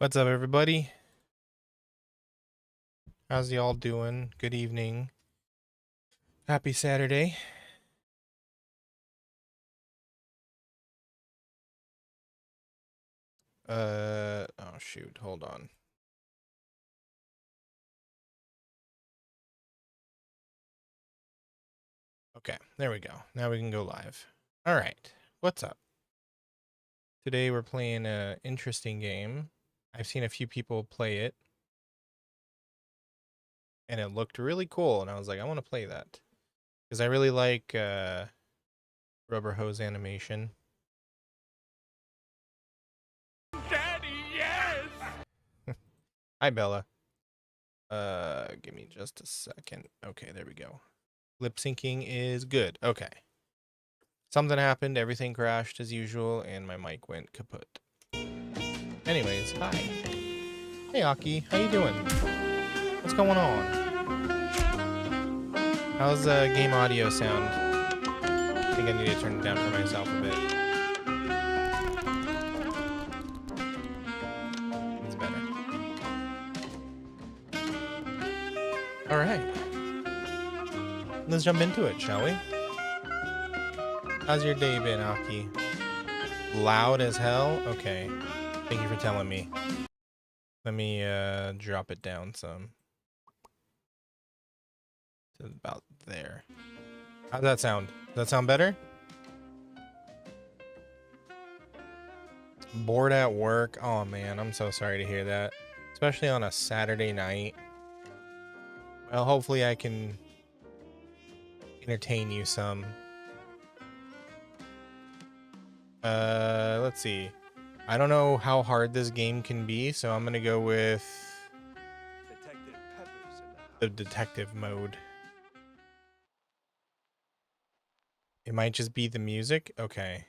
What's up, everybody? How's y'all doing? Good evening. Happy Saturday. Oh shoot, hold on. Okay, there we go. Now we can go live. All right, what's up? Today we're playing an interesting game. I've seen a few people play it, and it looked really cool, and I was like, I want to play that. Because I really like rubber hose animation. Daddy, yes! Hi, Bella. Give me just a second. Okay, there we go. Lip syncing is good. Okay. Something happened, everything crashed as usual, and my mic went kaput. Anyways, hi. Hey, Aki. How you doing? What's going on? How's game audio sound? I think I need to turn it down for myself a bit. It's better. All right. Let's jump into it, shall we? How's your day been, Aki? Loud as hell? Okay. Thank you for telling me. Let me drop it down some. To about there. How's that sound? Does that sound better? Bored at work? Oh man, I'm so sorry to hear that. Especially on a Saturday night. Well, hopefully I can entertain you some. Let's see. I don't know how hard this game can be, so I'm gonna go with Detective Pepper's in the house. the detective mode. It might just be the music. Okay.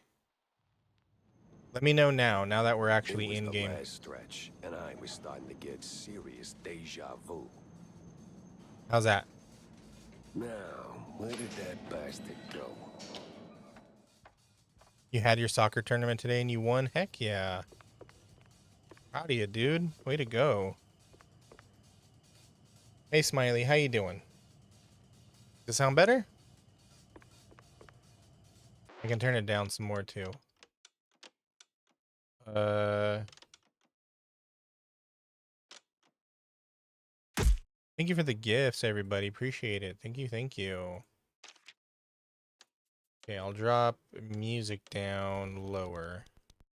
Let me know now that we're actually in game. It was the last stretch, and I was starting to get serious deja vu. How's that? Now, where did that bastard go? You had your soccer tournament today and you won? Heck yeah. Proud of you, dude. Way to go. Hey, Smiley. How you doing? Does it sound better? I can turn it down some more, too. Thank you for the gifts, everybody. Appreciate it. Thank you, thank you. Okay, I'll drop music down lower.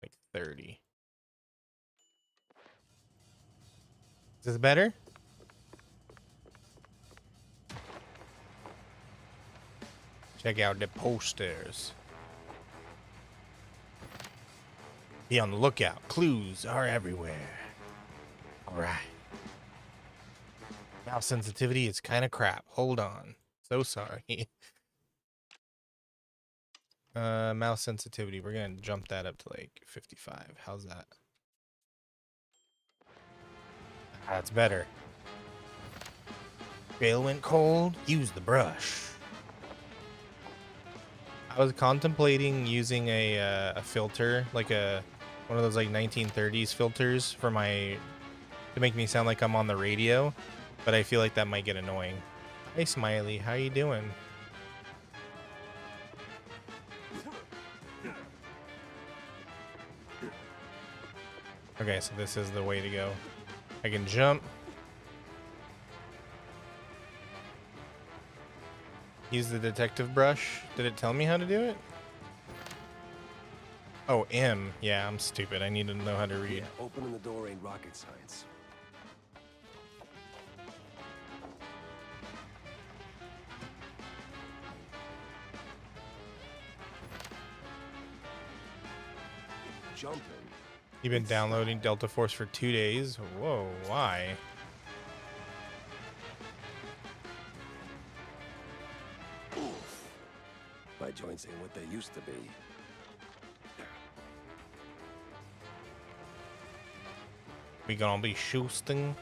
Like 30. Is this better? Check out the posters. Be on the lookout. Clues are everywhere. Alright. Mouse sensitivity is kind of crap. Hold on. So sorry. Mouse sensitivity. We're gonna jump that up to like 55. How's that? That's better. Trail went cold. Use the brush. I was contemplating using a filter, like one of those like 1930s filters for to make me sound like I'm on the radio, but I feel like that might get annoying. Hey, Smiley, how you doing? Okay, so this is the way to go. I can jump. Use the detective brush. Did it tell me how to do it? Oh, M. Yeah, I'm stupid. I need to know how to read. Yeah, opening the door ain't rocket science. Jumping. You've been downloading Delta Force for 2 days? Whoa, why? My joints ain't what they used to be. We gonna be shoosting?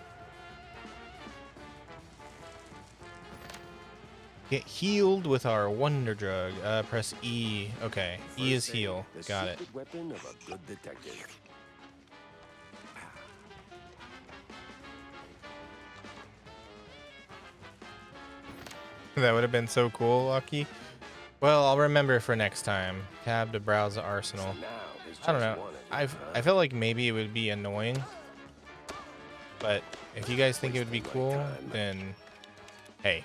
Get healed with our wonder drug. Press E. Okay, E is heal. Got it. Weapon of a good detective. That would have been so cool, Lucky. Well, I'll remember for next time. Tab to browse the arsenal. So now there's I don't just know. one of you, I huh? feel like maybe it would be annoying, but if you guys think it would be Wasting my cool, time. then hey.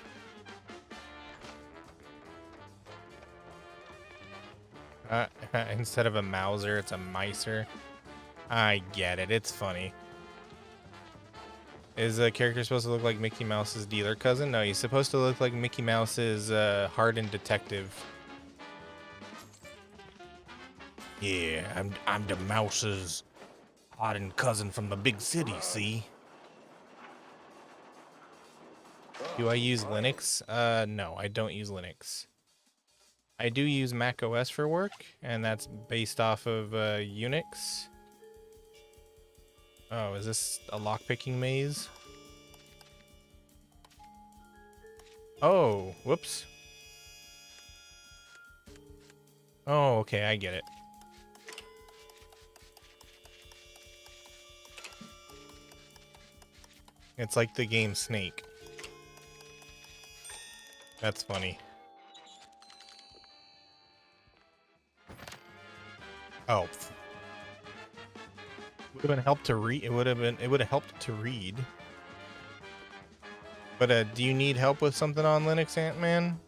Instead of a Mauser, it's a Micer. I get it. It's funny. Is the character supposed to look like Mickey Mouse's dealer cousin? No, he's supposed to look like Mickey Mouse's hardened detective. Yeah, I'm the Mouse's hardened cousin from the big city, see? Do I use Linux? No, I don't use Linux. I do use Mac OS for work, and that's based off of Unix. Oh, is this a lockpicking maze? Oh, whoops. Oh, okay, I get it. It's like the game Snake. That's funny. Oh. Would have been helped to read. It would have helped to read. But do you need help with something on Linux, Ant-Man?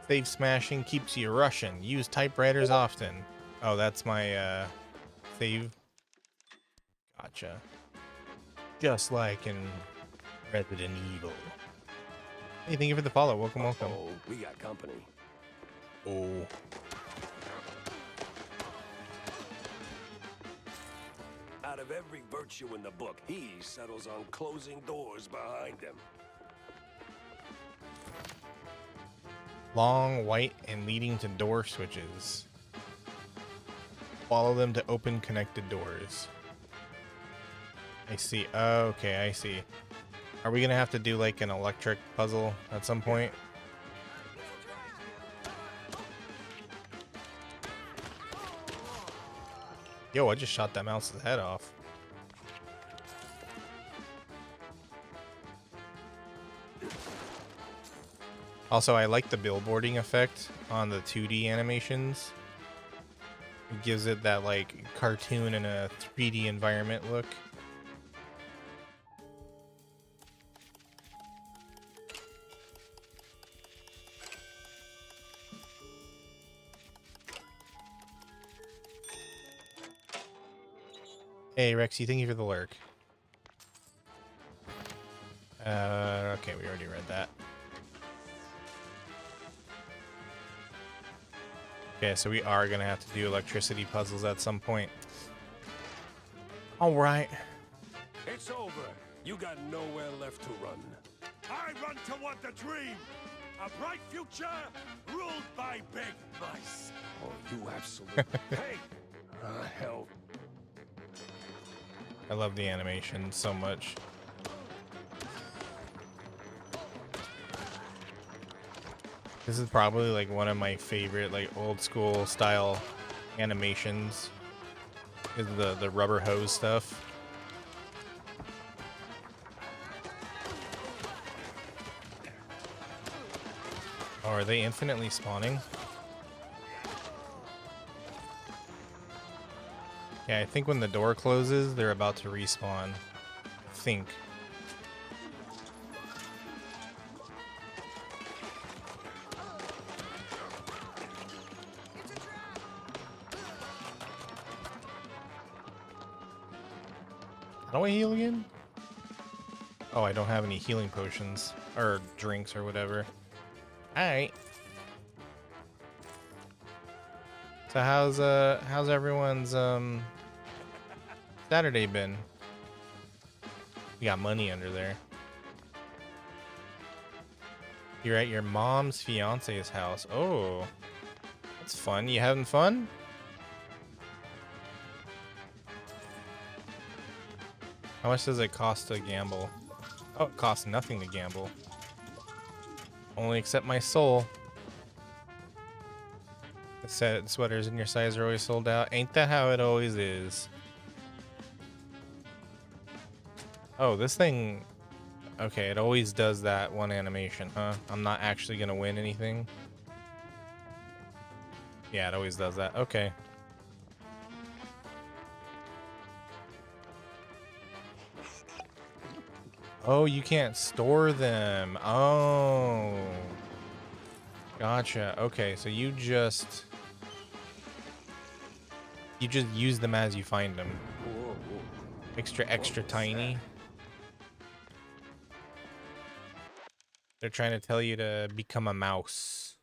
Save smashing keeps you Russian. Use typewriters often. Oh, that's my save. Gotcha. Just like in Resident Evil. Hey, thank you for the follow. Welcome, welcome. Oh, we got company. Oh. Out of every virtue in the book, he settles on closing doors behind him. Long, white, and leading to door switches. Follow them to open connected doors. I see. Okay, I see. Are we gonna have to do like an electric puzzle at some point? Yo, I just shot that mouse's head off. Also, I like the billboarding effect on the 2D animations. It gives it that like cartoon in a 3D environment look. Hey Rexy, thank you for the lurk. Okay, we already read that. Okay, so we are gonna have to do electricity puzzles at some point. All right. It's over. You got nowhere left to run. I run toward the dream. A bright future ruled by big mice. Oh, you absolutely. Hey! Hell. I love the animation so much. This is probably like one of my favorite like old school style animations. Is the rubber hose stuff. Oh, are they infinitely spawning? Yeah, I think when the door closes, they're about to respawn. I think. How do I heal again? Oh, I don't have any healing potions or drinks or whatever. Alright. So how's everyone's Saturday been? You got money under there. You're at your mom's fiance's house. Oh, that's fun. You having fun? How much does it cost to gamble? Oh, it costs nothing to gamble. Only accept my soul. The set sweaters in your size are always sold out. Ain't that how it always is? Oh, this thing. Okay, it always does that one animation, huh? I'm not actually gonna win anything. Yeah, it always does that. Okay. Oh, you can't store them. Oh. Gotcha. Okay, so you just use them as you find them. Whoa, whoa. Extra What was tiny. that? They're trying to tell you to become a mouse.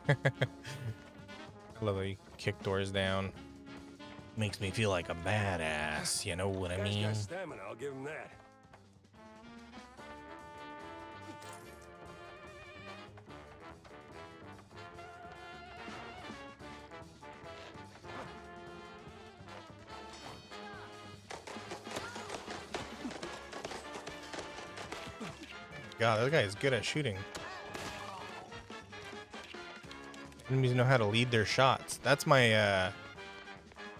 I love how you kick doors down. Makes me feel like a badass, you know what I Guy's mean? got stamina, I'll give him that. God, that guy is good at shooting. Enemies know how to lead their shots. That's my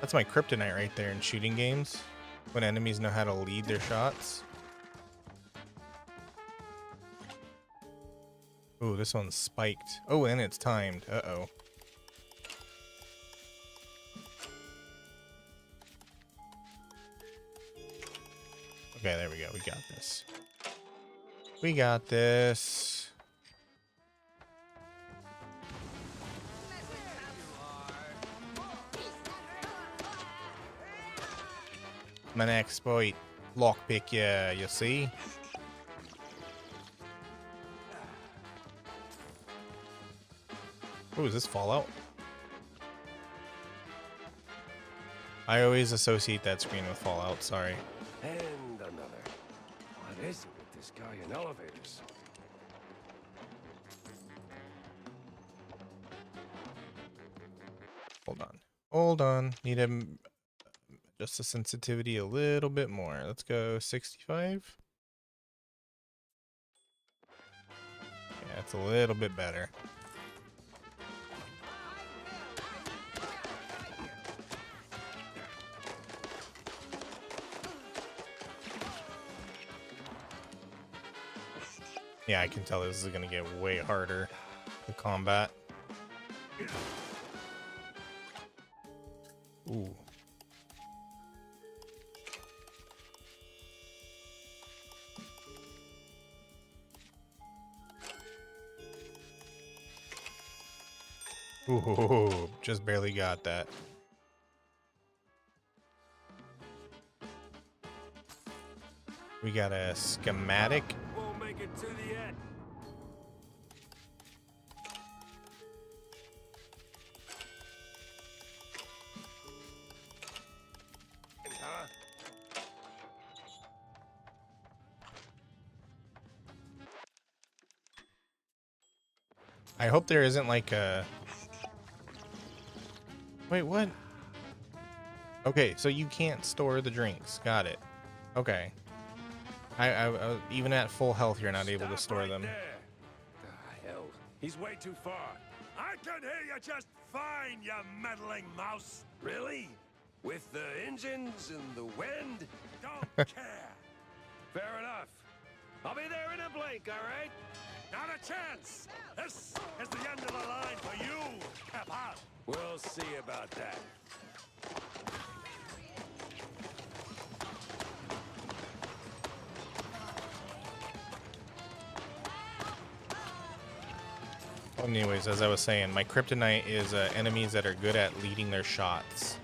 kryptonite right there in shooting games. When enemies know how to lead their shots. Ooh, this one's spiked. Oh, and it's timed. Uh-oh. Okay, there we go. We got this. We got this. My next exploit. Lockpick, yeah, you see? Oh, is this Fallout? I always associate that screen with Fallout, sorry. And another. What is it with this guy in elevators? Hold on. Hold on. Need to adjust the sensitivity a little bit more. Let's go 65. Yeah, it's a little bit better. Yeah, I can tell this is gonna get way harder to combat. Ooh. Ooh, just barely got that. We got a schematic. Won't make it to the end. Huh? I hope there isn't like a... Wait, what? Okay, so you can't store the drinks. Got it. Okay. I even at full health, you're not able to Stop store right them. there. The hell? He's way too far. I can hear you just fine, you meddling mouse. Really? With the engines and the wind? Don't care. Fair enough. I'll be there in a blink, all right? Not a chance. This is the end of the line for you, Pepper. We'll see about that. Anyways, as I was saying, my kryptonite is enemies that are good at leading their shots.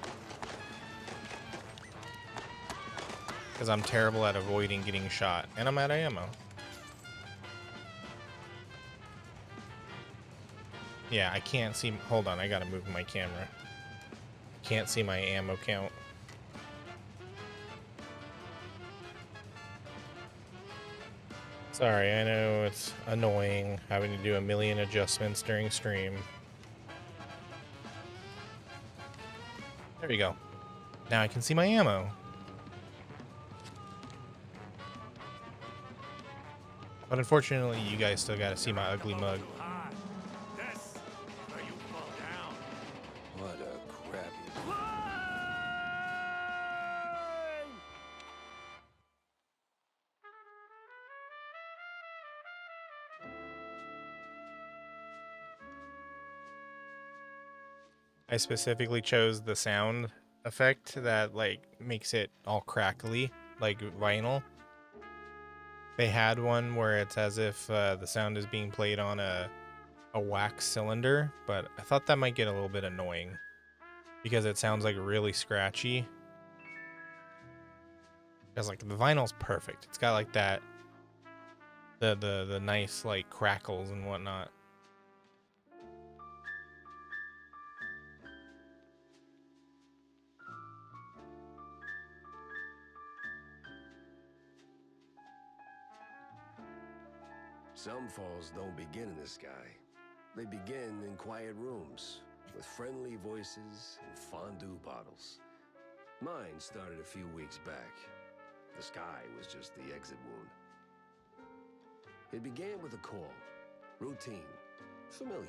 Because I'm terrible at avoiding getting shot. And I'm out of ammo. Yeah, I can't see... Hold on, I gotta move my camera. Can't see my ammo count. Sorry, I know it's annoying having to do a million adjustments during stream. There we go. Now I can see my ammo. But unfortunately, you guys still gotta see my ugly mug. Too hard. This is where you fall down. What a crappy. Climb! I specifically chose the sound effect that like makes it all crackly, like vinyl. They had one where it's as if the sound is being played on a wax cylinder, but I thought that might get a little bit annoying because it sounds like really scratchy. Because like the vinyl's perfect. It's got like that the nice like crackles and whatnot. Some falls don't begin in the sky. They begin in quiet rooms with friendly voices and fondue bottles. Mine started a few weeks back. The sky was just the exit wound. It began with a call. Routine. Familiar.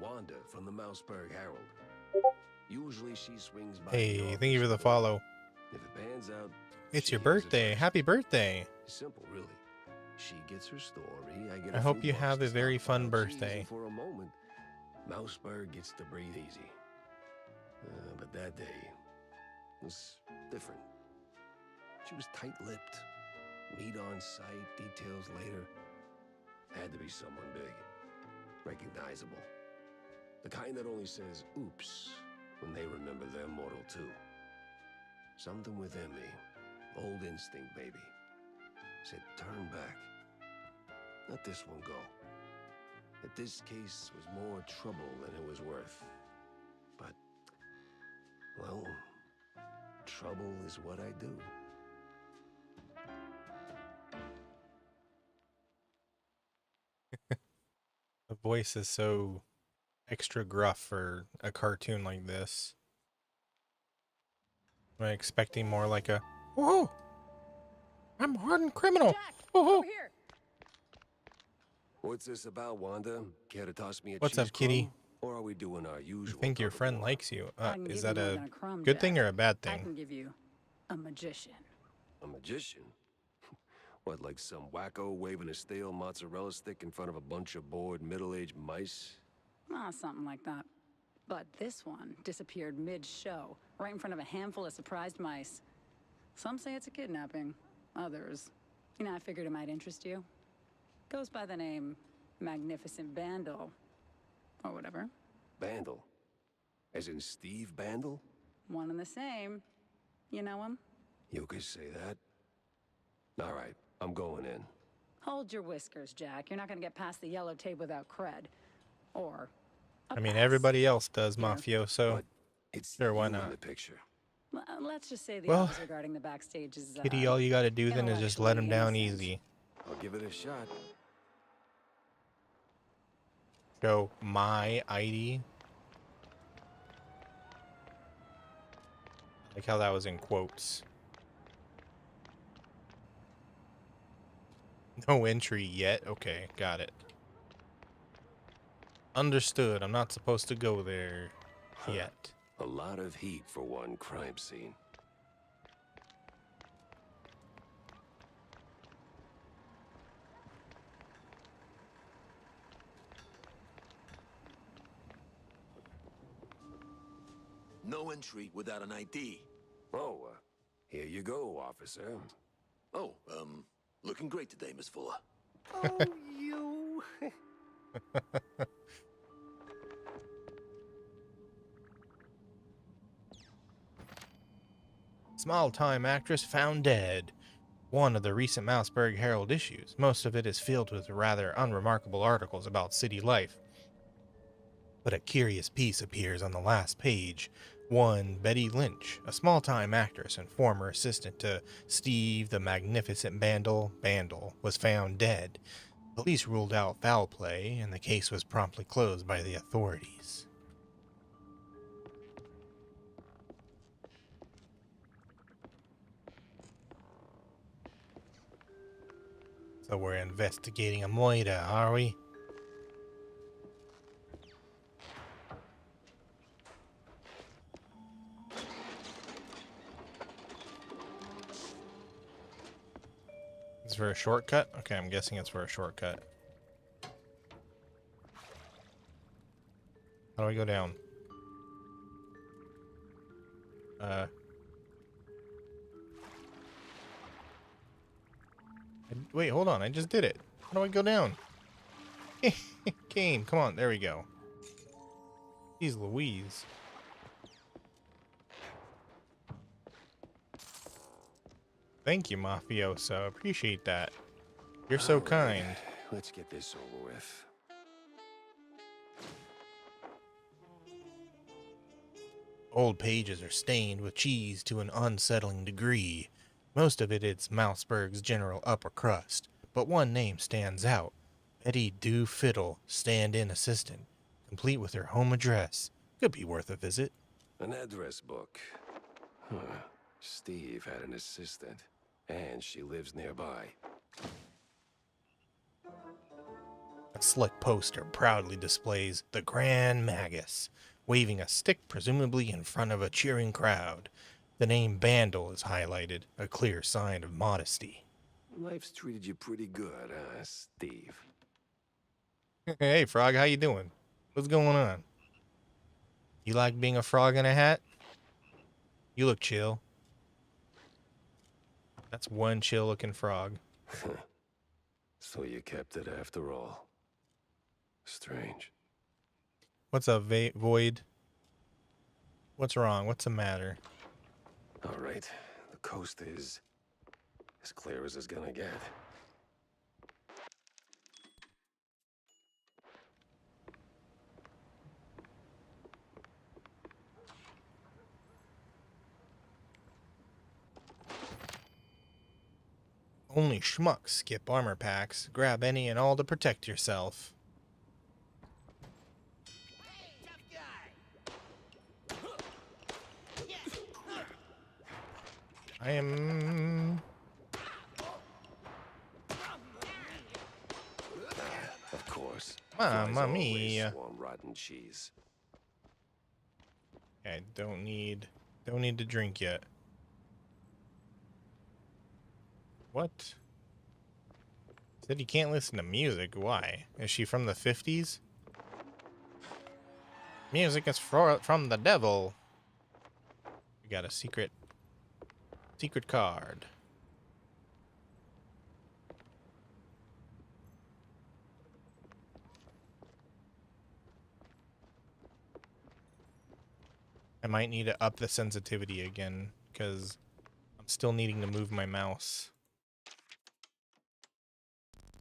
Wanda from the Mouseburg Herald. Usually she swings by. Hey, thank you for the follow. If it pans out, It's your she hears it birthday. first. Happy birthday. Simple, really. She gets her story. I get. I a hope few you bucks have to a very stockpile fun cheese, birthday. and for a moment, Mouseburg gets to breathe easy. But that day was different. She was tight-lipped. Meat on sight, details later. Had to be someone big, recognizable. The kind that only says "oops" when they remember their mortal too. Something within me, old instinct, maybe, said turn back. Let this one go. That this case was more trouble than it was worth. But, well, trouble is what I do. The voice is so extra gruff for a cartoon like this. I'm expecting more like a, whoa, I'm a hardened criminal. Jack, Whoa. over here. What's this about, Wanda? Care to toss me a What's cheese up, kitty? crumb? Or are we doing our I usual? think your tug of friend war? likes you. I can Is give that you more a than a crumb, good thing Jack. or a bad I thing? can give you a magician. A magician? What, like some wacko waving a stale mozzarella stick in front of a bunch of bored middle-aged mice? Ah, something like that. But this one disappeared mid-show, right in front of a handful of surprised mice. Some say it's a kidnapping. Others, I figured it might interest you. Goes by the name Magnificent Bandle. Or whatever. Bandle? As in Steve Bandle? One and the same. You know him? You could say that. All right, I'm going in. Hold your whiskers, Jack. You're not gonna get past the yellow tape without cred. Or a I mean, pass. everybody else does, Here. mafioso. But it's Sure, why you in not? the picture. Let's just say the Well, officer guarding the backstage is, Kitty, all you gotta do then is just let him down intellectually easy. I'll give it a shot. Show my ID. Like how that was in quotes. No entry yet. Okay, got it. Understood. I'm not supposed to go there yet. A lot of heat for one crime scene. No entry without an ID. Oh, here you go, officer. Oh, looking great today, Miss Fuller. Oh, you. Small-time actress found dead. One of the recent Mouseburg Herald issues. Most of it is filled with rather unremarkable articles about city life. But a curious piece appears on the last page. One Betty Lynch, a small-time actress and former assistant to Steve the Magnificent Bandle, was found dead. Police ruled out foul play, and the case was promptly closed by the authorities. So we're investigating a murder, are we? Is for a shortcut? Okay, I'm guessing it's for a shortcut. How do I go down? Wait, hold on. I just did it. How do I go down? Game, come on. There we go. Jeez Louise. Thank you, Mafioso. Appreciate that. You're so All right, kind. let's get this over with. Old pages are stained with cheese to an unsettling degree. Most of it is Mouseburg's general upper crust, but one name stands out. Betty Do Fiddle, stand-in assistant, complete with her home address. Could be worth a visit. An address book. Huh. Steve had an assistant, and she lives nearby. A slick poster proudly displays the Grand Magus, waving a stick presumably in front of a cheering crowd. The name Bandle is highlighted, a clear sign of modesty. Life's treated you pretty good, huh, Steve? Hey, Frog, how you doing? What's going on? You like being a frog in a hat? You look chill. That's one chill-looking frog. So you kept it after all. Strange. What's up, Void? What's wrong? What's the matter? All right, the coast is as clear as it's gonna get. Only schmucks skip armor packs. Grab any and all to protect yourself. I am... Of course. Mamma Flies always mia. swarm rotten cheese. I don't need to drink yet. What? Said you can't listen to music. Why? Is she from the 50s? Music is from the devil. We got a secret card. I might need to up the sensitivity again because I'm still needing to move my mouse.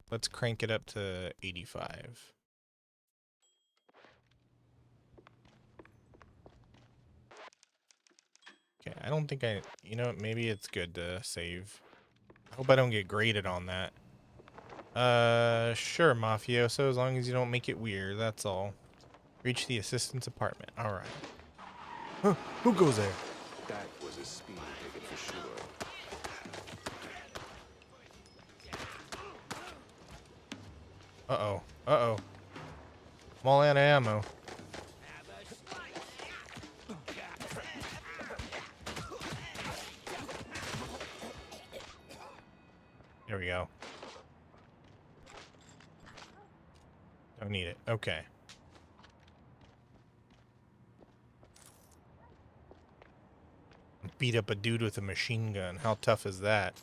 Let's crank it up to 85. Okay, I don't think you know what, maybe it's good to save. I hope I don't get graded on that. Sure, Mafioso, as long as you don't make it weird, that's all. Reach the assistant's apartment. Alright. Huh, who goes there? That was a speed ticket for sure. Uh-oh. Uh-oh. I'm all out of ammo. There we go. Don't need it. Okay. Beat up a dude with a machine gun. How tough is that?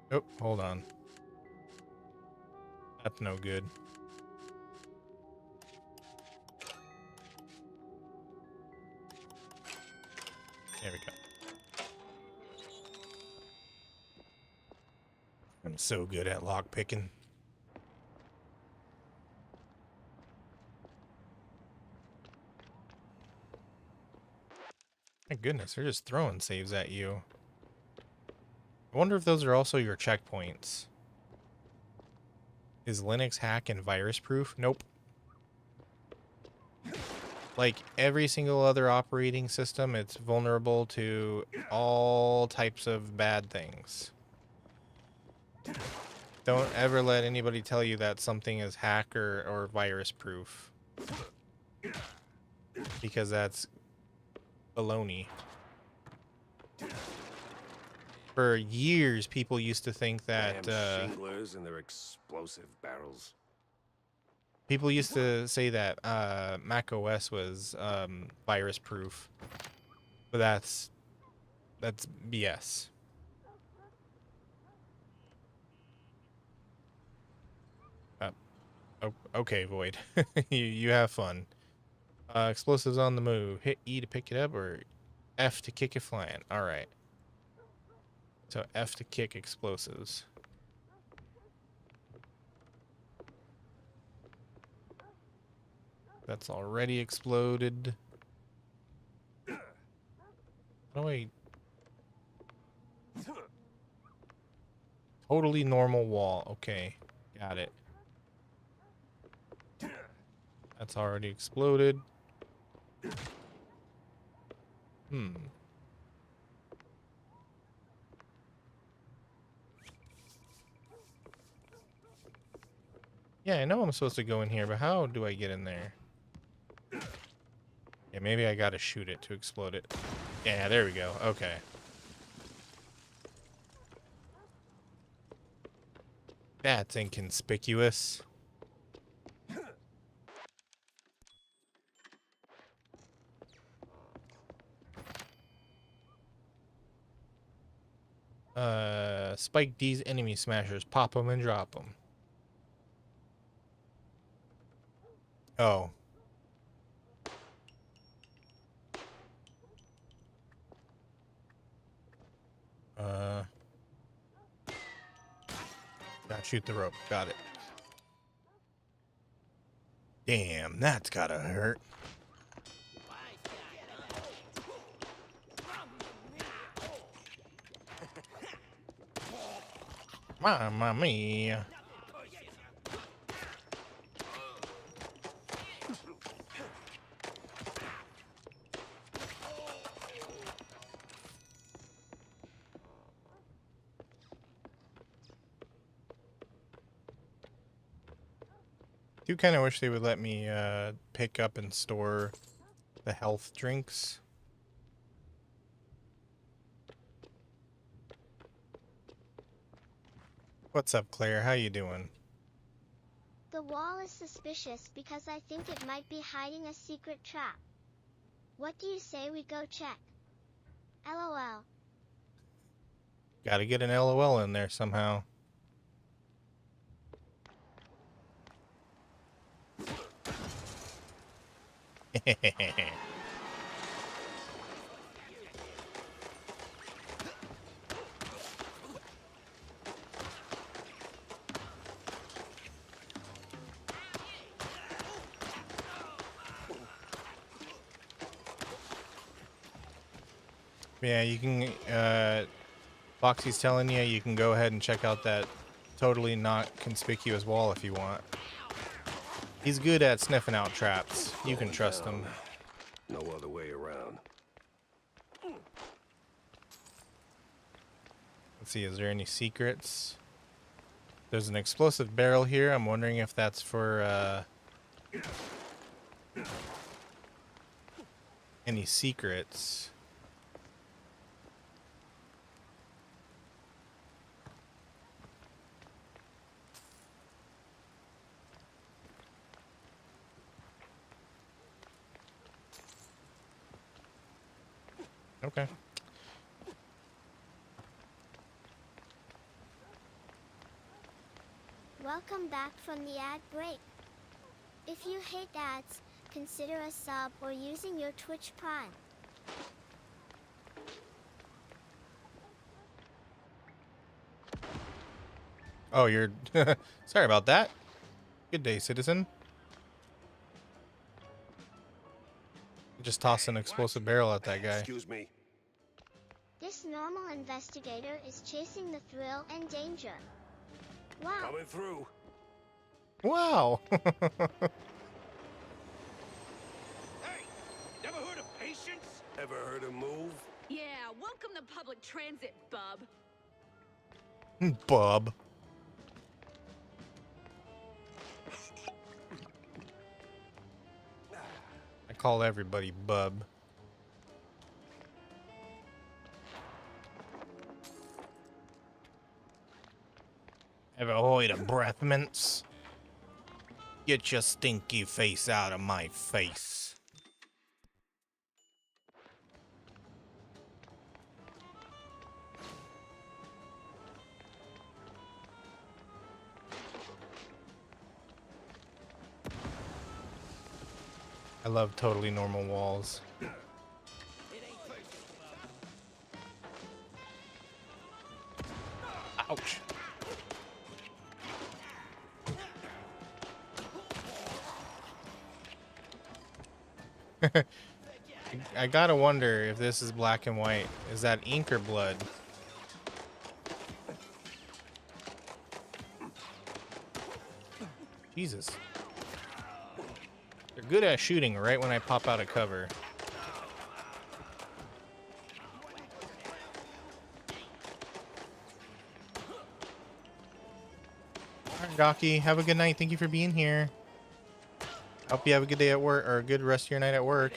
Oh, hold on. That's no good. There we go. I'm so good at lock picking. My goodness, they're just throwing saves at you. I wonder if those are also your checkpoints. Is Linux hack and virus proof? Nope. Like every single other operating system, it's vulnerable to all types of bad things. Don't ever let anybody tell you that something is hack or virus proof. Because that's baloney. For years, people used to think that Damn shinglers and their explosive barrels. people used to say that Mac OS was virus proof, but that's BS. Okay, Void, you have fun. Explosives on the move. Hit E to pick it up or F to kick it flying. All right. So F to kick explosives. That's already exploded. How do I... Totally normal wall. Okay. Got it. That's already exploded. Hmm. Yeah, I know I'm supposed to go in here, but how do I get in there? Yeah, maybe I gotta shoot it to explode it. Yeah, there we go. Okay. That's inconspicuous. Spike these enemy smashers. Pop them and drop them. Oh. Gotta shoot the rope. Got it. Damn, that's gotta hurt. Mamma mia. Do kind of wish they would let me pick up and store the health drinks. What's up, Claire? How you doing? The wall is suspicious because I think it might be hiding a secret trap. What do you say we go check? LOL. Gotta get an LOL in there somehow. Yeah, you can, Foxy's telling you can go ahead and check out that totally not conspicuous wall if you want. He's good at sniffing out traps. You can trust him. No other way around. Let's see, is there any secrets? There's an explosive barrel here. I'm wondering if that's for, any secrets. Okay. Welcome back from the ad break. If you hate ads, consider a sub or using your Twitch Prime. Oh, you're... Sorry about that. Good day, citizen. Just toss an explosive barrel at that guy. Excuse me. This normal investigator is chasing the thrill and danger. Wow. Coming through. Wow. Hey! Never heard of patience? Ever heard of move? Yeah, welcome to public transit, bub. Bub. I call everybody bub. Ever heard of breath mints? Get your stinky face out of my face. I love totally normal walls. Ouch. I gotta wonder if this is black and white. Is that ink or blood? Jesus. They're good at shooting right when I pop out of cover. Alright, Gaki, have a good night. Thank you for being here. Hope you have a good day at work, or a good rest of your night at work.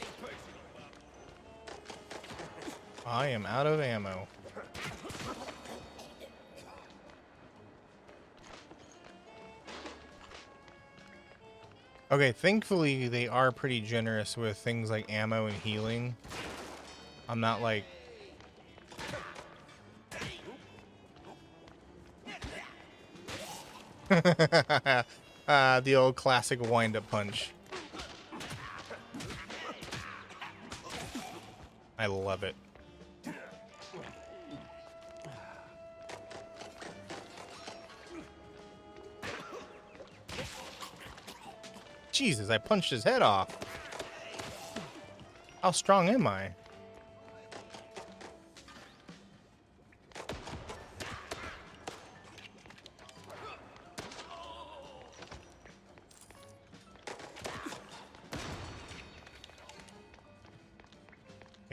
I am out of ammo. Okay, thankfully they are pretty generous with things like ammo and healing. I'm not like... the old classic wind-up punch. I love it. Jesus, I punched his head off. How strong am I?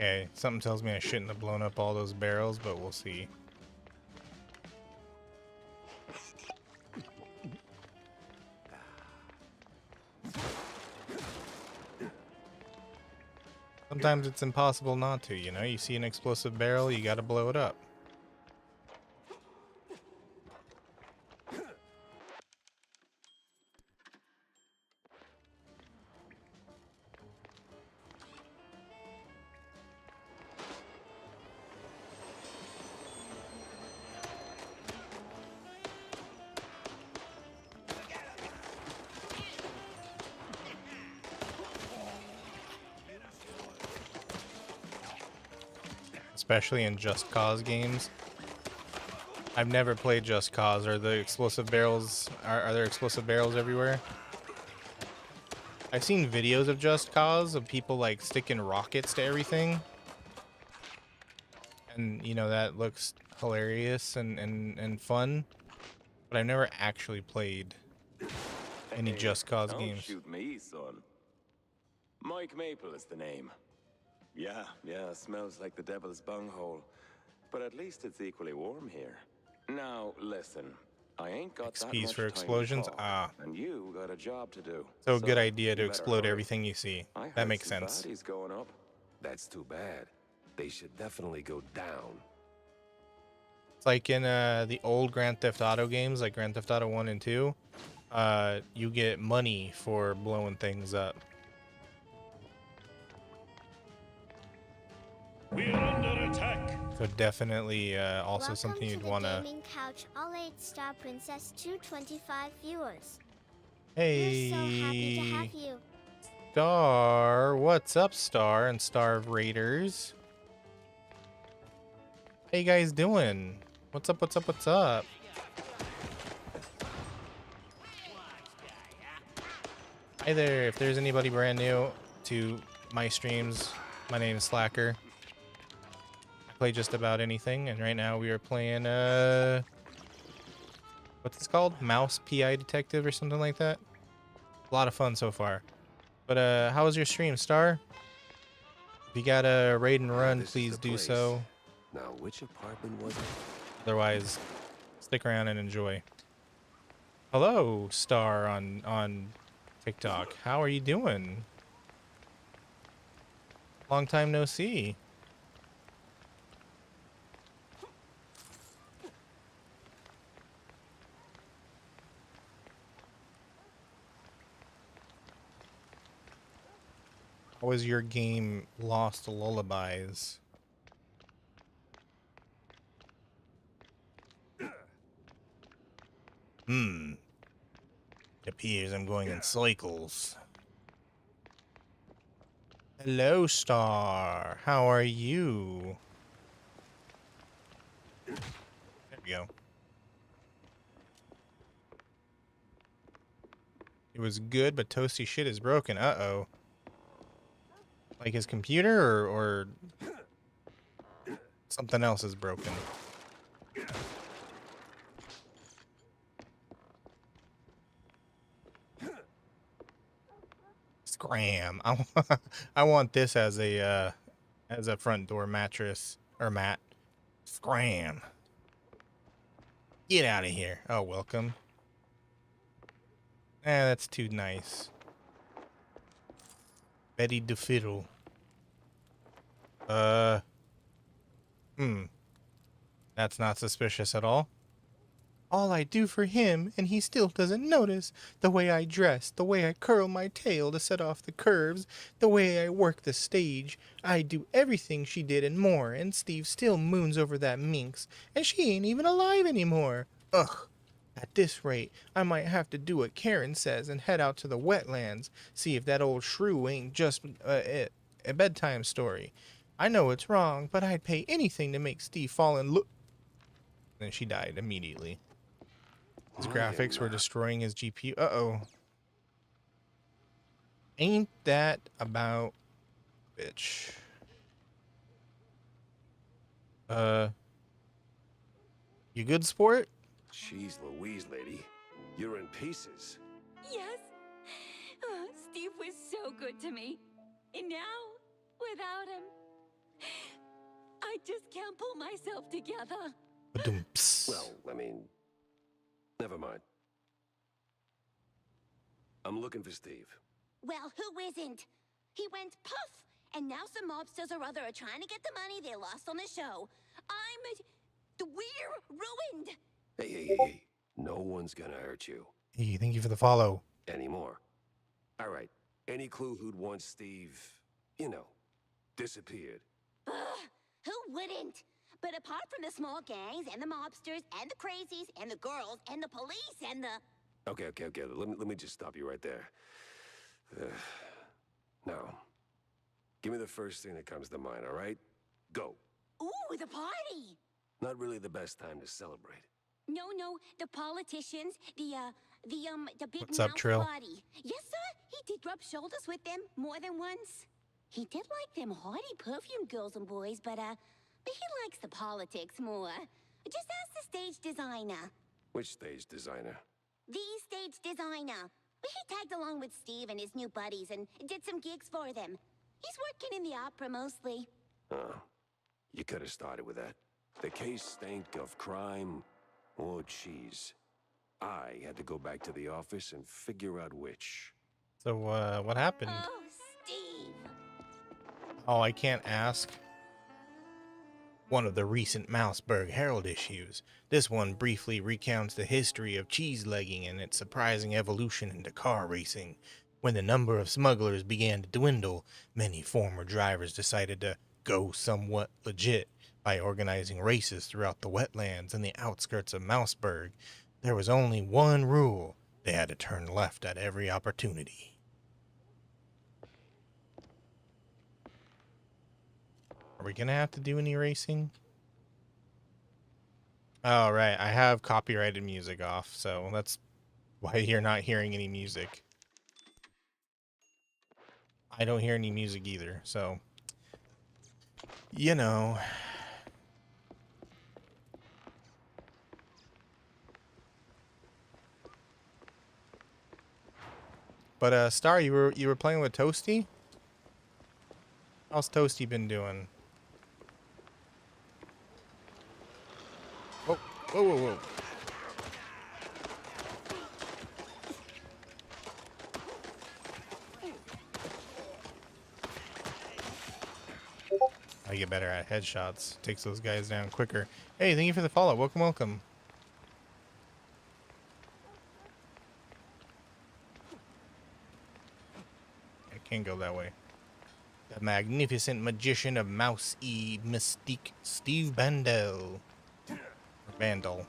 Okay, something tells me I shouldn't have blown up all those barrels, but we'll see. Sometimes it's impossible not to, you know? You see an explosive barrel, you gotta blow it up. Especially in Just Cause games. I've never played Just Cause. Are the explosive barrels, are there explosive barrels everywhere? I've seen videos of Just Cause of people like sticking rockets to everything. And you know, that looks hilarious and fun. But I've never actually played any Just Cause Don't games. shoot me, son. Mike Maple is the name. Yeah, smells like the devil's bunghole. But at least it's equally warm here. Now, listen. I ain't got that XPs much for time explosions? to talk, Ah. and you got a job to do. So a good idea to you better explode hurry. everything you see. I That heard makes some sense. baddies going up. That's too bad. They should definitely go down. It's like in the old Grand Theft Auto games, like Grand Theft Auto 1 and 2. You get money for blowing things up. We're under attack. So definitely also Welcome something to you'd the want to... Gaming Couch, all 8-star Princess 225 viewers. Hey, We're so happy to have you. Star. What's up, Star and Star of Raiders? How you guys doing? What's up, what's up, what's up? Hi there, if there's anybody brand new to my streams, my name is Slacker. play just about anything, and right now we are playing what's this called? Mouse PI Detective or something like that. A lot of fun so far. But how was your stream, Star? If you got a raid and run, This is please the do place. so. Now, which apartment was it? Otherwise, stick around and enjoy. Hello, Star on TikTok. How are you doing? Long time no see. How was your game Lost Lullabies? It appears I'm going in cycles. Hello, Star. How are you? There we go. It was good, but Toasty shit is broken. Uh-oh. Like his computer or something else is broken. Scram. I want this as a front door mattress or mat. Scram. Get out of here. Oh, welcome. That's too nice. Betty DeFiddle. That's not suspicious at all. All I do for him, and he still doesn't notice. The way I dress, the way I curl my tail to set off the curves, the way I work the stage. I do everything she did and more, and Steve still moons over that minx, and she ain't even alive anymore. Ugh. At this rate, I might have to do what Karen says and head out to the wetlands, see if that old shrew ain't just a bedtime story. I know it's wrong, but I'd pay anything to make Steve fall in love. Then she died immediately. His graphics were destroying his GPU. Uh-oh. Ain't that about bitch? You good, sport? Jeez Louise, lady. You're in pieces. Yes. Steve was so good to me. And now, without him, I just can't pull myself together. Ba-dum-ps. Well, I mean, never mind. I'm looking for Steve. Well, who isn't? He went puff, and now some mobsters or other are trying to get the money they lost on the show. We're ruined. Hey. No one's gonna hurt you. Hey, thank you for the follow. Anymore. All right. Any clue who'd want Steve, disappeared? Ugh, who wouldn't? But apart from the small gangs and the mobsters and the crazies and the girls and the police and the... Okay. Let me just stop you right there. Now, give me the first thing that comes to mind, all right? Go. Ooh, the party! Not really the best time to celebrate. No, the politicians, the big What's up, mouse Trill? party. Yes, sir, he did rub shoulders with them more than once. He did like them haughty perfume girls and boys, but he likes the politics more. Just ask the stage designer. Which stage designer? The stage designer. He tagged along with Steve and his new buddies and did some gigs for them. He's working in the opera mostly. Oh, you could have started with that. The case stank of crime or cheese. I had to go back to the office and figure out which. So, what happened? Oh, Steve! Oh, I can't ask. One of the recent Mouseburg Herald issues. This one briefly recounts the history of cheese legging and its surprising evolution into car racing. When the number of smugglers began to dwindle, many former drivers decided to go somewhat legit by organizing races throughout the wetlands and the outskirts of Mouseburg. There was only one rule. They had to turn left at every opportunity. Are we gonna have to do any racing? Oh, right. I have copyrighted music off, so that's why you're not hearing any music. I don't hear any music either, so... But Star, you were playing with Toasty? How's Toasty been doing? Whoa, whoa, whoa, whoa. I get better at headshots. Takes those guys down quicker. Hey, thank you for the follow. Welcome, welcome. I can't go that way. The magnificent magician of Mouse E Mystique, Steve Bandel. Vandal.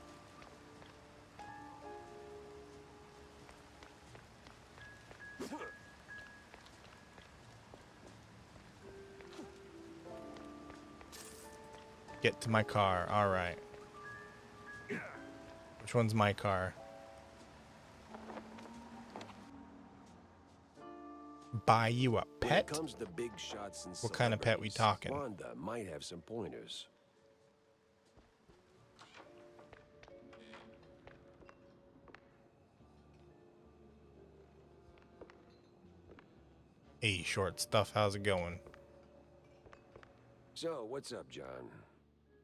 Get to my car. All right. Which one's my car? Buy you a pet? When it comes to big shots and What kind of pet we talking? Wanda might have some pointers. Hey, short stuff. How's it going? So, what's up, John?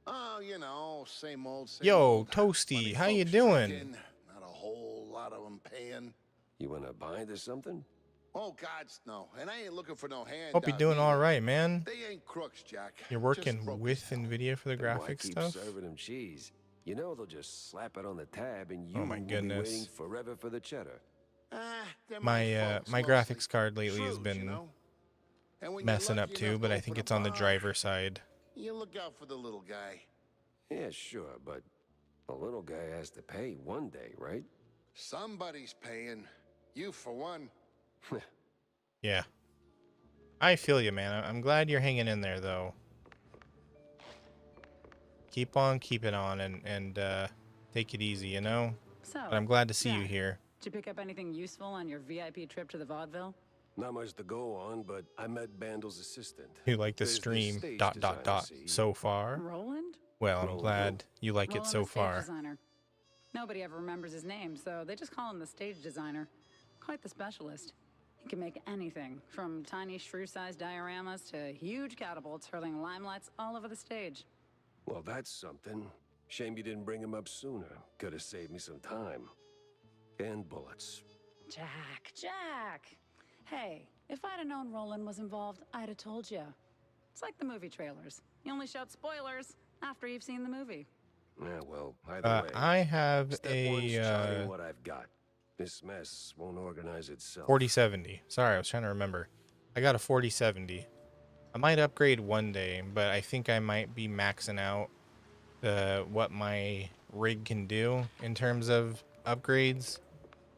Oh, you know, same old, same Yo, old. Toasty, Money how you folks doing? check in, not a whole lot of them paying. You wanna bind or something? Oh, gods, no. And I ain't looking for no hand. Hope you're doing all right, man. They ain't crooks, Jack. You're Just working crooks. with NVIDIA for the Then why graphic keep stuff? serving them cheese? You know they'll just slap it on the tab and you Oh my will goodness. be waiting forever for the cheddar. They're My folks my mostly. graphics card lately has Shrewd, been you know? And when you're messing up lucky too, enough but to I think open a it's on the bar, driver side. You look out for the little guy. Yeah, sure, but the little guy has to pay one day, right? Somebody's paying. You for one. Yeah. I feel you, man. I'm glad you're hanging in there, though. Keep on keeping on and take it easy, you know? So, But I'm glad to see you Jack, here. did you pick up anything useful on your VIP trip to the vaudeville? Not much to go on, but I met Bandel's assistant. You like the There's this stream, stage dot, designer, dot, so far? Roland? Well, I'm Roland glad you like it Roland, so the stage far. Designer. Nobody ever remembers his name, so they just call him the stage designer. Quite the specialist. He can make anything, from tiny shrew-sized dioramas to huge catapults hurling limelights all over the stage. Well, that's something. Shame you didn't bring him up sooner. Could have saved me some time. And bullets. Jack! Hey, if I'd have known Roland was involved, I'd have told you. It's like the movie trailers. You only shout spoilers after you've seen the movie. Yeah, well, either way. I have Step one's a charting what I've got. This mess won't organize itself. 4070. Sorry, I was trying to remember. I got a 4070. I might upgrade one day, but I think I might be maxing out what my rig can do in terms of upgrades.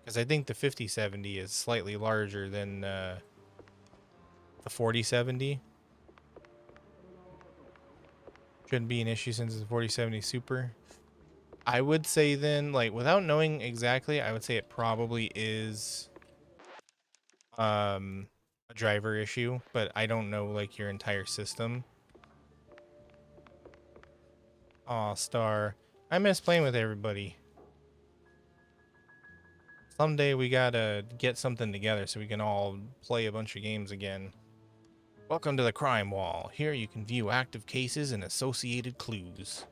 Because I think the 5070 is slightly larger than the 4070. Shouldn't be an issue since it's a 4070 Super. I would say then, like, without knowing exactly, I would say it probably is a driver issue, but I don't know, like, your entire system. Aw, Star. I miss playing with everybody. Someday we gotta get something together so we can all play a bunch of games again. Welcome to the Crime Wall. Here you can view active cases and associated clues.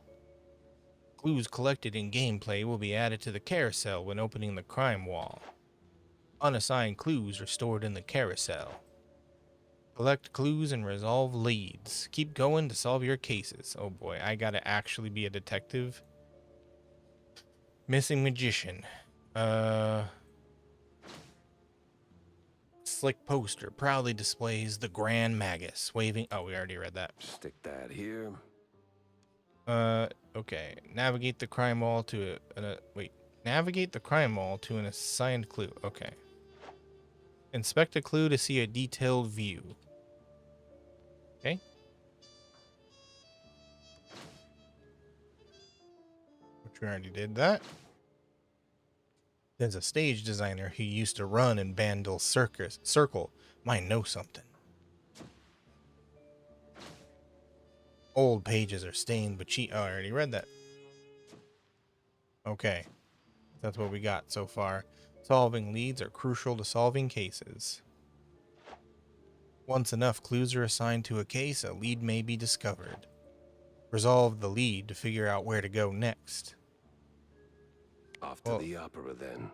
Clues collected in gameplay will be added to the carousel when opening the Crime Wall. Unassigned clues are stored in the carousel. Collect clues and resolve leads. Keep going to solve your cases. Oh boy, I gotta actually be a detective. Missing magician. Slick poster proudly displays the Grand Magus waving. Oh, we already read that. Stick that here. Okay. Navigate the crime wall to Navigate the crime wall to an assigned clue. Okay. Inspect a clue to see a detailed view. Okay. Which we already did that. There's a stage designer who used to run in Bandel's circle. Might know something. Old pages are stained, but oh, I already read that. Okay. That's what we got so far. Solving leads are crucial to solving cases. Once enough clues are assigned to a case, a lead may be discovered. Resolve the lead to figure out where to go next. Off to the opera, then.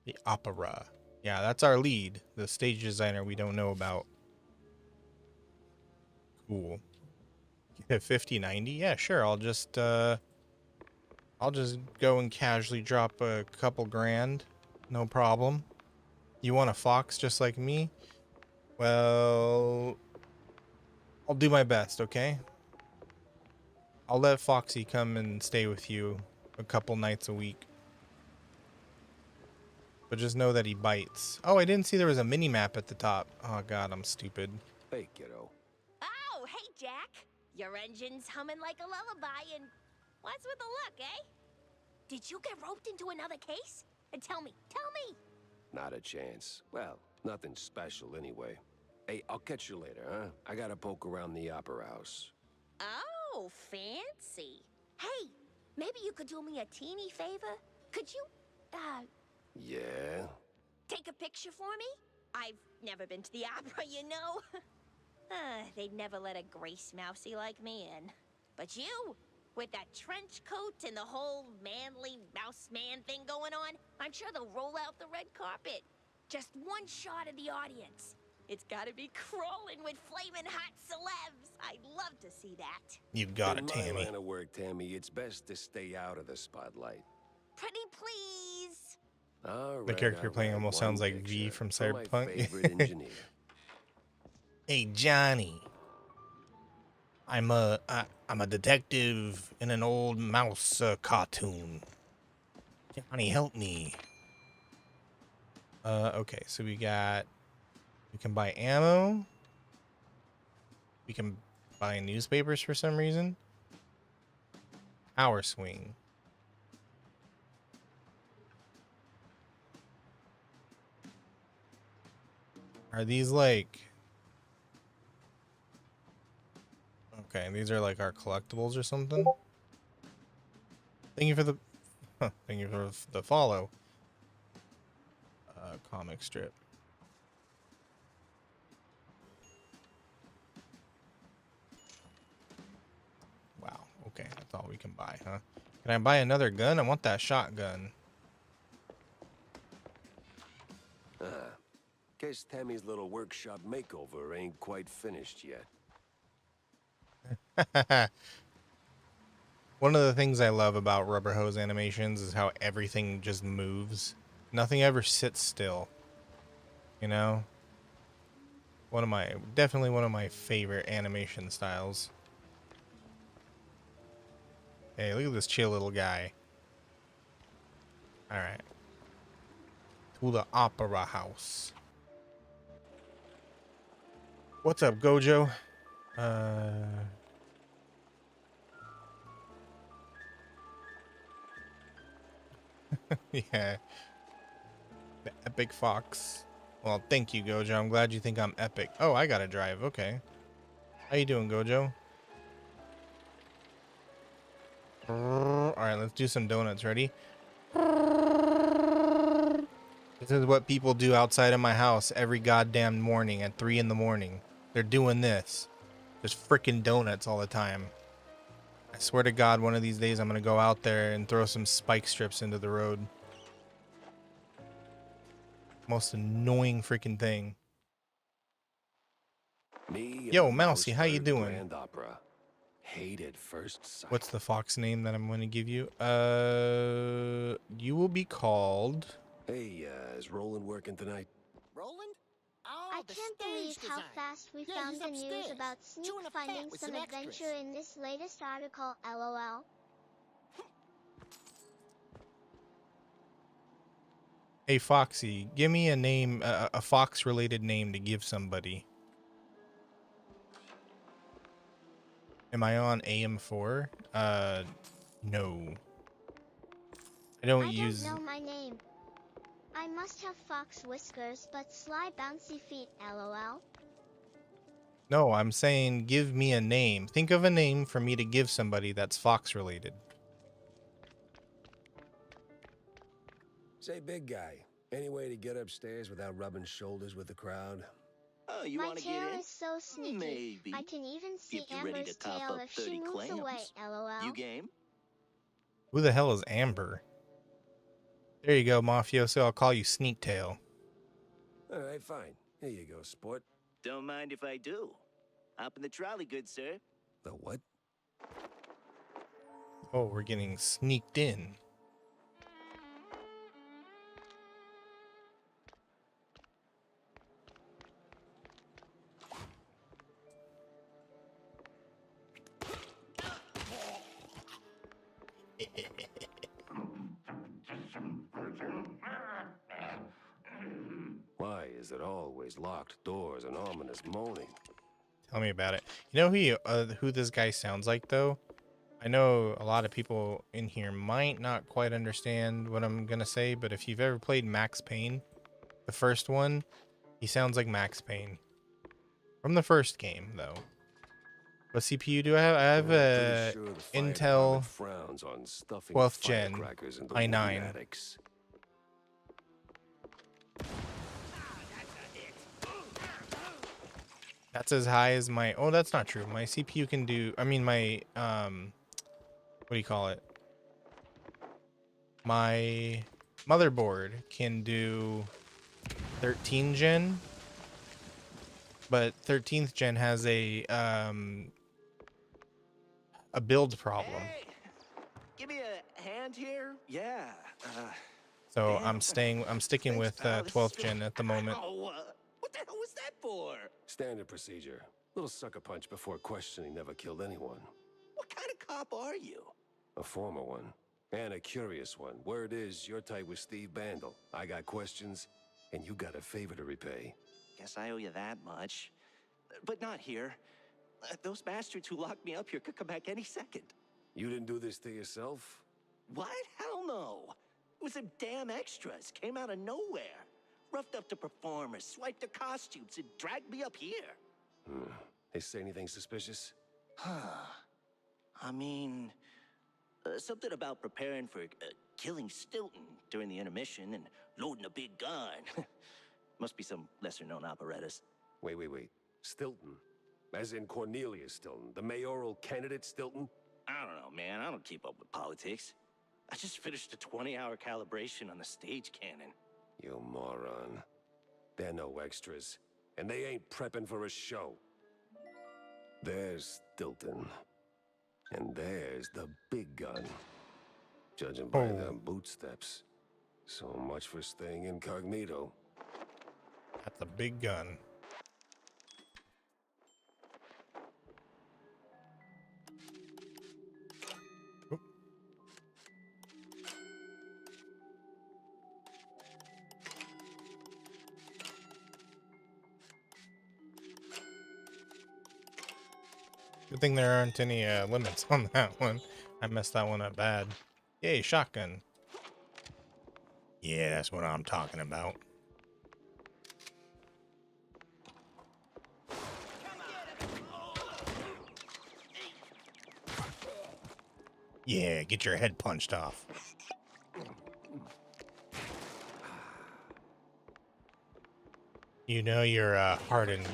The opera. Yeah, that's our lead. The stage designer we don't know about. Cool. 5090? Yeah, sure. I'll just go and casually drop a couple grand. No problem. You want a fox just like me? Well, I'll do my best, okay? I'll let Foxy come and stay with you a couple nights a week. But just know that he bites. Oh, I didn't see there was a mini map at the top. Oh god, I'm stupid. Hey, kiddo. Oh, hey, Jack. Your engine's humming like a lullaby, and what's with the look, eh? Did you get roped into another case? And tell me. Not a chance. Well, nothing special anyway. Hey, I'll catch you later, huh? I gotta poke around the opera house. Oh, fancy. Hey, maybe you could do me a teeny favor? Could you, Yeah? take a picture for me? I've never been to the opera, you know. They'd never let a grace mousey like me in. But you, with that trench coat and the whole manly mouse man thing going on, I'm sure they'll roll out the red carpet. Just one shot of the audience. It's gotta be crawling with flaming hot celebs. I'd love to see that. You got it, In my Tammy. line of work, Tammy, it's best to stay out of the spotlight. Pretty please. All right, The character you're playing all right, almost one sounds like V picture from for my Cyberpunk. favorite engineer. Hey, Johnny. I'm a detective in an old mouse cartoon. Johnny, help me. Okay, so we can buy ammo. We can buy newspapers for some reason. Power swing. Are these like... Okay, these are like our collectibles or something. Thank you for the... thank you for the follow. Comic strip. Wow, okay, that's all we can buy, huh? Can I buy another gun? I want that shotgun. Guess Tammy's little workshop makeover ain't quite finished yet. One of the things I love about Rubber Hose animations is how everything just moves. Nothing ever sits still. You know? Definitely one of my favorite animation styles. Hey, look at this chill little guy. Alright. To the opera house. What's up, Gojo? Yeah. The epic fox. Well, thank you, Gojo. I'm glad you think I'm epic. Oh, I gotta drive. Okay. How you doing, Gojo? Alright, let's do some donuts. Ready? This is what people do outside of my house every goddamn morning at 3 in the morning. They're doing this. Just freaking donuts all the time. I swear to God, one of these days I'm gonna go out there and throw some spike strips into the road. Most annoying freaking thing. Me Yo, and Mousy, how you Mouseburg doing? Grand Opera. Hate at first sight. What's the fox name that I'm going to give you? You will be called... Hey, is Roland working tonight? Roland? Oh, I the can't stage believe how design. fast we Yeah, found he's the news upstairs, about Sneak chewing a finding fat with some some adventure extras. in this latest article, LOL. Hey, Foxy, give me a name, a fox-related name to give somebody. Am I on AM4? No. I don't use... know my name. I must have fox whiskers but sly bouncy feet, LOL. No, I'm saying give me a name. Think of a name for me to give somebody that's fox-related. Say, big guy, Any way to get upstairs without rubbing shoulders with the crowd? Oh, you My want to tail get in? is so sneaky. Maybe. I can even see If you're ready Amber's to cough tail up if she 30 moves away, clams. lol. You game? Who the hell is Amber? There you go, mafioso. I'll call you Sneaktail. All right, fine. Here you go, sport. Don't mind if I do. Hop in the trolley, good sir. The what? Oh, we're getting sneaked in. Why is it always locked doors and ominous moaning? Tell me about it. You know who this guy sounds like, though? I know a lot of people in here might not quite understand what I'm gonna say, but if you've ever played Max Payne, the first one, he sounds like Max Payne. From the first game, though. What CPU do I have? I have a Intel frowns on stuffing 12th gen firecrackers into i9. lunatics. That's as high as my... Oh, that's not true. My CPU can do... I mean, my... what do you call it? My motherboard can do 13 gen. But 13th gen has a build problem. Hey, give me a hand here. Yeah. So damn. I'm sticking Thanks, with pal. This 12th is gen at the moment. Ow, what the hell was that for? Standard procedure. Little sucker punch before questioning never killed anyone. What kind of cop are you? A former one. And a curious one. Word is, you're tight with Steve Bandel. I got questions, and you got a favor to repay. Guess I owe you that much. But not here. Those bastards who locked me up here could come back any second. You didn't do this to yourself? What? Hell no. It was them damn extras. Came out of nowhere. Roughed up the performers, swiped their costumes, and dragged me up here. They say anything suspicious? I mean, something about preparing for killing Stilton during the intermission and loading a big gun. Must be some lesser-known operettas. Wait. Stilton? As in Cornelius Stilton, the mayoral candidate Stilton? I don't know, man. I don't keep up with politics. I just finished a 20-hour calibration on the stage cannon. You moron. They're no extras, and they ain't prepping for a show. There's Stilton. And there's the big gun. Judging by them bootsteps. So much for staying incognito. That's a big gun. Oop. Good thing there aren't any limits on that one. I messed that one up bad. Yay, shotgun. Yeah, that's what I'm talking about. Yeah, get your head punched off. You know you're a hardened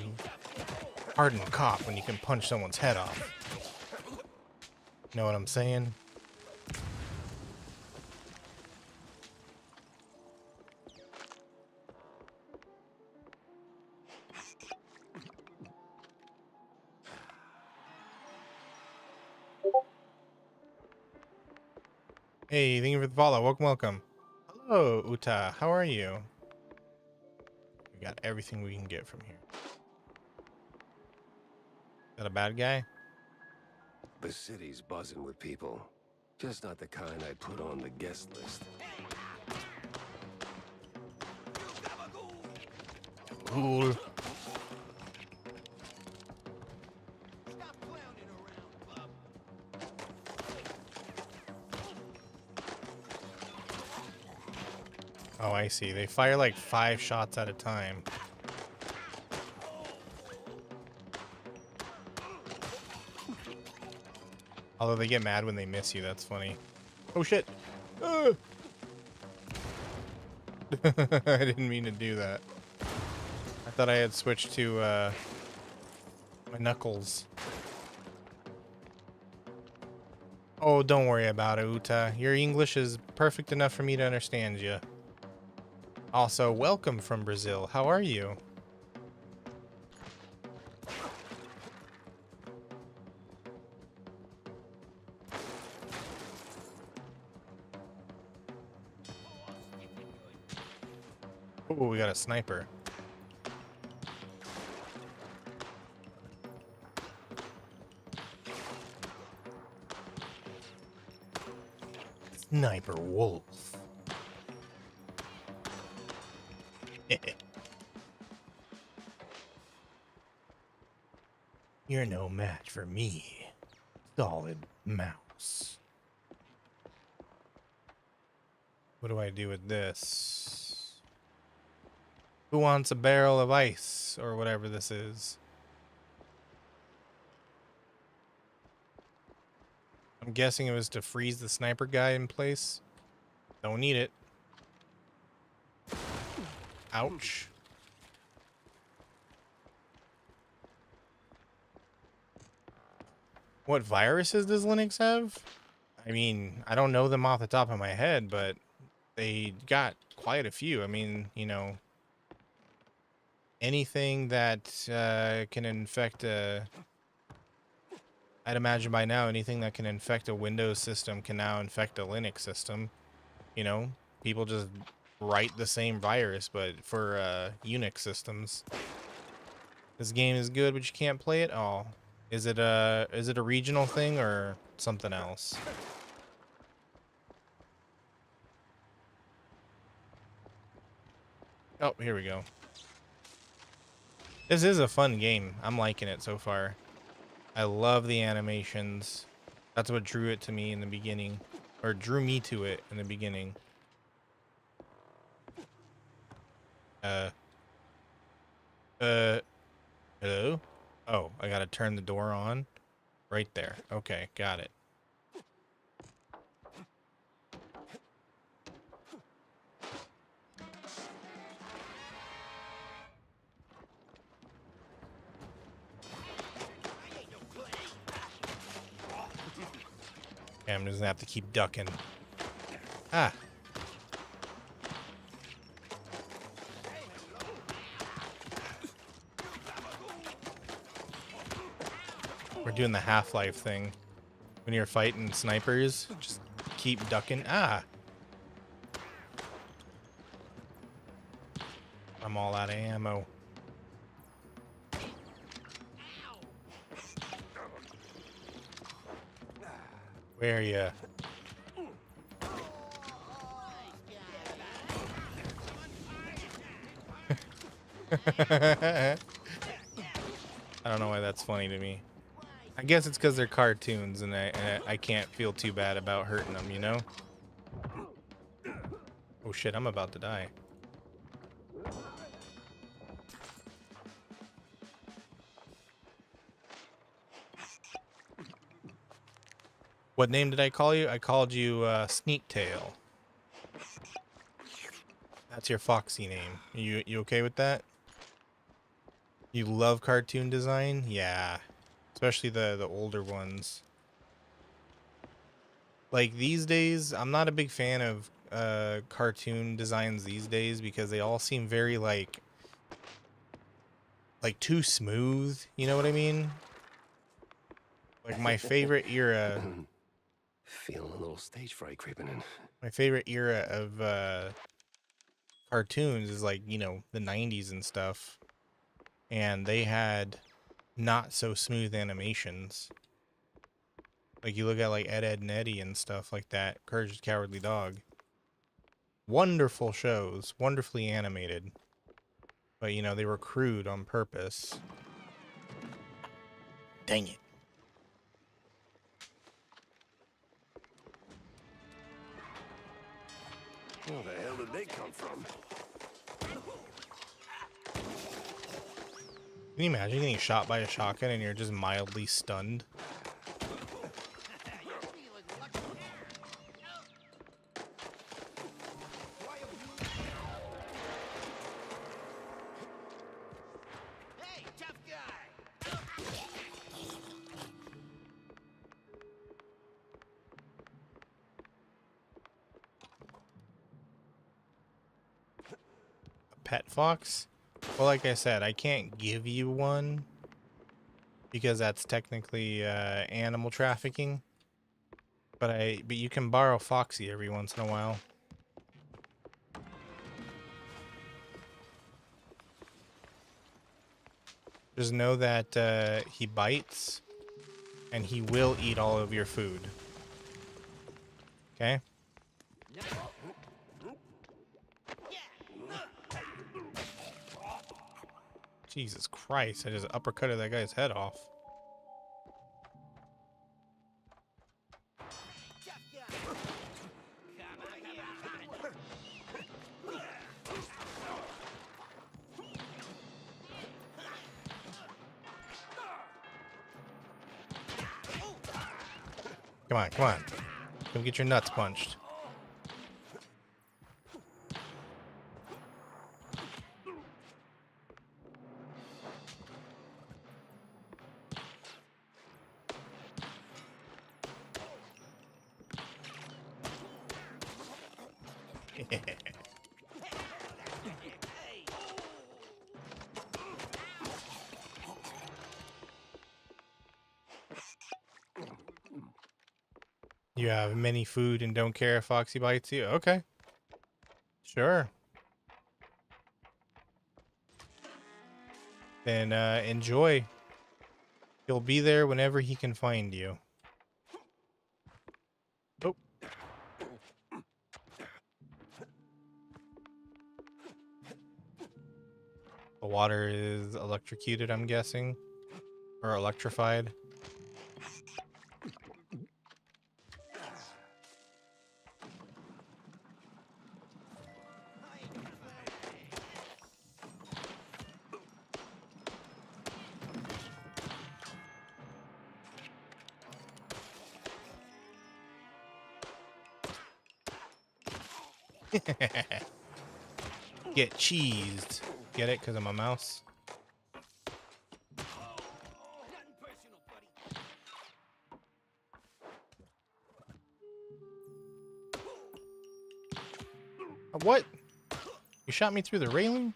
cop when you can punch someone's head off. Know what I'm saying? Hey, thank you for the follow. Welcome. Hello, Uta. How are you? We got everything we can get from here. Is that a bad guy? The city's buzzing with people. Just not the kind I'd put on the guest list. Cool. Oh, I see. They fire like 5 shots at a time. Although they get mad when they miss you. That's funny. Oh, shit. I didn't mean to do that. I thought I had switched to my knuckles. Oh, don't worry about it, Uta. Your English is perfect enough for me to understand you. Also, welcome from Brazil. How are you? Oh, we got a sniper. Sniper wolf. You're no match for me, solid mouse. What do I do with this? Who wants a barrel of ice or whatever this is? I'm guessing it was to freeze the sniper guy in place. Don't need it. Ouch. What viruses does Linux have? I mean, I don't know them off the top of my head, but they got quite a few. I mean, you know, anything that can infect a... I'd imagine by now anything that can infect a Windows system can now infect a Linux system. You know, people just write the same virus, but for Unix systems. This game is good, but you can't play it? Oh. Is it a regional thing or something else? Oh, here we go. This is a fun game. I'm liking it so far. I love the animations. That's what drew it to me in the beginning. Or drew me to it in the beginning. Hello? Oh, I gotta turn the door on. Right there. Okay, got it. Okay, I'm just gonna have to keep ducking. Ah. We're doing the Half-Life thing. When you're fighting snipers, just keep ducking. Ah. I'm all out of ammo. Where are you? I don't know why that's funny to me. I guess it's because they're cartoons and I can't feel too bad about hurting them, you know? Oh shit, I'm about to die. What name did I call you? I called you Sneak Tail. That's your foxy name. You okay with that? You love cartoon design? Yeah. Especially the older ones. Like these days, I'm not a big fan of cartoon designs these days because they all seem very like too smooth, you know what I mean? Like my favorite era, Feeling a little stage fright creeping in. my favorite era of cartoons is like, you know, the 90s and stuff. And they had not so smooth animations. Like you look at like Ed, Edd and Eddy and stuff like that. Courage the Cowardly Dog. Wonderful shows, wonderfully animated. But you know, they were crude on purpose. Dang it. Where the hell did they come from? Can you imagine getting shot by a shotgun and you're just mildly stunned? pet fox? Well, like I said, I can't give you one because that's technically animal trafficking. But you can borrow Foxy every once in a while. Just know that he bites, and he will eat all of your food. Okay? Jesus Christ, I just uppercutted that guy's head off. Come on, come on. Come get your nuts punched. You have many food and don't care if Foxy bites you? Okay. Sure. Then enjoy. He'll be there whenever he can find you. Oh. The water is electrocuted, I'm guessing. Or electrified. Get cheesed. Get it? Because I'm a mouse? What? You shot me through the railing?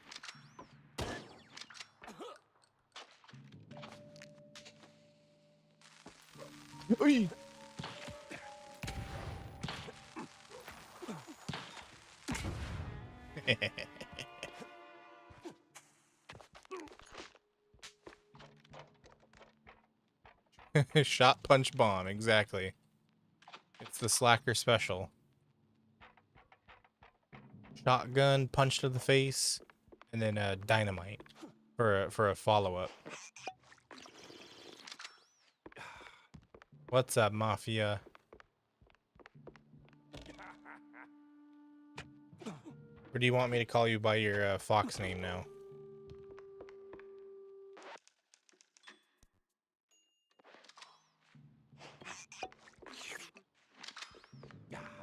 Oy. Shot, punch, bomb. Exactly. It's the slacker special. Shotgun, punch to the face, and then dynamite for a follow-up. What's up, Mafia? Or do you want me to call you by your fox name now?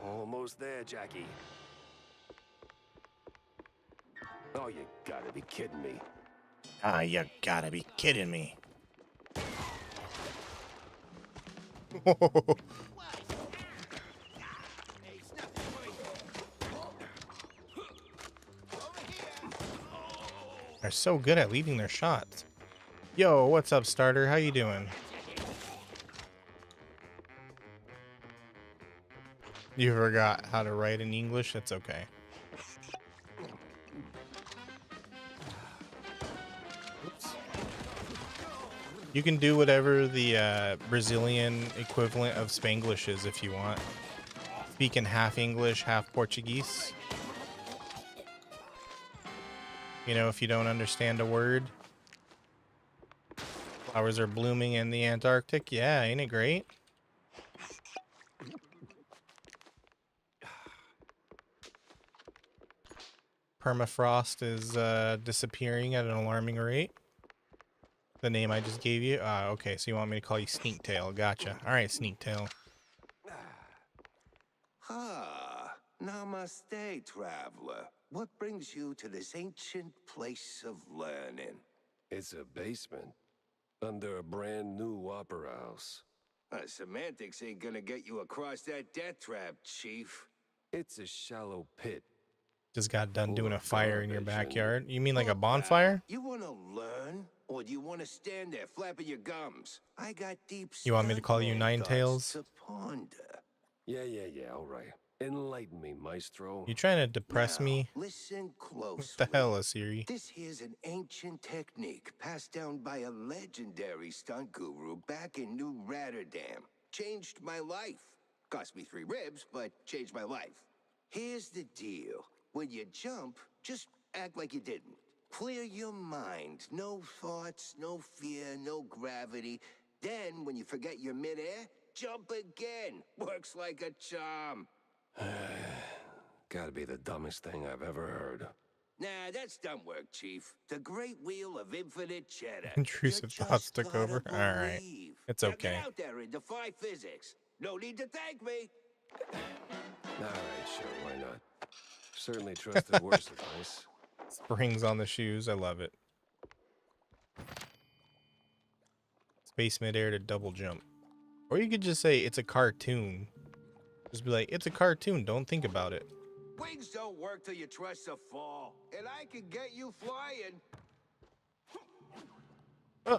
Almost there, Jackie. Oh, you gotta be kidding me. Ah, you gotta be kidding me. They're so good at leading their shots. Yo, what's up, starter? How you doing? You forgot how to write in English? That's okay. Oops. You can do whatever the Brazilian equivalent of Spanglish is if you want. Speaking half English, half Portuguese. You know, if you don't understand a word. Flowers are blooming in the Antarctic. Yeah, ain't it great? Permafrost is disappearing at an alarming rate. The name I just gave you? Okay, so you want me to call you Sneaktail. Gotcha. Alright, Sneaktail. Ah, namaste, traveler. What brings you to this ancient place of learning? It's a basement under a brand new opera house. Semantics ain't gonna get you across that death trap, Chief. It's a shallow pit Just got done doing a fire in your backyard. You mean like a Look, bonfire? you want to learn, or do you want to stand there flapping your gums? I got deep You want me to call you stuntman Nine thoughts Tails? to ponder. Yeah, all right. Enlighten me, maestro. You trying to depress Now, me? listen What closely. the hell, Asiri? This here's an ancient technique passed down by a legendary stunt guru back in New Rotterdam. Changed my life. Cost me 3 ribs, but changed my life. Here's the deal. When you jump, just act like you didn't. Clear your mind. No thoughts, no fear, no gravity. Then, when you forget you're midair, jump again. Works like a charm. Gotta be the dumbest thing I've ever heard. Nah, that's dumb work, Chief. The great wheel of infinite cheddar. Intrusive You thoughts just took gotta over. All right. believe. It's Now okay. get out there and defy physics. No need to thank me. All right, sure, why not? Certainly trusted worse advice. Springs on the shoes. I love it. Space midair to double jump. Or you could just say it's a cartoon. Just be like, it's a cartoon. Don't think about it. Wings don't work till you trust a fall. And I can get you flying. Oh.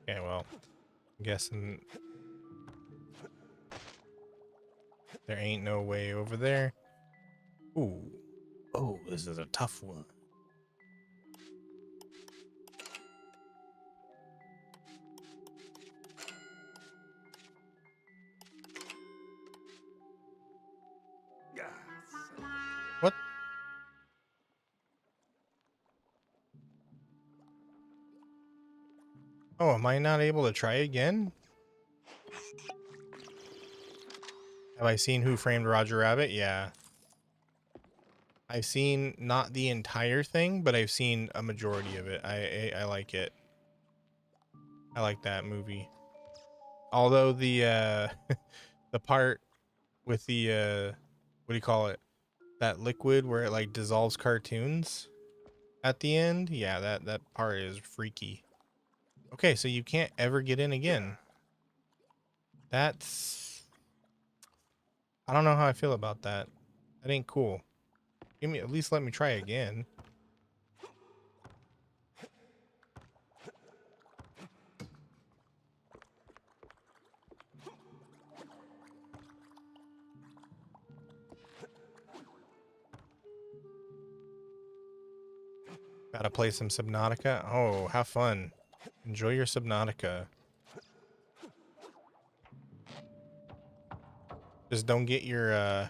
Okay, well, I'm guessing there ain't no way over there. Ooh. Oh, this is a tough one. What? Oh, am I not able to try again? Have I seen Who Framed Roger Rabbit? Yeah. I've seen not the entire thing, but I've seen a majority of it. I like it. I like that movie. Although the the part with the what do you call it? That liquid where it like dissolves cartoons at the end. Yeah, that part is freaky. Okay, so you can't ever get in again. That's I don't know how I feel about that. That ain't cool. Give me at least let me try again. Gotta play some Subnautica. Oh, have fun. Enjoy your Subnautica. Just don't get your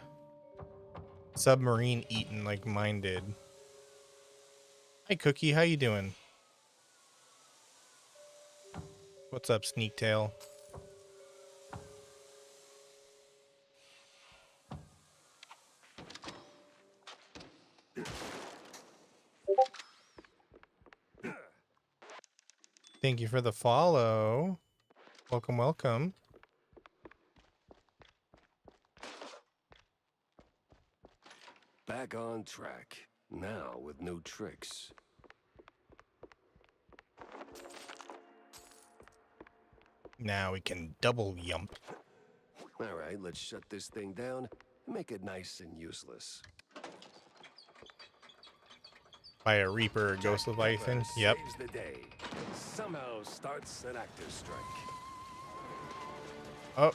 submarine eaten like mine did. Hi Cookie, how you doing? What's up, Sneak Tail? Thank you for the follow. Welcome, welcome. Back on track. Now with new tricks. Now we can double yump. All right, let's shut this thing down and make it nice and useless. By a Reaper or Ghost Leviathan. Yep. Saves the day. Somehow starts an active strike. Oh,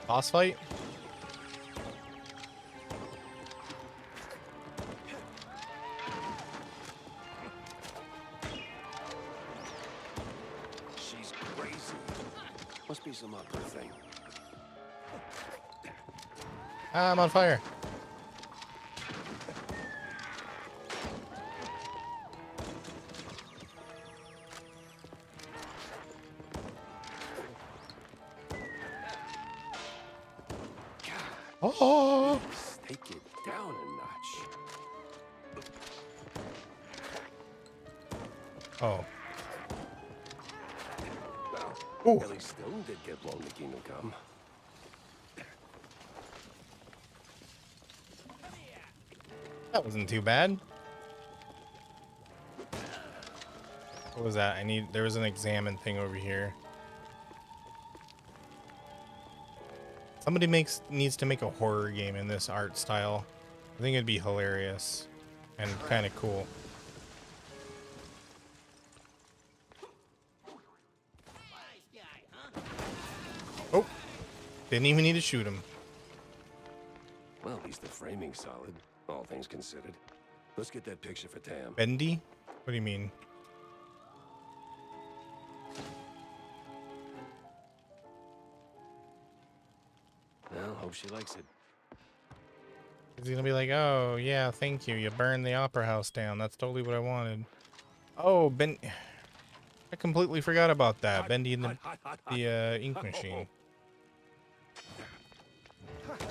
boss fight? She's crazy. Must be some upper thing. Ah, I'm on fire. Oh, Take it down a notch. oh. Well, Ooh. Ellie Stone did get blown to Kingdom Come. That wasn't too bad. What was that? There was an examine thing over here. Somebody needs to make a horror game in this art style. I think it'd be hilarious and kind of cool. Oh, didn't even need to shoot him. Well, at least the framing's solid, all things considered. Let's get that picture for Tam. Bendy? What do you mean? Well, hope she likes it. He's gonna be like, oh yeah, thank you. You burned the opera house down. That's totally what I wanted. Oh, I completely forgot about that. Bendy in the ink machine.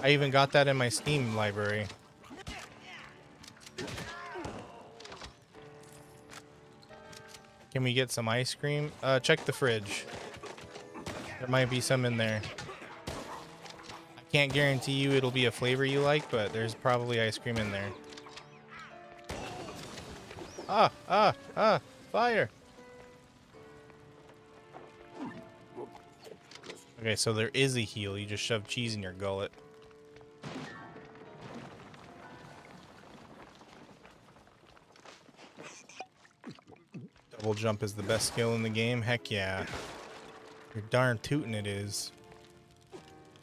I even got that in my Steam library. Can we get some ice cream? Check the fridge. There might be some in there. I can't guarantee you it'll be a flavor you like, but there's probably ice cream in there. Fire! Okay, so there is a heal. You just shove cheese in your gullet. Double jump is the best skill in the game? Heck yeah. You're darn tootin' it is.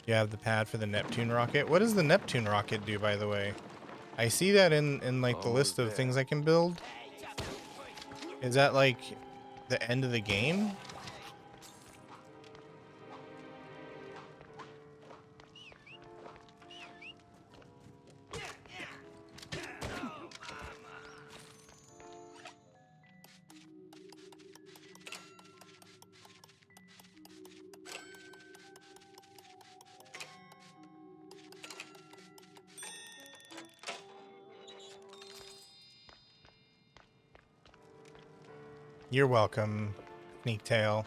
You have the pad for the Neptune rocket. What does the Neptune rocket do, by the way? I see that in like the list of things I can build. Is that like the end of the game? You're welcome, Sneaktail.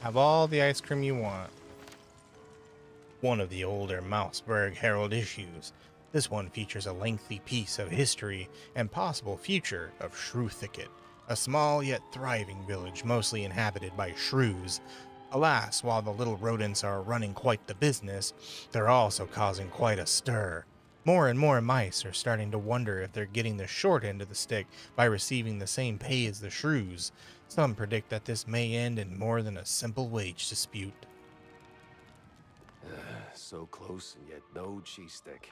Have all the ice cream you want. One of the older Mouseburg Herald issues. This one features a lengthy piece of history and possible future of Shrew Thicket, a small yet thriving village mostly inhabited by shrews. Alas, while the little rodents are running quite the business, they're also causing quite a stir. More and more mice are starting to wonder if they're getting the short end of the stick by receiving the same pay as the shrews. Some predict that this may end in more than a simple wage dispute. So close and yet no cheese stick.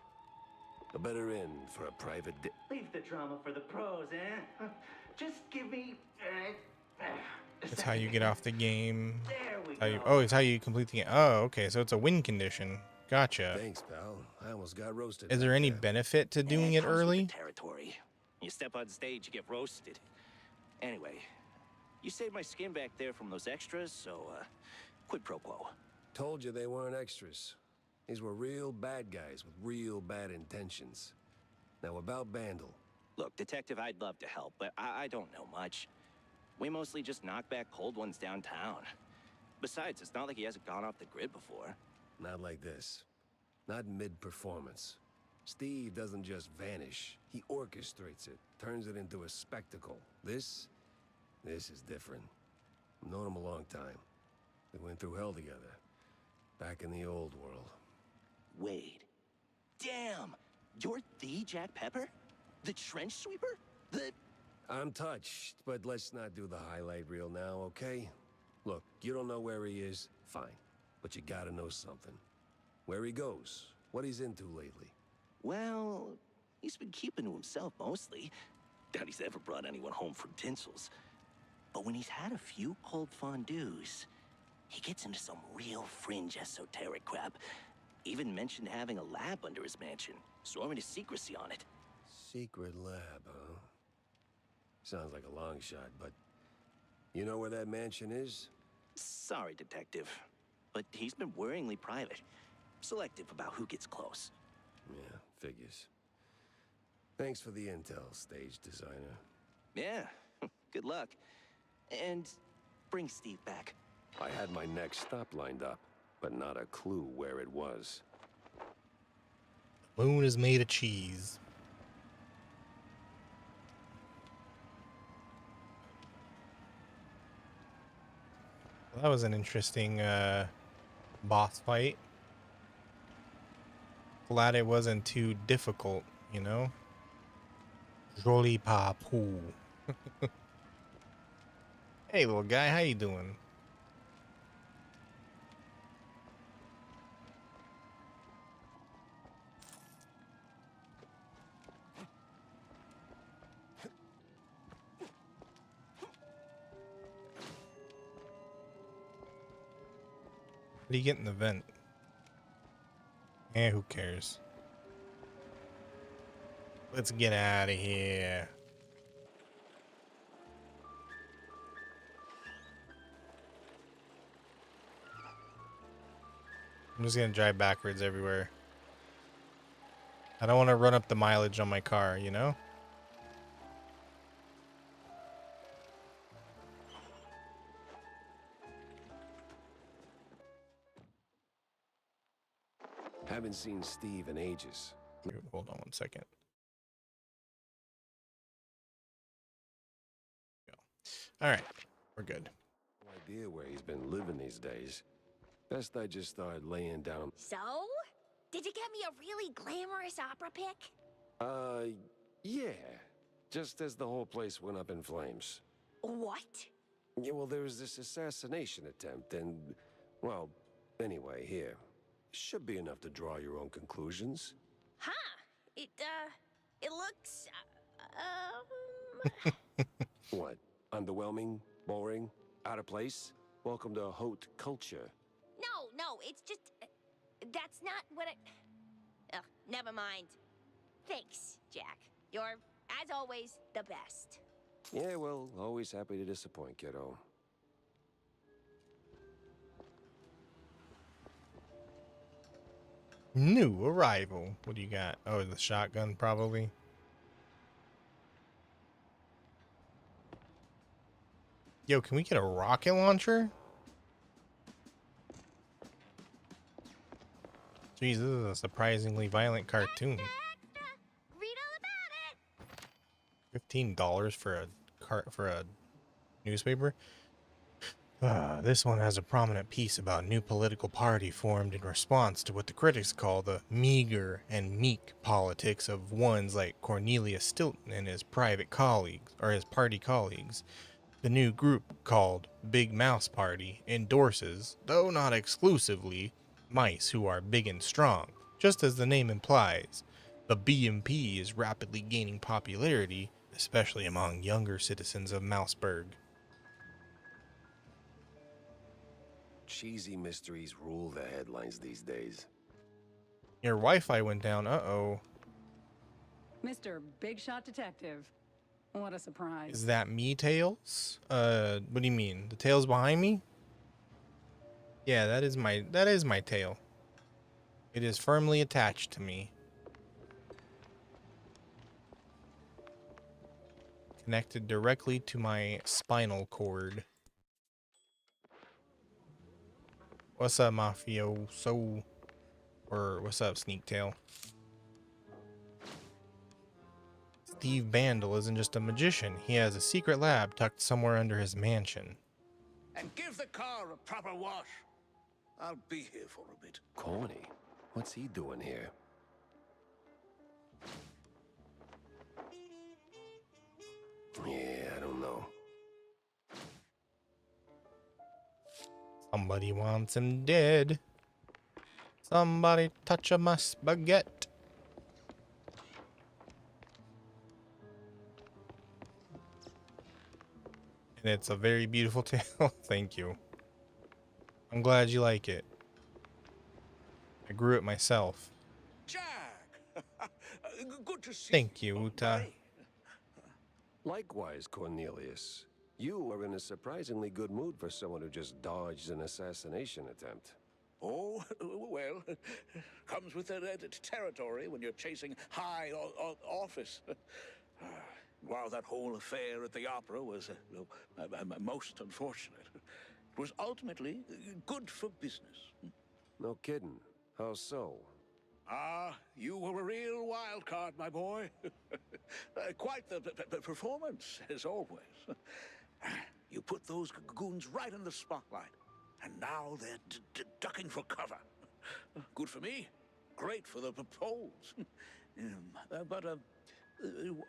A better end for a private Leave the drama for the pros, eh? Just give me... It's how you get off the game. There we go. Oh, it's how you complete the game. Oh, okay, so it's a win condition. Gotcha. Thanks, pal. I almost got roasted. Is there any benefit to doing it early? Territory. You step on stage, you get roasted. Anyway, you saved my skin back there from those extras, so quid pro quo. Told you they weren't extras. These were real bad guys with real bad intentions. Now about Bandle. Look, Detective, I'd love to help, but I don't know much. We mostly just knock back cold ones downtown. Besides, it's not like he hasn't gone off the grid before. Not like this. Not mid-performance. Steve doesn't just vanish. He orchestrates it, turns it into a spectacle. This is different. I've known him a long time. We went through hell together. Back in the old world. Wade. Damn! You're the Jack Pepper? The trench sweeper? I'm touched, but let's not do the highlight reel now, okay? Look, you don't know where he is? Fine. But you gotta know something. Where he goes, what he's into lately. Well, he's been keeping to himself mostly. Doubt he's ever brought anyone home from Tinsel's. But when he's had a few cold fondues, he gets into some real fringe esoteric crap. Even mentioned having a lab under his mansion, sworn to secrecy on it. Secret lab, huh? Sounds like a long shot, but... You know where that mansion is? Sorry, Detective, but he's been worryingly private. Selective about who gets close. Yeah, figures. Thanks for the intel, stage designer. Yeah, good luck. And bring Steve back. I had my next stop lined up, but not a clue where it was. Moon is made of cheese. That was an interesting boss fight. Glad it wasn't too difficult, you know? Jolly Papu. Hey, little guy, how you doing? How do you get in the vent? Eh, who cares? Let's get out of here. I'm just gonna drive backwards everywhere. I don't want to run up the mileage on my car, you know? Haven't seen Steve in ages. Hold on 1 second. All right, we're good. No idea where he's been living these days. Best I just start laying down. So, did you get me a really glamorous opera pic? Yeah. Just as the whole place went up in flames. What? Yeah, well, there was this assassination attempt, and, well, anyway, here. Should be enough to draw your own conclusions. Huh. It looks, What? Underwhelming? Boring? Out of place? Welcome to haute culture. No, it's just, that's not what I... Ugh, never mind. Thanks, Jack. You're, as always, the best. Yeah, well, always happy to disappoint, kiddo. New arrival. What do you got? Oh, the shotgun, probably. Yo, can we get a rocket launcher? Jeez, this is a surprisingly violent cartoon. Read all about it. $15 for a newspaper. This one has a prominent piece about a new political party formed in response to what the critics call the meager and meek politics of ones like Cornelius Stilton and his private colleagues, or his party colleagues. The new group, called Big Mouse Party, endorses, though not exclusively, mice who are big and strong. Just as the name implies, the BMP is rapidly gaining popularity, especially among younger citizens of Mouseburg. Cheesy mysteries rule the headlines these days. Your Wi-Fi went down, uh-oh. Mr. Big Shot Detective. What a surprise. Is that me, Tails? What do you mean? The tail's behind me? Yeah, that is my tail. It is firmly attached to me. Connected directly to my spinal cord. What's up, mafioso? Or what's up, Sneak Tail? Steve Bandle isn't just a magician. He has a secret lab tucked somewhere under his mansion. And give the car a proper wash. I'll be here for a bit. Corny? What's he doing here? Yeah, I don't know. Somebody wants him dead. Somebody touch my spaghetti. And it's a very beautiful tail. Thank you. I'm glad you like it. I grew it myself. Jack! Good to see Thank you, Uta. Likewise, Cornelius. You are in a surprisingly good mood for someone who just dodged an assassination attempt. Oh, well, comes with the territory when you're chasing high office. While that whole affair at the opera was most unfortunate, it was ultimately good for business. No kidding. How so? You were a real wild card, my boy. Quite the performance, as always. You put those goons right in the spotlight. and now they're ducking for cover. Good for me. Great for the poles.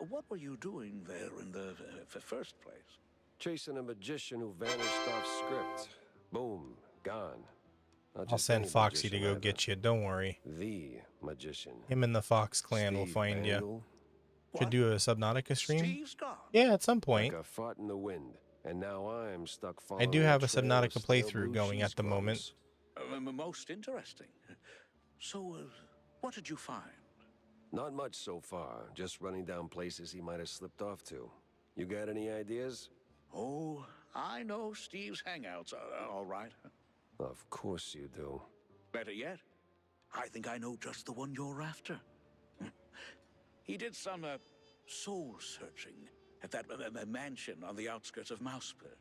What were you doing there in the first place? Chasing a magician who vanished off script. Boom, gone. Not I'll just send any Foxy to magician go either. get you. Don't worry. The magician. Him and the Fox clan will Steve find you. Bangle, Should What? do a Subnautica stream. Steve's gone. Yeah, at some point. like a fart in the wind. And now I'm stuck I following do have a trail of Subnautica stale playthrough blue going cheese at the moment. crumbs. Most interesting. So, what did you find? Not much so far. Just running down places he might have slipped off to. You got any ideas? Oh, I know Steve's hangouts are all right. Of course you do. Better yet, I think I know just the one you're after. He did some soul searching at that mansion on the outskirts of Mouseburg.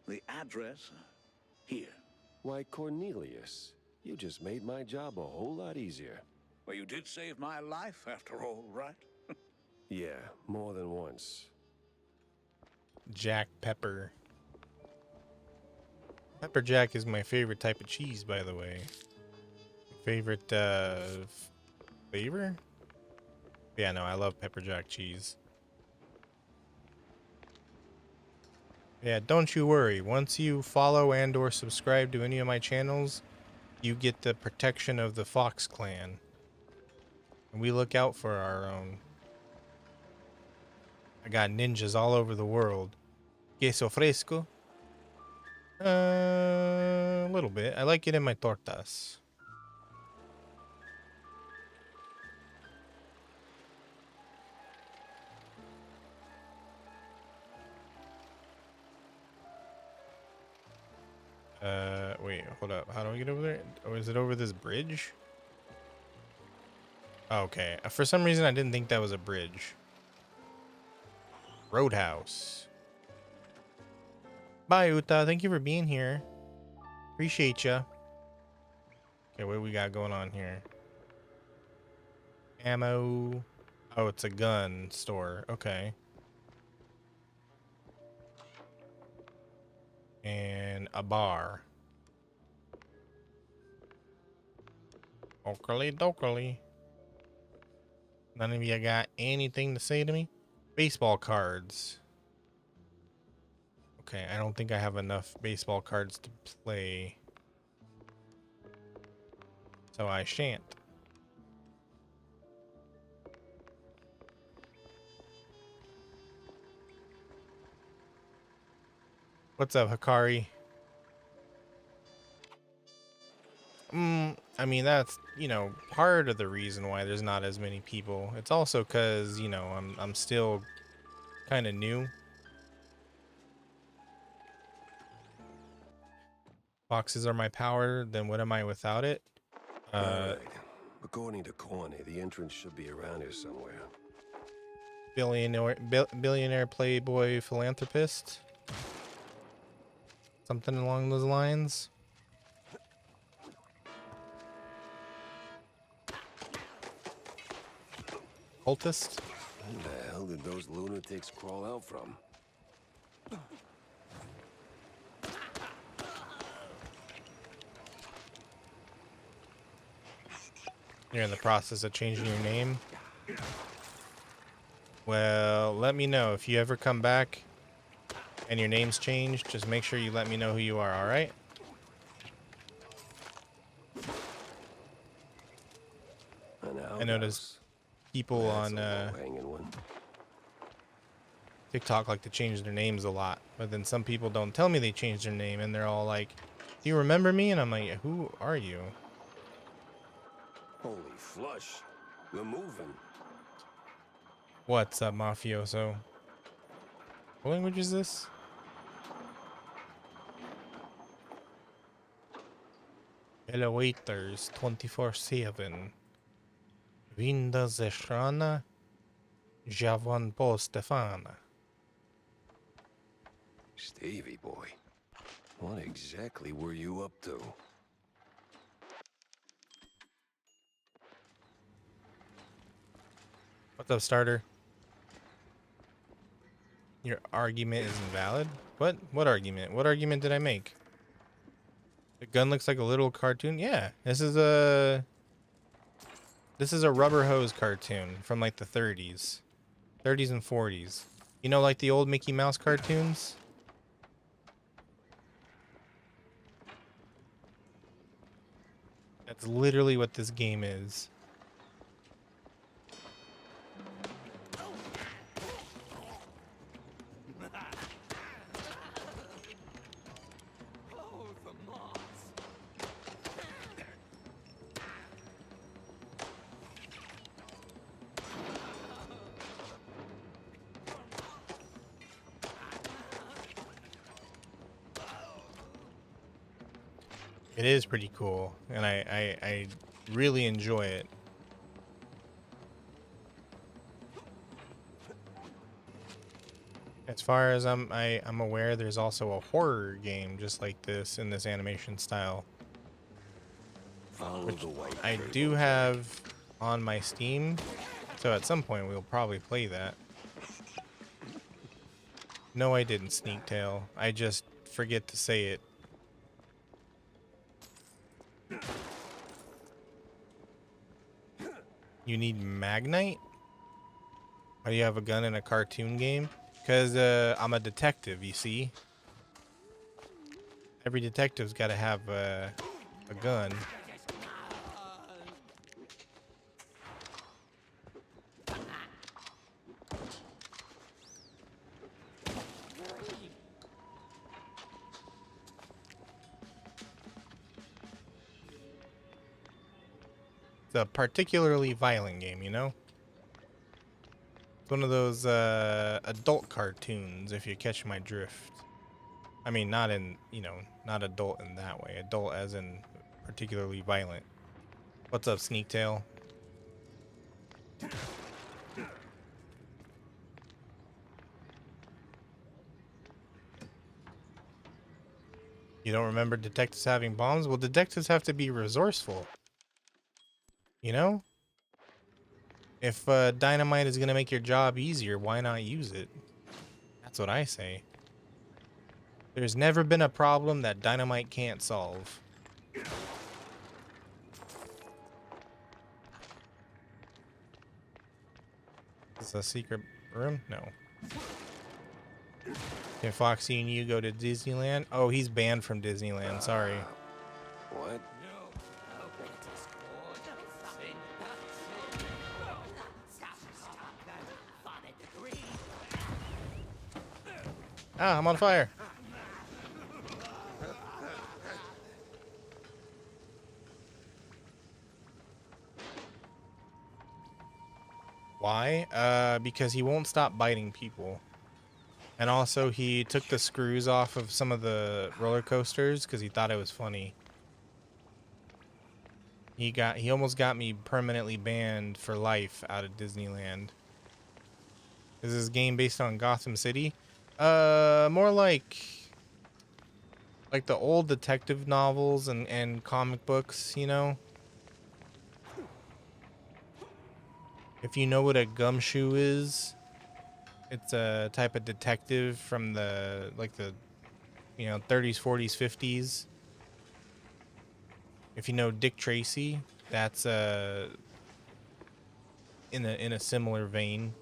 The address here. Why, Cornelius, you just made my job a whole lot easier. Well, you did save my life after all, right? Yeah, more than once. Jack Pepper. Pepper Jack is my favorite type of cheese, by the way. Favorite flavor? Yeah, no, I love pepper jack cheese. Yeah, don't you worry. Once you follow and or subscribe to any of my channels, you get the protection of the Fox clan. And we look out for our own. I got ninjas all over the world. Queso fresco? A little bit. I like it in my tortas. Wait, hold up. How do I get over there? Or is it over this bridge? Okay. For some reason, I didn't think that was a bridge. Roadhouse. Bye, Uta. Thank you for being here. Appreciate ya. Okay, what we got going on here? Ammo. Oh, it's a gun store. Okay. And a bar. Oakley dokley. None of you got anything to say to me? Baseball cards. Okay, I don't think I have enough baseball cards to play. So I shan't. What's up, Hikari? I mean, that's, you know, part of the reason why there's not as many people. It's also because, you know, I'm still kind of new. Boxes are my power, then what am I without it? Alright. According to Corny, the entrance should be around here somewhere. Billionaire playboy philanthropist? Something along those lines? Cultist? Where the hell did those lunatics crawl out from? You're in the process of changing your name? Well, let me know if you ever come back and your name's changed. Just make sure you let me know who you are, alright? I noticed people on TikTok like to change their names a lot, but then some people don't tell me they changed their name, and they're all like, "Do you remember me?" And I'm like, "Who are you?" Holy flush. We're moving. What's up, mafioso? What language is this? Elevators 24/7. Winda Zeshrana. Javan Po Stefana. Stevie boy, what exactly were you up to? What's up, starter? Your argument is invalid? What? What argument? What argument did I make? The gun looks like a little cartoon? Yeah, this is a rubber hose cartoon from like the 30s. 30s and 40s. You know, like the old Mickey Mouse cartoons? That's literally what this game is. It is pretty cool, and I really enjoy it. As far as I'm aware, there's also a horror game just like this in this animation style, which I do have on my Steam, so at some point we'll probably play that. No, I didn't, Sneaktail. I just forget to say it. You need Magnite? Why do you have a gun in a cartoon game? Because I'm a detective, you see. Every detective's got to have a gun. It's a particularly violent game, you know? It's one of those adult cartoons, if you catch my drift. I mean, not in, you know, not adult in that way. Adult as in particularly violent. What's up, Sneaktail? You don't remember detectives having bombs? Well, detectives have to be resourceful. You know? If dynamite is going to make your job easier, why not use it? That's what I say. There's never been a problem that dynamite can't solve. Is this a secret room? No. Can Foxy and you go to Disneyland? Oh, he's banned from Disneyland. Sorry. What? Ah, I'm on fire. Why? Because he won't stop biting people. And also he took the screws off of some of the roller coasters because he thought it was funny. He almost got me permanently banned for life out of Disneyland. Is this game based on Gotham City? More like the old detective novels and comic books, you know? If you know what a gumshoe is, it's a type of detective from the, you know, 30s, 40s, 50s. If you know Dick Tracy, that's in a similar vein.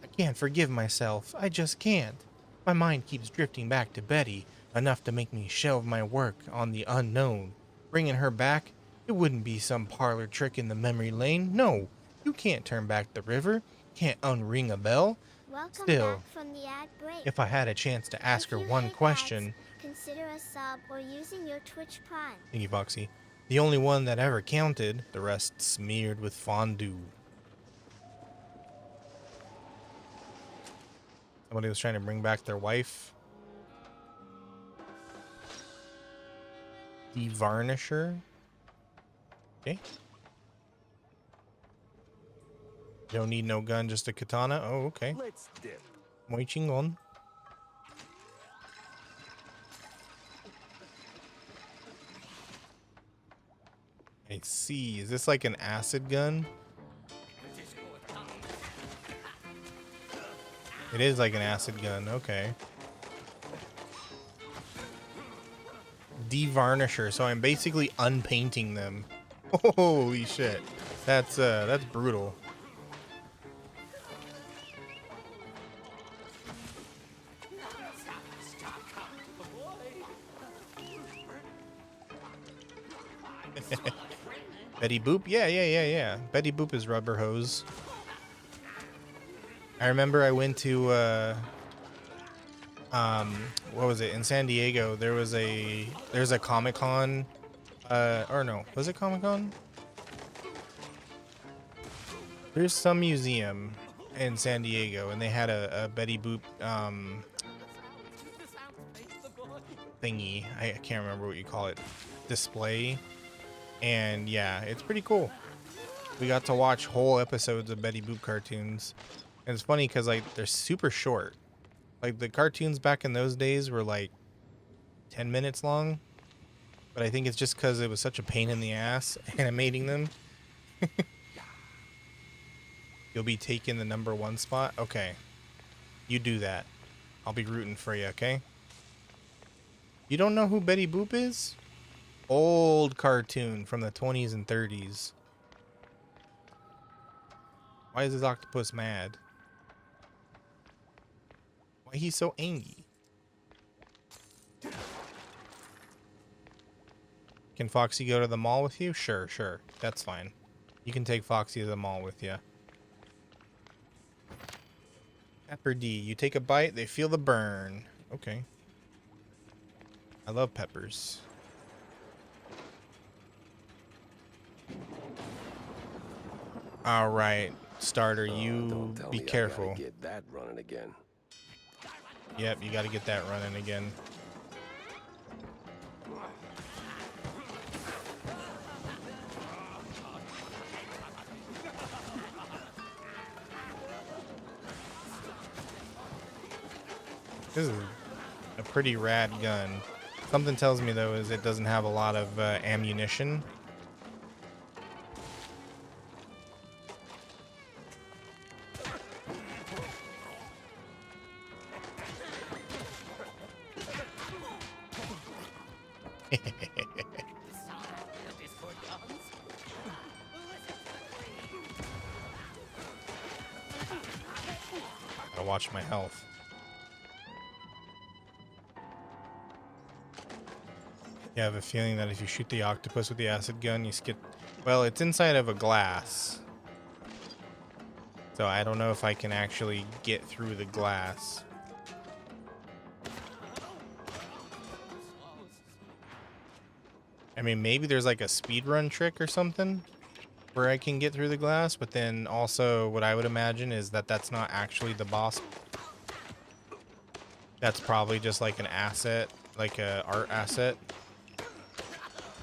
I can't forgive myself. I just can't. My mind keeps drifting back to Betty, enough to make me shelve my work on the unknown. Bringing her back, it wouldn't be some parlor trick in the memory lane. No, you can't turn back the river. Can't unring a bell. Welcome Still, back from the ad break. if I had a chance to ask her one question... Consider a sub or using your Twitch Prime. Thank you, Foxy. The only one that ever counted, the rest smeared with fondue. Somebody was trying to bring back their wife. Devarnisher. Okay. You don't need no gun, just a katana. Oh, okay. Let's dip. Muy chingon. I see. Is this like an acid gun? It is like an acid gun. Okay. Devarnisher. So I'm basically unpainting them. Holy shit. That's brutal. Betty Boop? Yeah. Betty Boop is rubber hose. I remember I went to what was it? In San Diego, there's a Comic-Con, or no, was it Comic-Con? There's some museum in San Diego, and they had a Betty Boop thingy. I can't remember what you call it, display. And yeah, it's pretty cool. We got to watch whole episodes of Betty Boop cartoons. And it's funny because like they're super short. Like the cartoons back in those days were like 10 minutes long. But I think it's just because it was such a pain in the ass animating them. You'll be taking the #1 spot. Okay. You do that. I'll be rooting for you, okay? You don't know who Betty Boop is? Old cartoon from the 20s and 30s. Why is this octopus mad? Why he's so angry? Can Foxy go to the mall with you? Sure. That's fine. You can take Foxy to the mall with you. Pepper D. You take a bite, they feel the burn. Okay. I love peppers. All right, starter, you be careful. I gotta get that running again. Yep, you got to get that running again. This is a pretty rad gun. Something tells me though is it doesn't have a lot of ammunition. Gotta watch my health. Yeah, I have a feeling that if you shoot the octopus with the acid gun, you skip. Well, it's inside of a glass. So I don't know if I can actually get through the glass. I mean, maybe there's like a speedrun trick or something where I can get through the glass, but then also what I would imagine is that that's not actually the boss. That's probably just like an asset, like a art asset.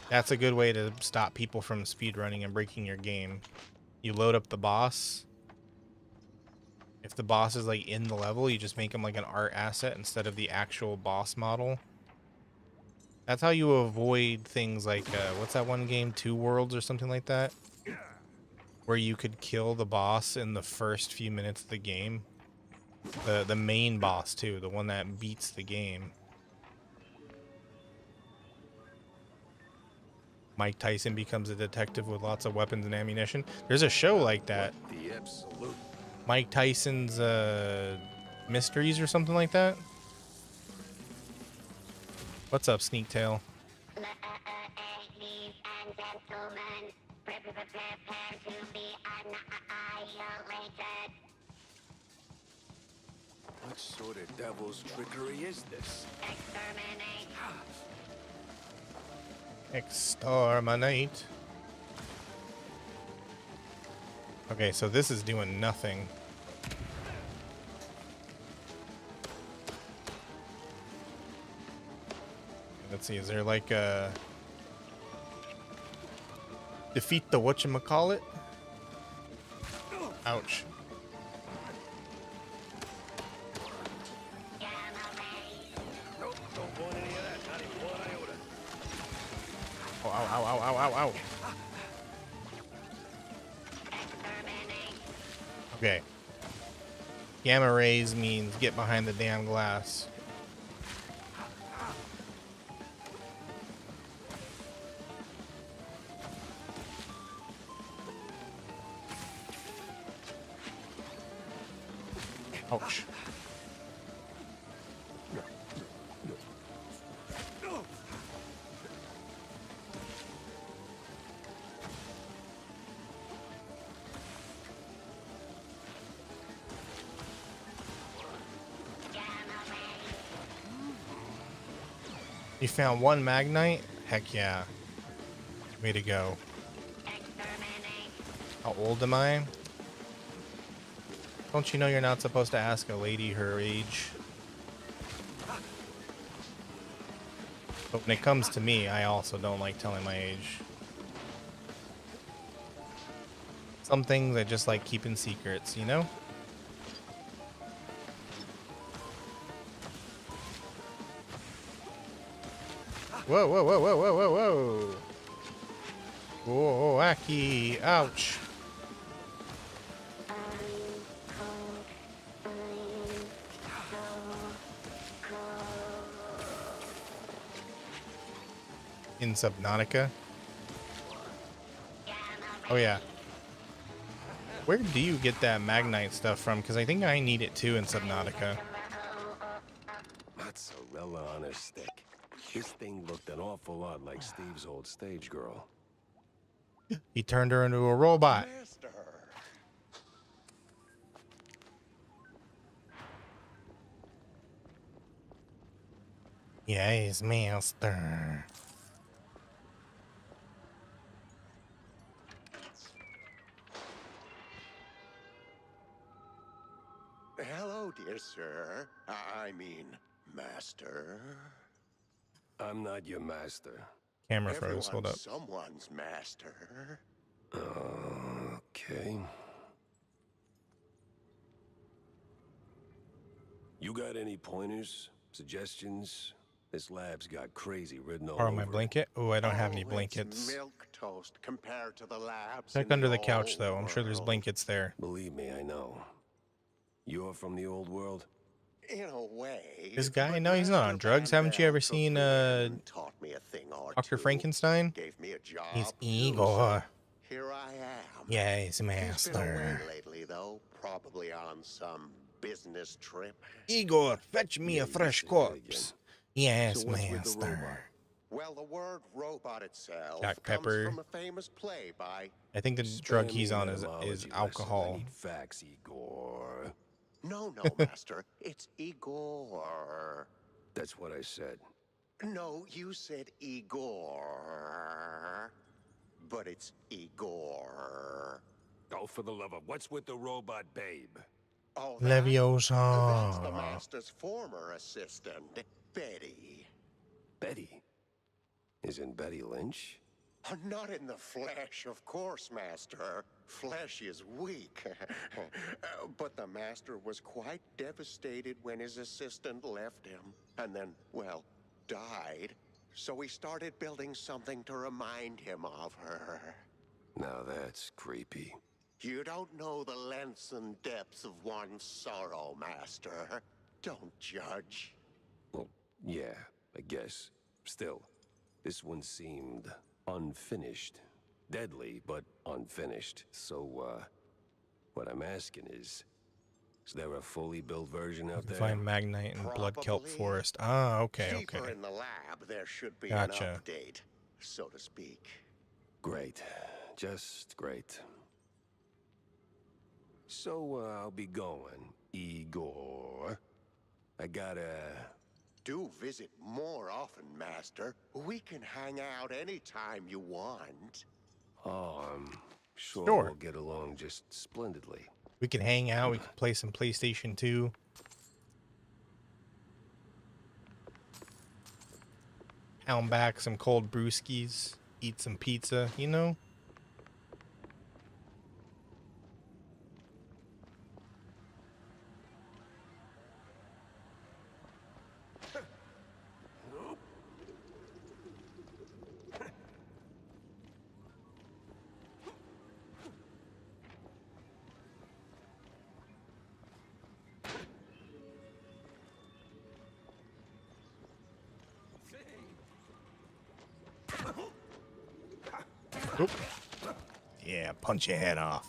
That's a good way to stop people from speedrunning and breaking your game. You load up the boss. If the boss is like in the level, you just make him like an art asset instead of the actual boss model. That's how you avoid things like, what's that one game, Two Worlds or something like that? Where you could kill the boss in the first few minutes of the game. The main boss too, the one that beats the game. Mike Tyson becomes a detective with lots of weapons and ammunition. There's a show like that. The absolute. Mike Tyson's Mysteries or something like that. What's up, Sneak Tail? Ladies and gentlemen, prepare to be annihilated. What sort of devil's trickery is this? Exterminate. Exterminate. Okay, so this is doing nothing. Let's see, is there like a defeat the whatchamacallit? Ouch. Nope, don't want any of that. Not even one iota. Oh, ow, ow, ow, ow, ow, ow. Okay. Gamma rays means get behind the damn glass. Ouch. You found one Magnite? Heck yeah. Way to go. How old am I? Don't you know you're not supposed to ask a lady her age? But when it comes to me, I also don't like telling my age. Some things I just like keeping secrets, you know? Whoa, whoa, whoa, whoa, whoa, whoa, whoa. Whoa, wacky. Ouch. In Subnautica. Oh, yeah. Where do you get that Magnite stuff from? Because I think I need it too in Subnautica. Mozzarella on a stick. This thing looked an awful lot like Steve's old stage girl. He turned her into a robot. Master. Yes, master. Hello, dear sir. I mean, master. I'm not your master. Camera froze. Hold Everyone's up. someone's master. Okay. You got any pointers, suggestions? This lab's got crazy written all Or over my it. blanket? Oh, I don't have any It's blankets. milk toast compared to the labs. Check in under the old couch, though. I'm sure there's world. blankets there. Believe me, I know. You're from the old world? In a way. This guy? but No, he's not on Master drugs. Van Haven't you Bell ever took seen me in and taught me a thing or Dr. two. Frankenstein? Gave me a job. He's too, Igor. so here I am. Yes, He's been away master. lately, though, probably on some business trip. Igor, fetch me Yeah, a you fresh said that again. corpse. Yes, So what's with the robot? master. Well, the word robot itself Jack comes Pepper. from a famous play by... I think the Spare drug he's me on an is etymology lesson. I alcohol. need facts, Igor. No, Master. It's Igor. That's what I said. No, you said Igor. But it's Igor. Oh, for the love of... What's with the robot, babe? Oh, Leviosa. that's the Master's former assistant, Betty. Betty? Isn't Betty Lynch? Not in the flesh, of course, Master. Flesh is weak. But the Master was quite devastated when his assistant left him. And then, well, died. So he started building something to remind him of her. Now that's creepy. You don't know the lengths and depths of one's sorrow, Master. Don't judge. Well, yeah, I guess. Still, this one seemed unfinished. Deadly, but unfinished. So, what I'm asking is there a fully built version out there? Find Magnite in Blood Kelp Probably. Forest. Ah, okay, Cheaper okay. in the lab, there should be Gotcha. an update, so to speak. Great. Just great. So, I'll be going, Igor. I gotta... Do visit more often, Master. We can hang out anytime you want. Oh, I'm sure, Sure. we'll get along just splendidly. We can hang out. We can play some PlayStation 2. Pound back some cold brewskis. Eat some pizza, you know? Oop. Yeah, punch your head off.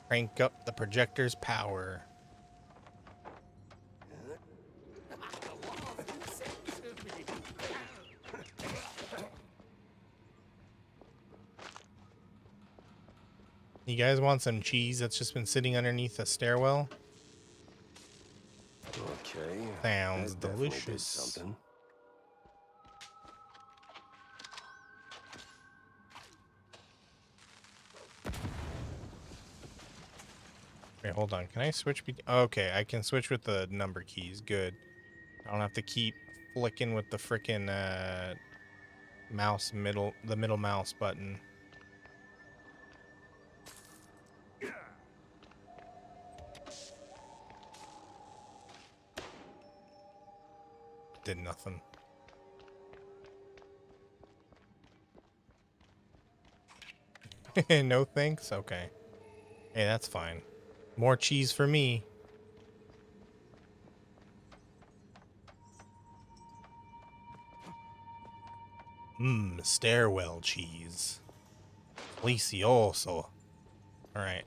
Crank up the projector's power. You guys want some cheese that's just been sitting underneath a stairwell? Okay. Sounds that definitely did delicious. something. Wait, hold on. Can I switch? Okay, I can switch with the number keys. Good. I don't have to keep flicking with the frickin' the middle mouse button. Did nothing. No thanks? Okay. Hey, that's fine. More cheese for me. Mmm, stairwell cheese. Delicioso. Alright,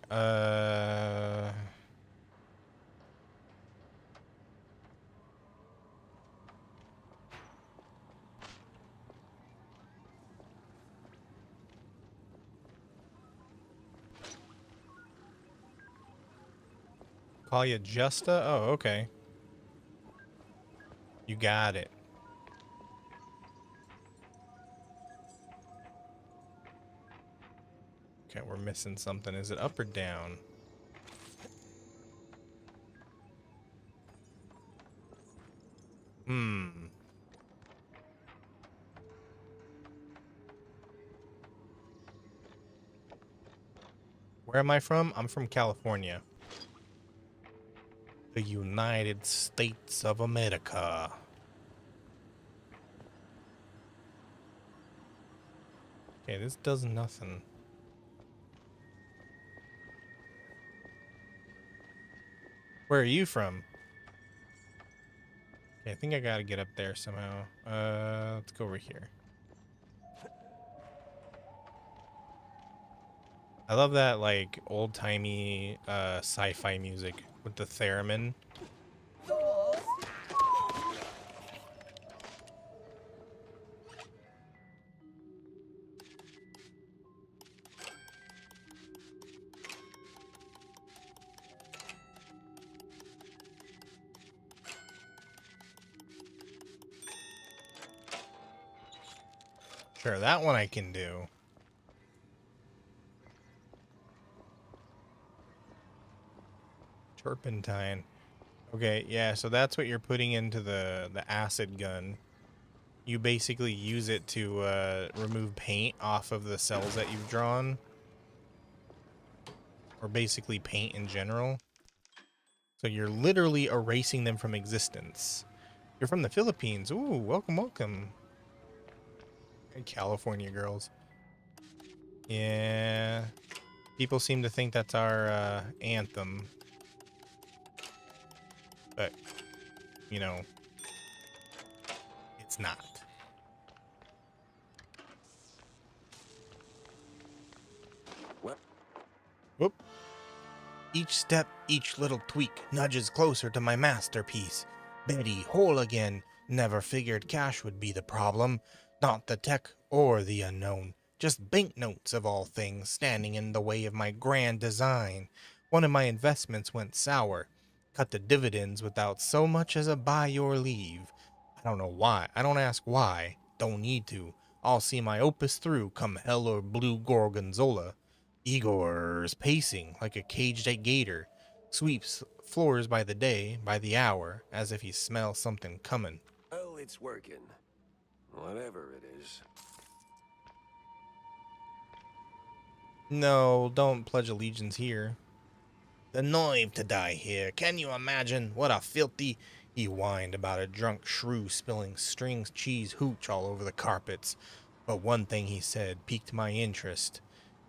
call you Justa? Oh, okay. You got it. Okay, we're missing something. Is it up or down? Hmm. Where am I from? I'm from California. The United States of America. Okay, this does nothing. Where are you from? Okay, I think I gotta get up there somehow. Let's go over here. I love that, like, old-timey sci-fi music with the theremin. Sure, that one I can do. Turpentine. Okay, yeah, so that's what you're putting into the acid gun. You basically use it to remove paint off of the cells that you've drawn. Or basically paint in general. So you're literally erasing them from existence. You're from the Philippines. Ooh, welcome, welcome. Hey, California girls. Yeah. People seem to think that's our anthem. But, you know, it's not. What? Whoop. Each step, each little tweak nudges closer to my masterpiece. Betty, whole again. Never figured cash would be the problem. Not the tech or the unknown. Just banknotes of all things standing in the way of my grand design. One of my investments went sour. Cut the dividends without so much as a by your leave. I don't know why. I don't ask why. Don't need to. I'll see my opus through come hell or blue gorgonzola. Igor's pacing like a caged gator, sweeps floors by the day, by the hour, as if he smells something coming. Well, it's working. Whatever it is. No, don't pledge allegiance here. The noive to die here. Can you imagine what a filthy... He whined about a drunk shrew spilling string cheese hooch all over the carpets. But one thing he said piqued my interest.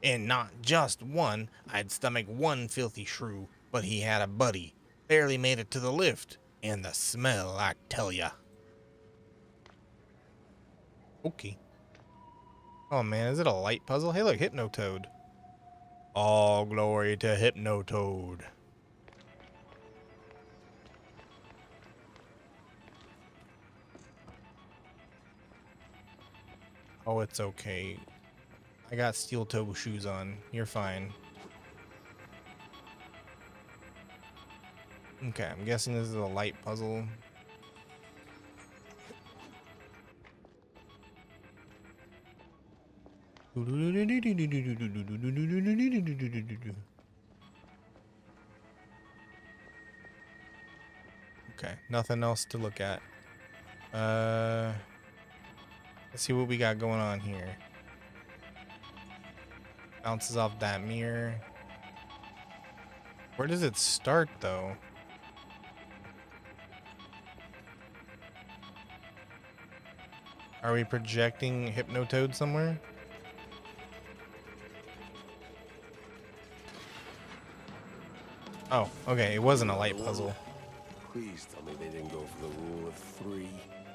And not just one. I'd stomach one filthy shrew, but he had a buddy. Barely made it to the lift. And the smell, I tell ya. Okay. Oh man, is it a light puzzle? Hey look, Hypnotoad. All glory to Hypnotoad. Oh, it's okay. I got steel toe shoes on. You're fine. Okay, I'm guessing this is a light puzzle. Okay, nothing else to look at. Let's see what we got going on here. Bounces off that mirror. Where does it start, though? Are we projecting Hypnotoad somewhere? Oh, okay. It wasn't a light puzzle. Please tell me they didn't go for the rule of 3.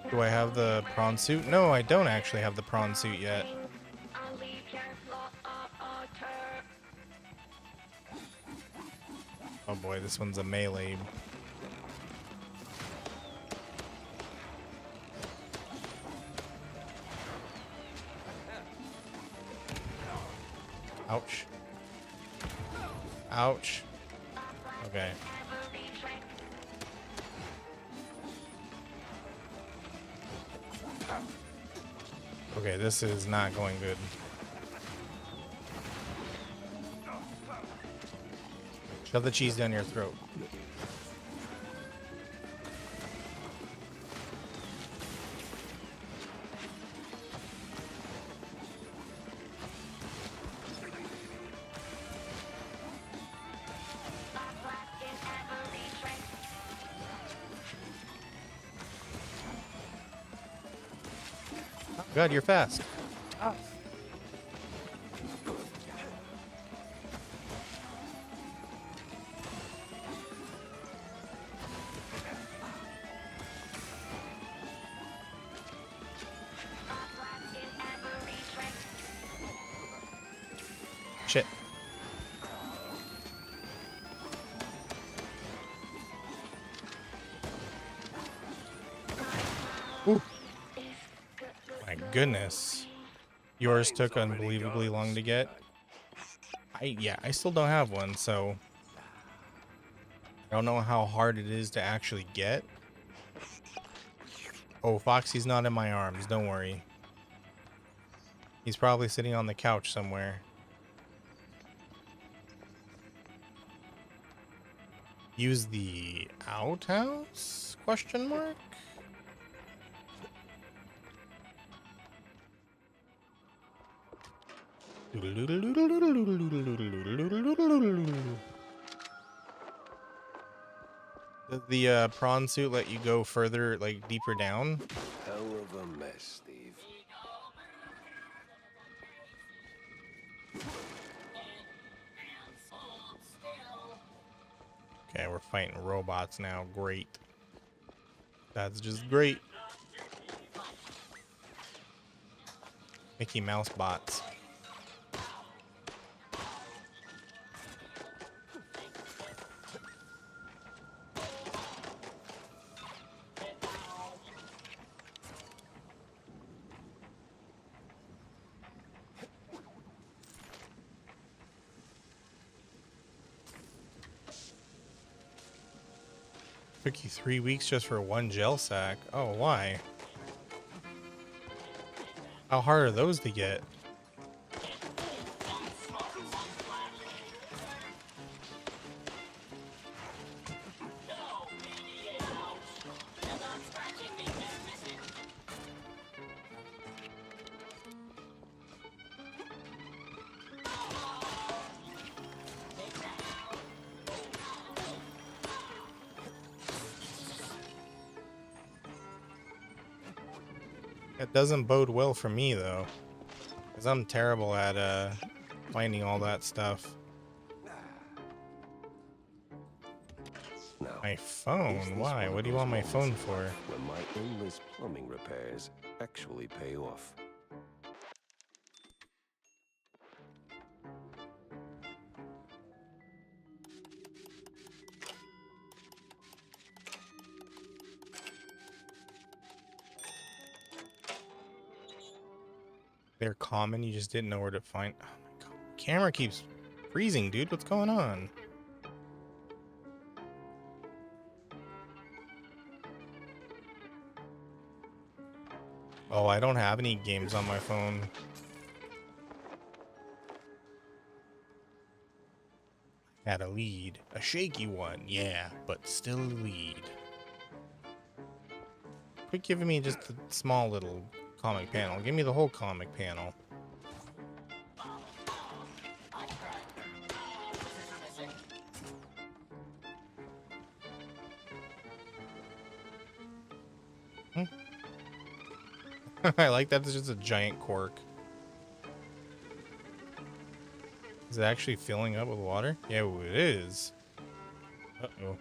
Do I have the prawn suit? No, I don't actually have the prawn suit yet. Oh boy, this one's a melee. Ouch. Ouch. Okay. Okay, this is not going good. Shove the cheese down your throat. Oh God, you're fast. Oh. Shit. Ooh. My goodness. Yours took unbelievably long to get. I still don't have one, so I don't know how hard it is to actually get. Oh, Foxy's not in my arms, don't worry. He's probably sitting on the couch somewhere. Use the outhouse? Question mark? Does the prawn suit let you go further, like deeper down? Hell of a mess, Steve. Okay, we're fighting robots now. Great. That's just great. Mickey Mouse bots. Took you 3 weeks just for one gel sack. Oh, why? How hard are those to get? It doesn't bode well for me, though. Because I'm terrible at, finding all that stuff. Now, My phone? Why? What do you want my phone for? When my endless plumbing repairs actually pay off. They're common, you just didn't know where to find. Oh my god. Camera keeps freezing, dude. What's going on? Oh, I don't have any games on my phone. Had a lead. A shaky one, yeah, but still a lead. Quit giving me just a small little comic panel. Give me the whole comic panel. I like that. It's just a giant cork. Is it actually filling up with water? Yeah, it is. Uh-oh.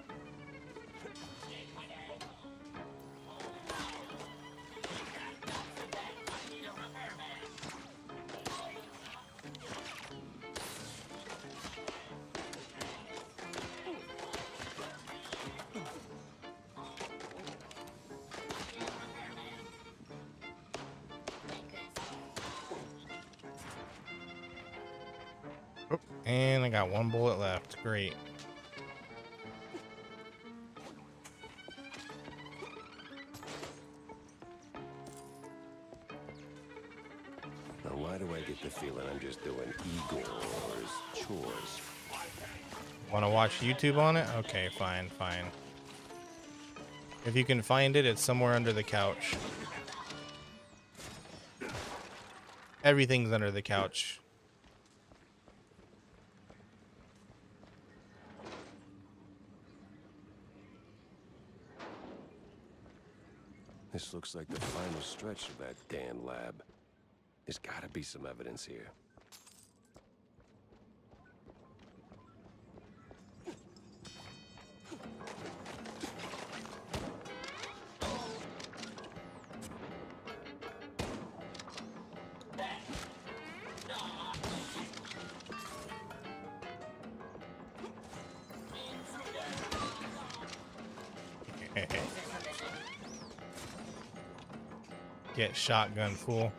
Oh, and I got one bullet left. Great. Now, why do I get the feeling I'm just doing Igor's chores? Want to watch YouTube on it? Okay, fine, fine. If you can find it, it's somewhere under the couch. Everything's under the couch. This looks like the final stretch of that damn lab. There's gotta be some evidence here. Get shotgun, fool.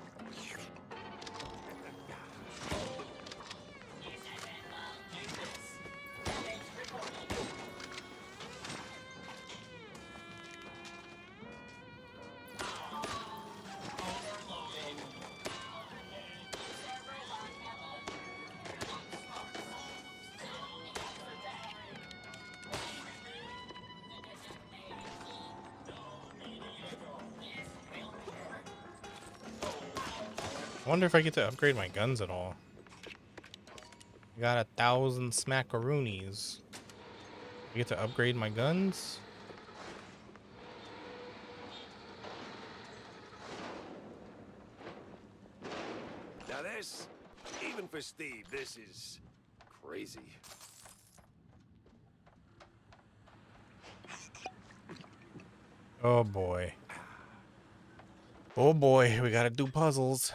I wonder if I get to upgrade my guns at all. I got 1,000 smackaroonies. I get to upgrade my guns? Now this, even for Steve, this is crazy. Oh boy. Oh boy, we gotta do puzzles.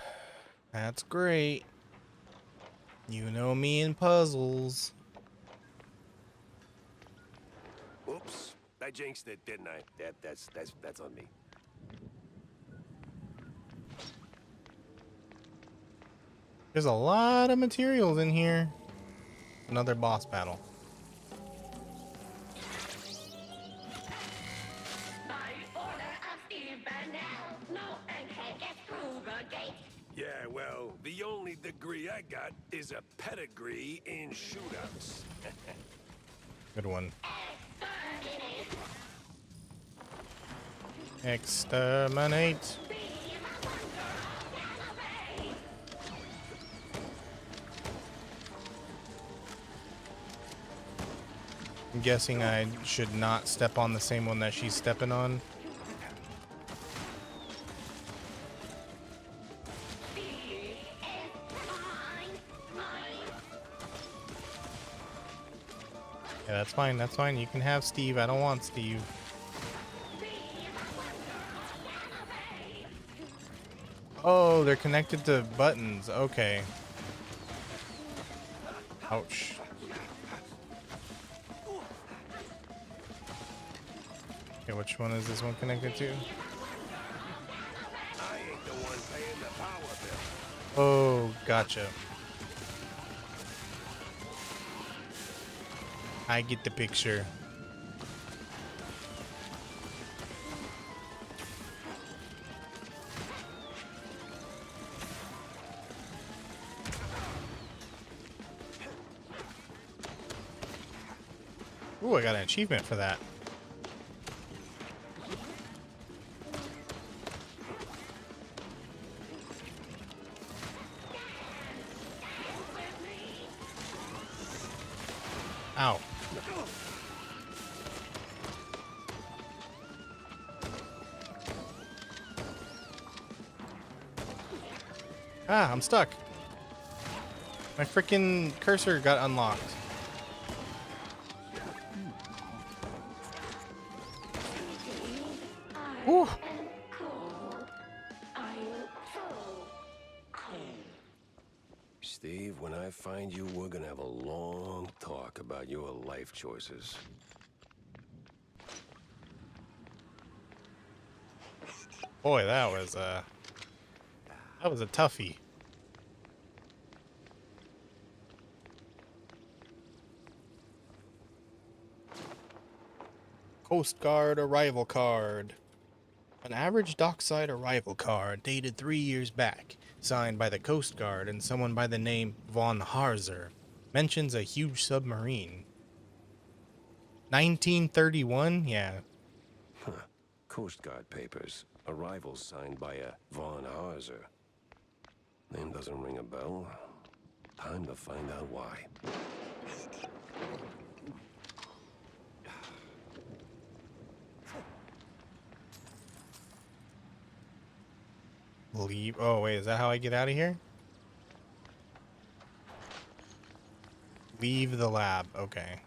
That's great. You know me and puzzles. Oops, I jinxed it, didn't I? That's on me. There's a lot of materials in here. Another boss battle. Yeah, well, the only degree I got is a pedigree in shootouts. Good one. Exterminate. I'm guessing I should not step on the same one that she's stepping on. Yeah, that's fine. That's fine. You can have Steve. I don't want Steve. Oh, they're connected to buttons. Okay. Ouch. Okay, which one is this one connected to? I ain't the one paying the power bill. Oh, gotcha. I get the picture. Ooh, I got an achievement for that. Ow. Ah, I'm stuck. My freaking cursor got unlocked. Ooh. Steve, when I find you, we're gonna have a long talk about your life choices. Boy, that was a toughie. Coast Guard arrival card. An average dockside arrival card dated 3 years back, signed by the Coast Guard and someone by the name Von Harzer, mentions a huge submarine. 1931? Yeah. Huh. Coast Guard papers. Arrival signed by a Von Harzer. Name doesn't ring a bell. Time to find out why. Leave. Oh, wait, is that how I get out of here? Leave the lab. Okay.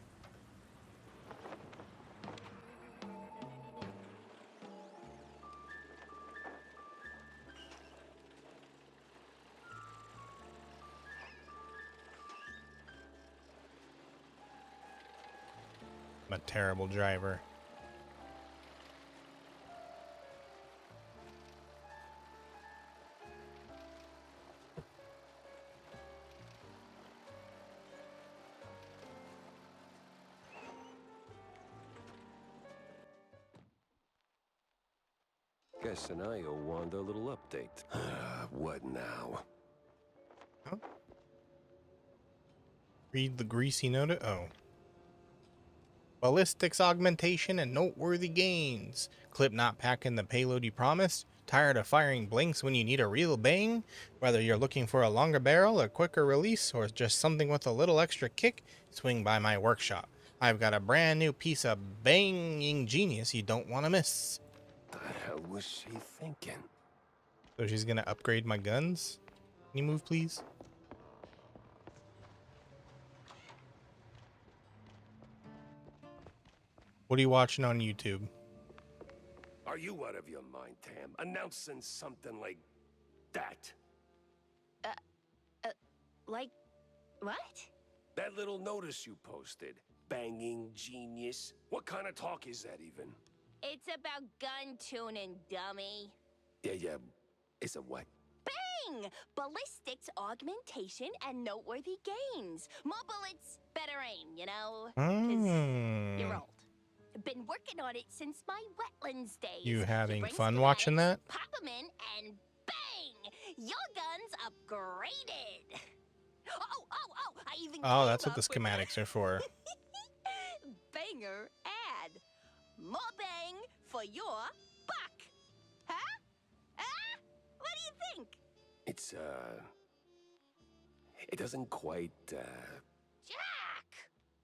I'm a terrible driver. Guess and I owe Wanda a little update. What now? Huh? Read the greasy note. Oh. Ballistics augmentation and noteworthy gains. Clip not packing the payload you promised? Tired of firing blinks when you need a real bang? Whether you're looking for a longer barrel, a quicker release, or just something with a little extra kick, swing by my workshop. I've got a brand new piece of banging genius you don't want to miss. The hell was she thinking? So she's gonna upgrade my guns? Can you move, please? What are you watching on YouTube? Are you out of your mind, Tam? Announcing something like that? Like, what? That little notice you posted. Banging genius. What kind of talk is that even? It's about gun tuning, dummy. Yeah. It's a what? Bang! Ballistics augmentation and noteworthy gains. More bullets, better aim, you know? 'Cause you're old. Been working on it since my wetlands days. You having bring fun watching schematics, that? Pop them in, and bang! Your gun's upgraded. I even Oh, came that's what the up with a schematics are for. banger ad. More bang for your buck. Huh? Ah? What do you think? It's, it doesn't quite, Jack!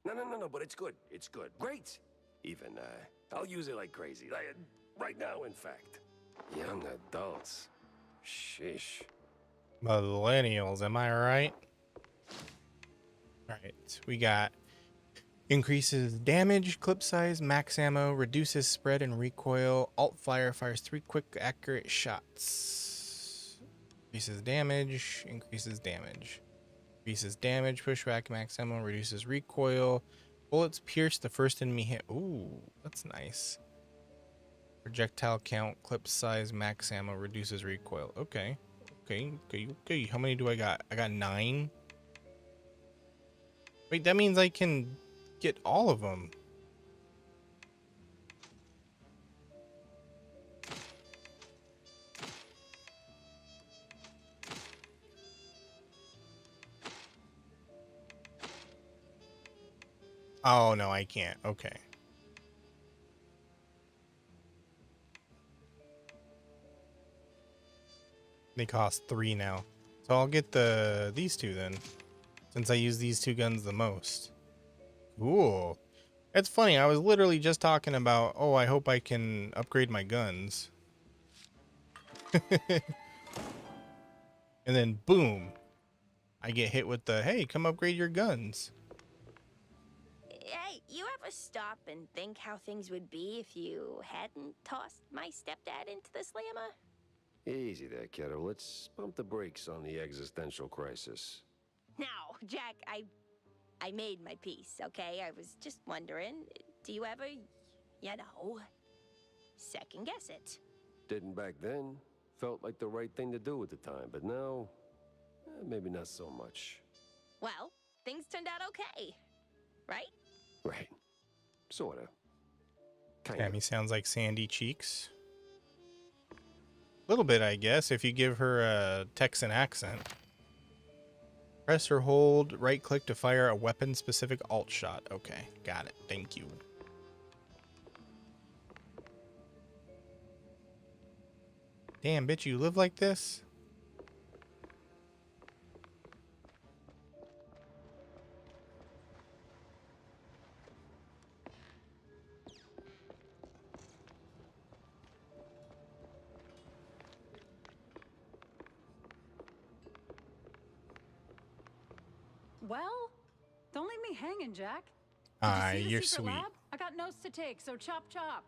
No, but it's good. It's good. Great! Even, I'll use it like crazy. Like, right now, in fact. Young adults. Sheesh. Millennials, am I right? Alright, we got increases damage, clip size, max ammo, reduces spread and recoil, alt fire fires 3 quick accurate shots. Increases damage, increases damage. Increases damage, pushback, max ammo, reduces recoil. Bullets pierce the first enemy hit. Ooh, that's nice. Projectile count, clip size, max ammo, reduces recoil. Okay. Okay. How many do I got? I got 9. Wait, that means I can get all of them. Oh, no, I can't. Okay. They cost 3 now. So I'll get these 2 then, since I use these 2 guns the most. Cool. It's funny, I was literally just talking about, oh, I hope I can upgrade my guns. And then boom, I get hit with the, hey, come upgrade your guns. Hey, you ever stop and think how things would be if you hadn't tossed my stepdad into the slammer? Easy there, kiddo. Let's pump the brakes on the existential crisis. Now, Jack, I made my peace, okay? I was just wondering, do you ever, second guess it? Didn't back then. Felt like the right thing to do at the time, but now, maybe not so much. Well, things turned out okay, right? Right. Sorta. Tammy sounds like Sandy Cheeks. A little bit, I guess, if you give her a Texan accent. Press or hold right click to fire a weapon specific alt shot. Okay, got it. Thank you. Damn, bitch, you live like this? Well, don't leave me hanging, Jack. Did you see the You're secret sweet. lab? I got notes to take, so chop chop.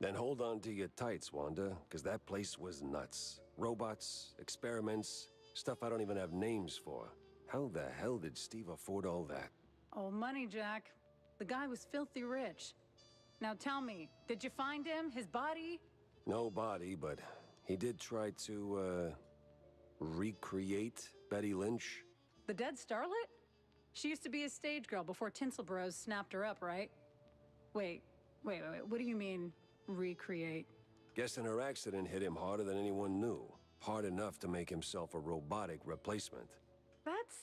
Then hold on to your tights, Wanda, because that place was nuts. Robots, experiments, stuff I don't even have names for. How the hell did Steve afford all that? Oh, money, Jack. The guy was filthy rich. Now tell me, did you find him? His body? No body, but he did try to, recreate Betty Lynch. The dead starlet? She used to be a stage girl before Tinsel Bros snapped her up, right? Wait. What do you mean, recreate? Guessing her accident hit him harder than anyone knew. Hard enough to make himself a robotic replacement. That's...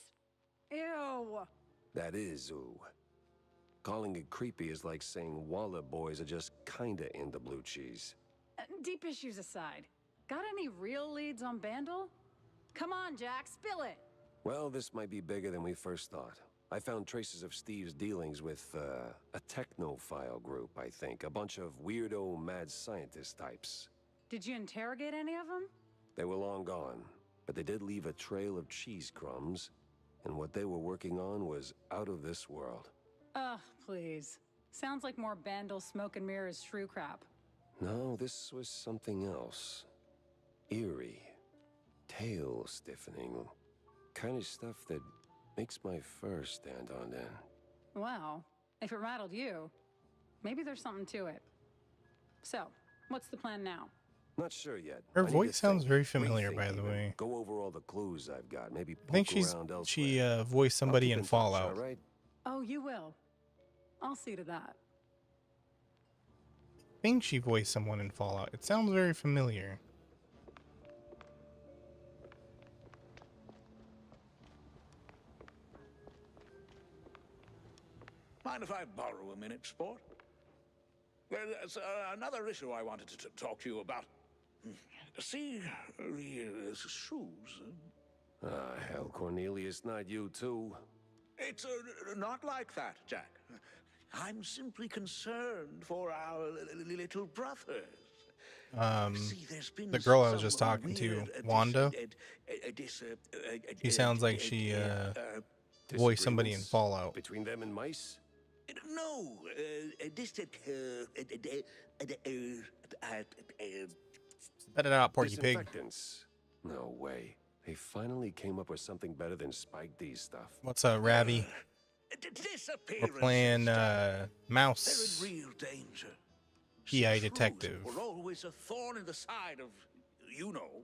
ew. That is ooh. Calling it creepy is like saying Waller boys are just kinda into blue cheese. Deep issues aside, got any real leads on Bandle? Come on, Jack, spill it. Well, this might be bigger than we first thought. I found traces of Steve's dealings with, a technophile group, I think. A bunch of weirdo mad scientist types. Did you interrogate any of them? They were long gone, but they did leave a trail of cheese crumbs, and what they were working on was out of this world. Ugh, please. Sounds like more Bandle smoke and mirrors shrew crap. No, this was something else. Eerie. Tail stiffening. Kind of stuff that makes my fur stand on end. Well, if it rattled you, maybe there's something to it. So, what's the plan now? Not sure yet. Her I need voice to sounds think, very familiar, rethink by the even. way. Go over all the clues I've got. Maybe poke I think around elsewhere. she voiced I'll somebody keep in touch, Fallout. all right? Oh, you will. I'll see to that. I think she voiced someone in Fallout. It sounds very familiar. Mind if I borrow a minute, sport? There's another issue I wanted to talk to you about. See, these shoes. Ah, hell, Cornelius, not you too. It's not like that, Jack. I'm simply concerned for our little brothers. See, there's been The girl I was some just talking to, weird, Wanda, she sounds like she voiced somebody in Fallout. Between them and mice? No, Spit it out, Porky Pig. Disinfectants. No way. They finally came up with something better than Spike D's stuff. What's up, Rabby? We're playing Mouse. They're in real danger. PI detective. We're always a thorn in the side of, you know.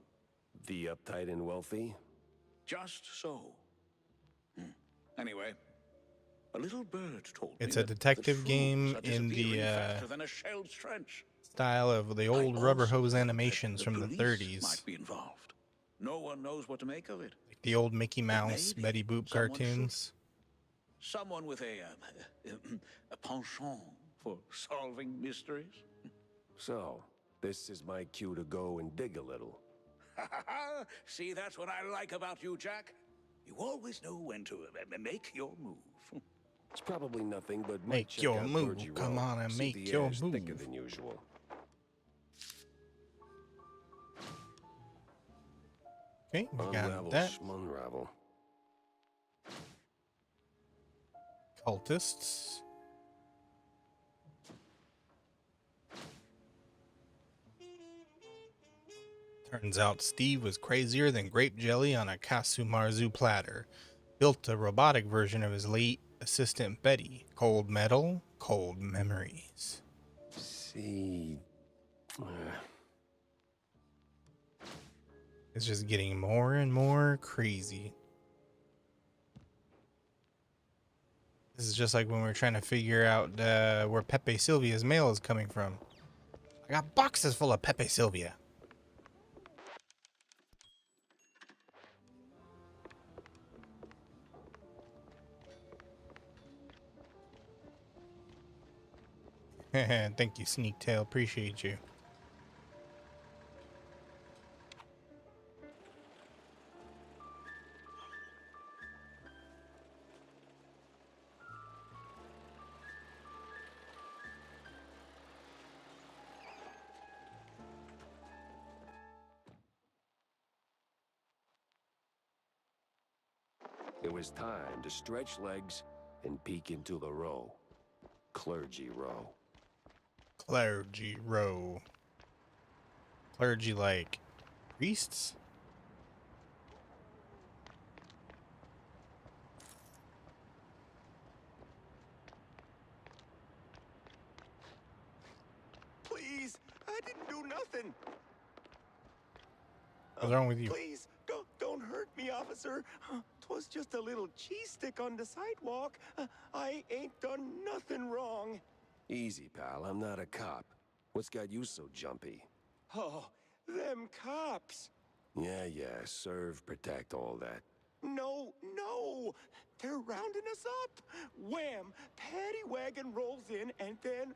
The uptight and wealthy? Just so. Anyway, a little bird told me It's a that the detective shrooms game are in disappearing the faster than a shell's trench. style of the I old rubber also hose heard that animations the from the police 30s. might be involved. No one knows what to make of it. Like the old Mickey But Mouse, maybe Betty Boop someone should. cartoons. Someone with a penchant for solving mysteries. So, this is my cue to go and dig a little. See, that's what I like about you, Jack. You always know when to make your move. It's probably nothing, but might Make check your out move. Clergy Come Row. on and See if make the your air's thicker move. than usual. Okay, we got Unravel, that. schmunravel. Cultists. Turns out Steve was crazier than grape jelly on a Kasumarzu platter. Built a robotic version of his late assistant Betty. Cold metal, cold memories. See... It's just getting more and more crazy. This is just like when we were trying to figure out where Pepe Silvia's mail is coming from. I got boxes full of Pepe Silvia. Thank you, Sneak Tail. Appreciate you. It was time to stretch legs and peek into the row. Clergy Row. Clergy row. Clergy like priests? Please, I didn't do nothing. What's wrong with you? Please, don't hurt me, officer. 'Twas just a little cheese stick on the sidewalk. I ain't done nothing wrong. Easy, pal. I'm not a cop. What's got you so jumpy? Oh, them cops. Yeah, serve, protect, all that. No, they're rounding us up. Wham! Paddy wagon rolls in and then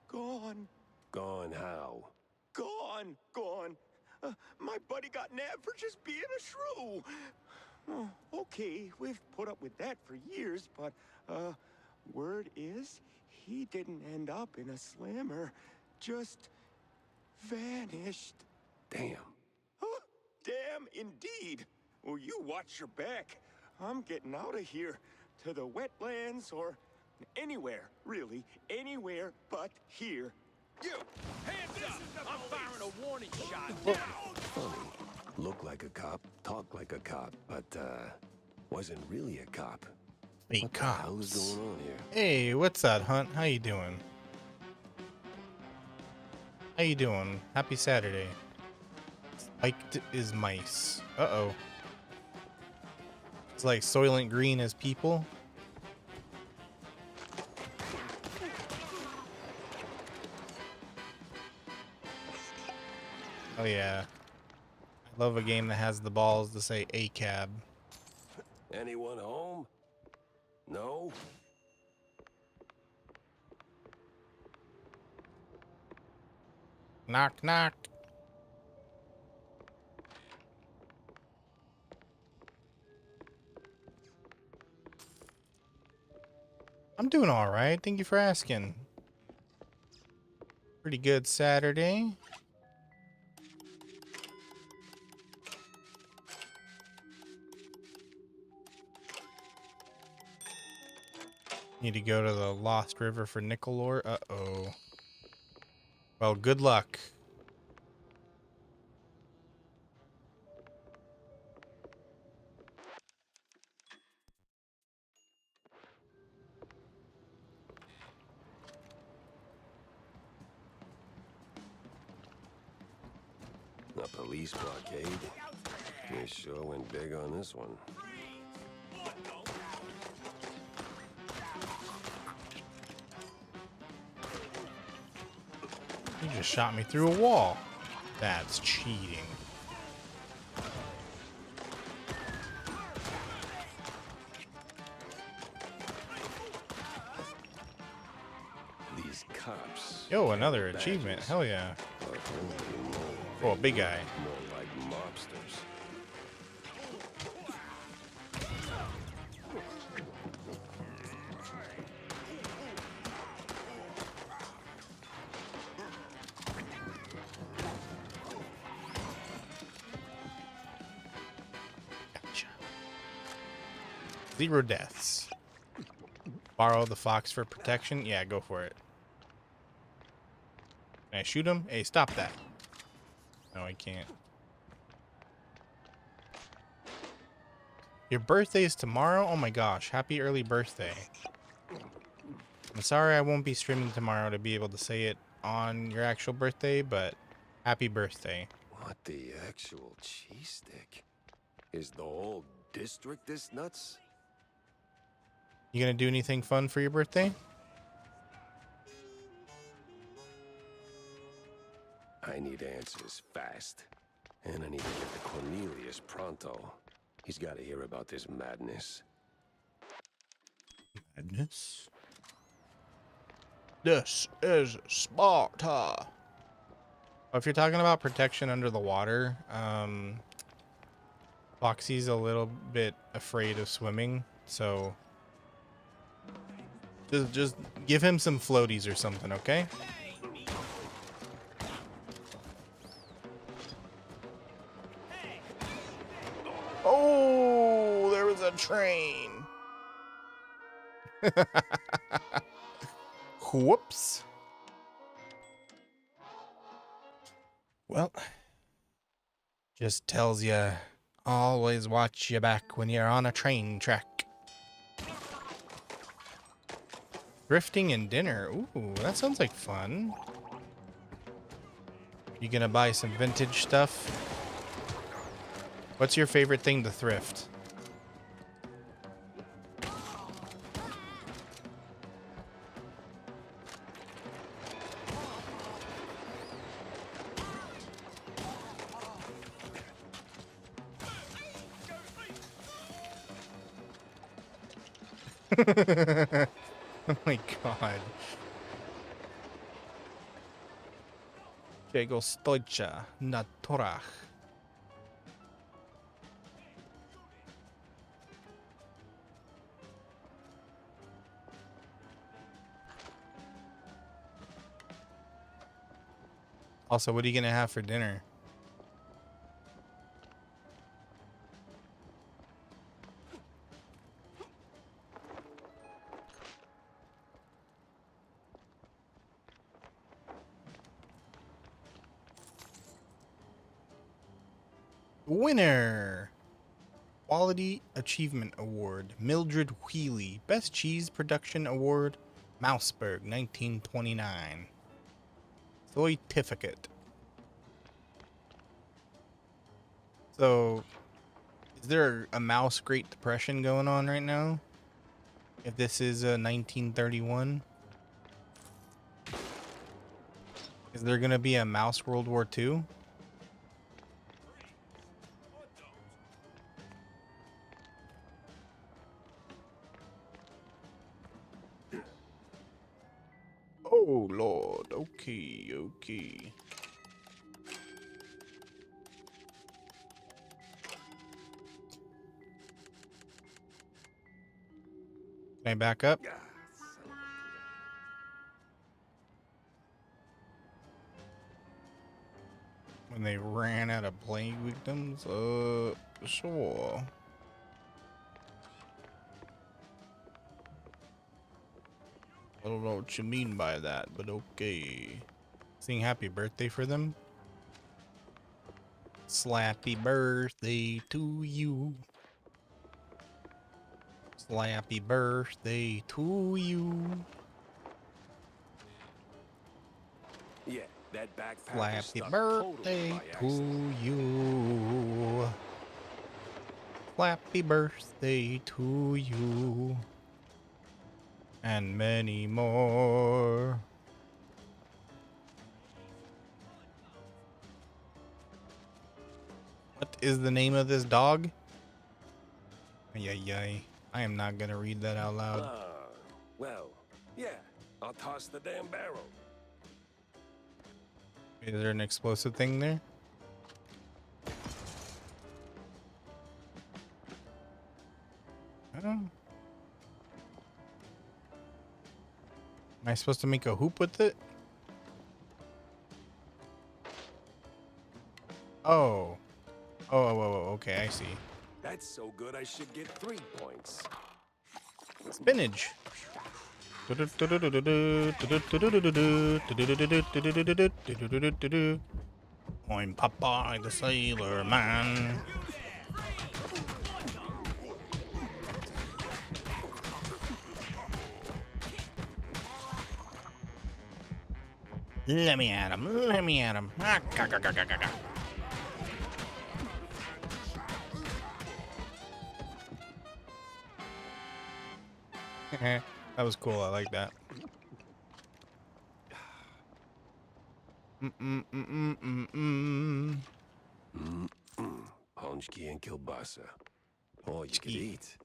gone. Gone how? Gone. My buddy got nabbed for just being a shrew. Oh, okay, we've put up with that for years, but, word is, he didn't end up in a slammer. Just vanished. Damn. Huh? Damn indeed. Well, you watch your back. I'm getting out of here. To the wetlands or anywhere, really. Anywhere but here. You! Hands up! I'm firing a warning shot now! Funny. Look like a cop, talk like a cop, but, wasn't really a cop. Fake What the hell is cops. going on here? Hey, what's that, Hunt? How you doing? How you doing? Happy Saturday. Spiked is mice. Uh-oh. It's like Soylent Green as people. Oh yeah. I love a game that has the balls to say ACAB. Anyone home? No? Knock, knock. I'm doing all right. Thank you for asking. Pretty good Saturday. Need to go to the Lost River for nickel ore. Uh-oh. Well, good luck. A police blockade? They sure went big on this one. You just shot me through a wall. That's cheating. These cops. Yo, another badges achievement. Hell yeah. are only more Oh, a big guy. more like mobsters. Gotcha. 0 deaths. Borrow the fox for protection? Yeah, go for it. Can I shoot him? Hey, stop that. No, I can't. Your birthday is tomorrow? Oh my gosh, happy early birthday. I'm sorry I won't be streaming tomorrow to be able to say it on your actual birthday, but happy birthday. What the actual cheese stick? Is the whole district this nuts? You gonna do anything fun for your birthday? I need answers fast. And I need to get to Cornelius pronto. He's got to hear about this madness. Madness? This is Sparta. Oh, if you're talking about protection under the water, Foxy's a little bit afraid of swimming, so just give him some floaties or something, okay? Oh, there was a train. Whoops. Well, just tells you always watch your back when you're on a train track. Thrifting and dinner. Ooh, that sounds like fun. You gonna buy some vintage stuff? What's your favorite thing to thrift? Oh my god. Czego stoicha na torach. Also, what are you gonna have for dinner? Winner! Quality Achievement Award. Mildred Wheely. Best Cheese Production Award. Mouseburg, 1929. Certificate. So, is there a mouse Great Depression going on right now? If this is 1931? Is there gonna be a mouse World War II? Oh Lord, okay, okay. Can I back up? When they ran out of plague victims? Sure. I don't know what you mean by that, but okay. Sing happy birthday for them. Slappy birthday to you. Slappy birthday to you. Yeah, that backpack Slappy birthday to you. Happy birthday to you. And many more. What is the name of this dog? Ay. I am not gonna read that out loud. Well, yeah. I'll toss the damn barrel. Is there an explosive thing there? Oh. Am I supposed to make a hoop with it? Oh. Oh, okay, I see. That's so good I should get 3 points. Spinach. I'm Popeye the Sailor Man. Let me at him. Let me at him. Ah, that was cool. I like that. Honchki and kielbasa. All you could eat.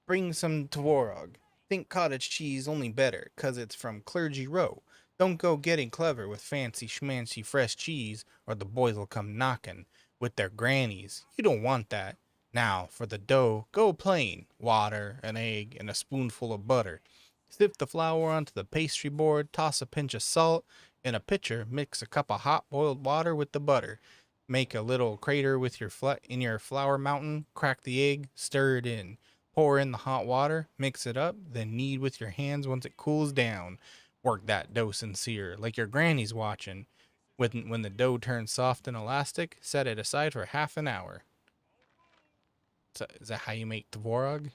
Bring some tvorog. Think cottage cheese only better, 'cause it's from Clergy Row. Don't go getting clever with fancy schmancy fresh cheese, or the boys will come knocking with their grannies. You don't want that. Now, for the dough, go plain. Water, an egg, and a spoonful of butter. Sift the flour onto the pastry board, toss a pinch of salt. In a pitcher, mix a cup of hot boiled water with the butter. Make a little crater with your in your flour mountain, crack the egg, stir it in. Pour in the hot water, mix it up, then knead with your hands once it cools down. Work that dough sincere, like your granny's watching. When the dough turns soft and elastic, set it aside for half an hour. So, is that how you make tvorog?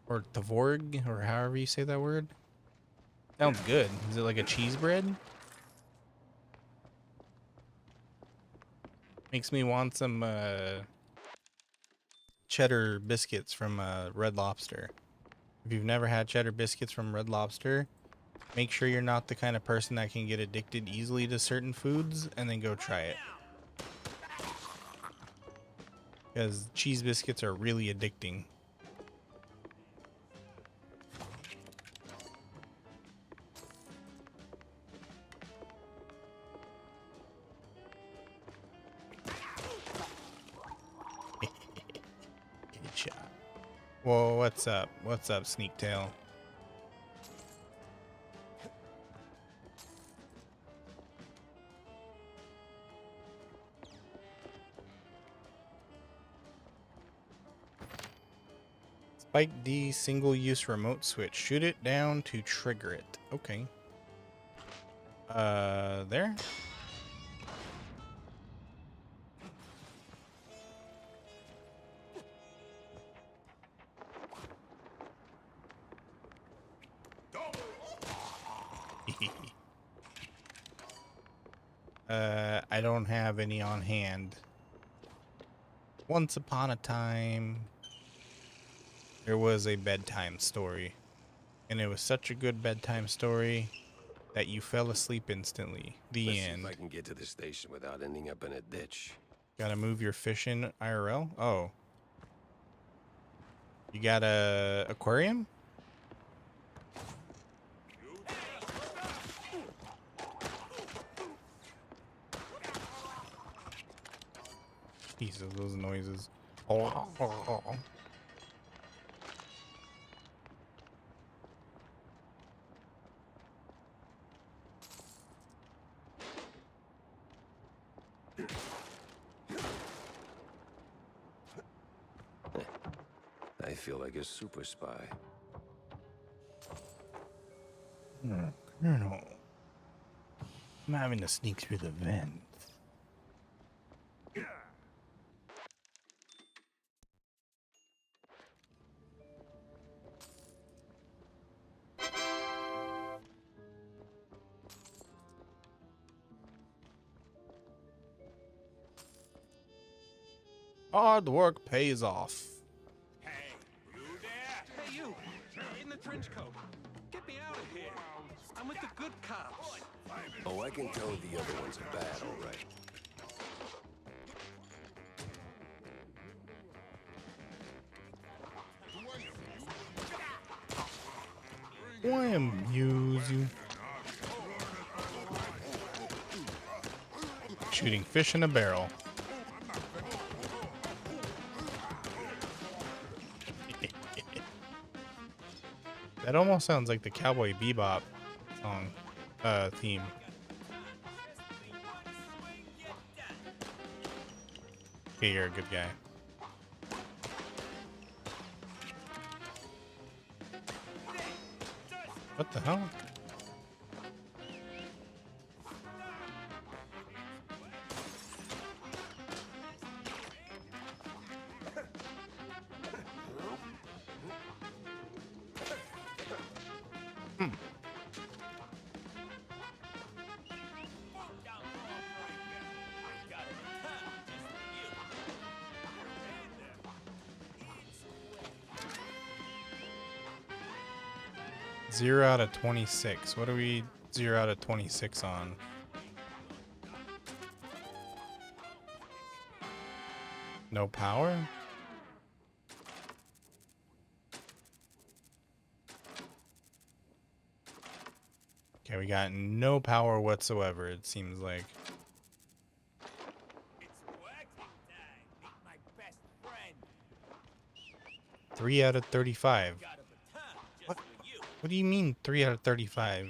Or tvorg, or however you say that word? Sounds good. Is it like a cheese bread? Makes me want some cheddar biscuits from Red Lobster. If you've never had cheddar biscuits from Red Lobster, make sure you're not the kind of person that can get addicted easily to certain foods, and then go try it. Because cheese biscuits are really addicting. Good shot. Whoa, what's up? What's up, Sneak Tail? Spike D single-use remote switch. Shoot it down to trigger it. Okay. There? I don't have any on hand. Once upon a time, there was a bedtime story. And it was such a good bedtime story that you fell asleep instantly. The Let's end. See if I can get to the station without ending up in a ditch. Gotta move your fish in IRL? Oh. You got a aquarium? Jesus, those noises. Oh. I feel like a super spy. Colonel, I'm having to sneak through the vents. Hard work pays off. Hey, you there? Hey, you! In the trench coat. Get me out of here. I'm with the good cops. Oh, I can tell the other ones are bad, all right. I amuse you. Shooting fish in a barrel. That almost sounds like the Cowboy Bebop song, theme. Okay, you're a good guy. What the hell? Zero out of 26. What are we 0 out of 26 on? No power? Okay, we got no power whatsoever, it seems like. It's wacky time. Meet my best friend. 3 out of 35. Got a baton just What? for you. What do you mean 3 out of 35?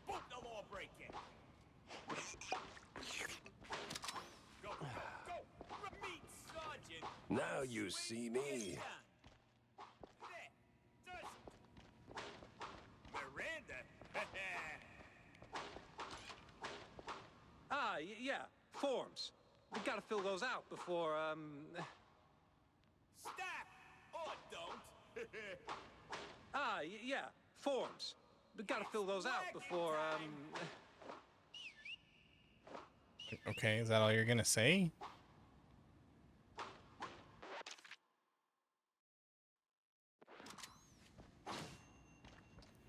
Boot the law breaking. Go, go. Meet Sergeant. Now you see me. Miranda. Yeah, forms. We gotta fill those out before, Stop or don't. Yeah, forms. We gotta fill those out before, Okay, is that all you're gonna say?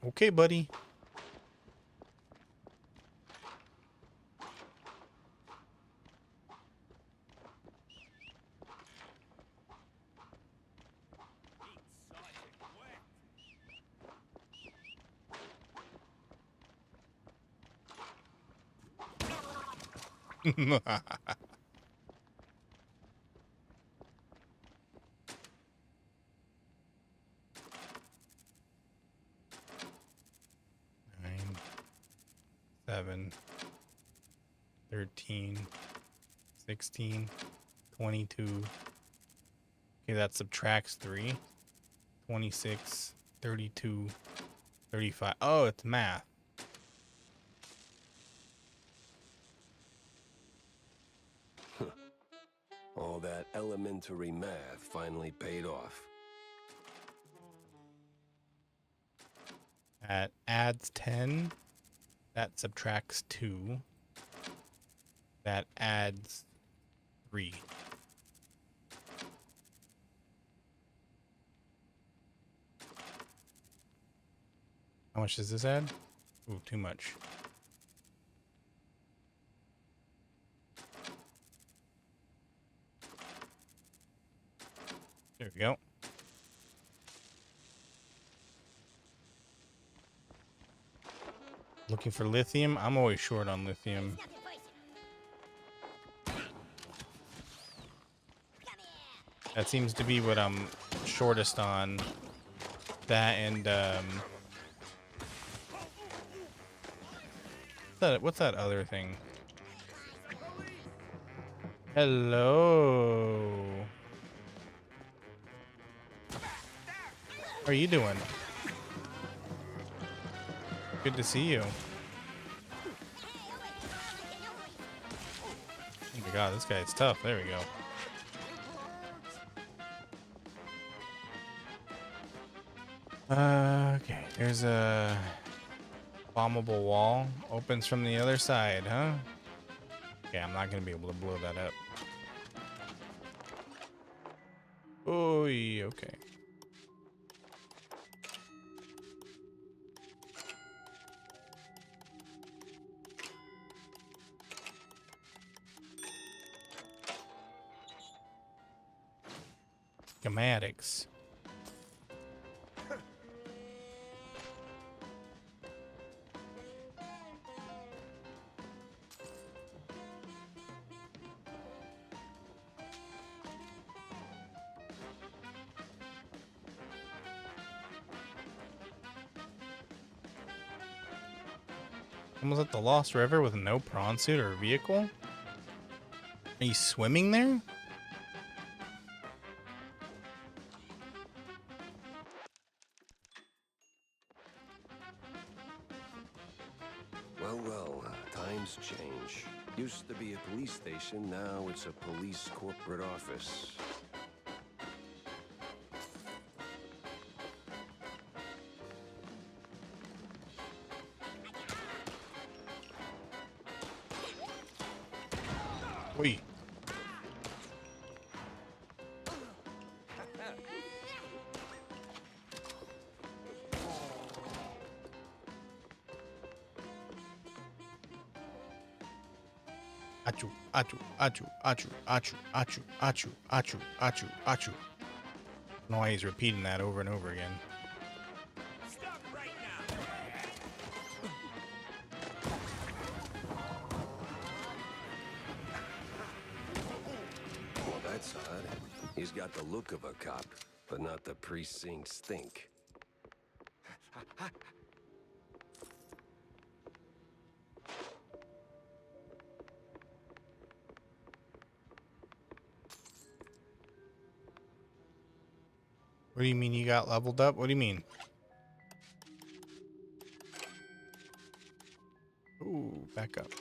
Okay, buddy. Nine, 7, 13, 16, 22. Okay, that subtracts 3. 26, 32, 35. Oh, it's math. All that elementary math finally paid off. That adds 10. That subtracts 2. That adds 3. How much does this add? Ooh, too much. There we go. Looking for lithium? I'm always short on lithium. That seems to be what I'm shortest on. That and what's that other thing? Hello. How are you doing? Good to see you. Oh my god, this guy's tough. There we go. Okay, there's a bombable wall. Opens from the other side, huh? Okay, I'm not gonna be able to blow that up. Oh, okay. Schematics. Almost at the Lost River with no prawn suit or vehicle? Are you swimming there? Well, times change. Used to be a police station, now it's a police corporate office. Wait. Achu, achu, achu, achu, achu, achu, achu, achu, achu, achu. I don't know why he's repeating that over and over again. Stop right now. Well, that's odd. He's got the look of a cop, but not the precinct stink. What do you mean you got leveled up? What do you mean? Ooh, back up.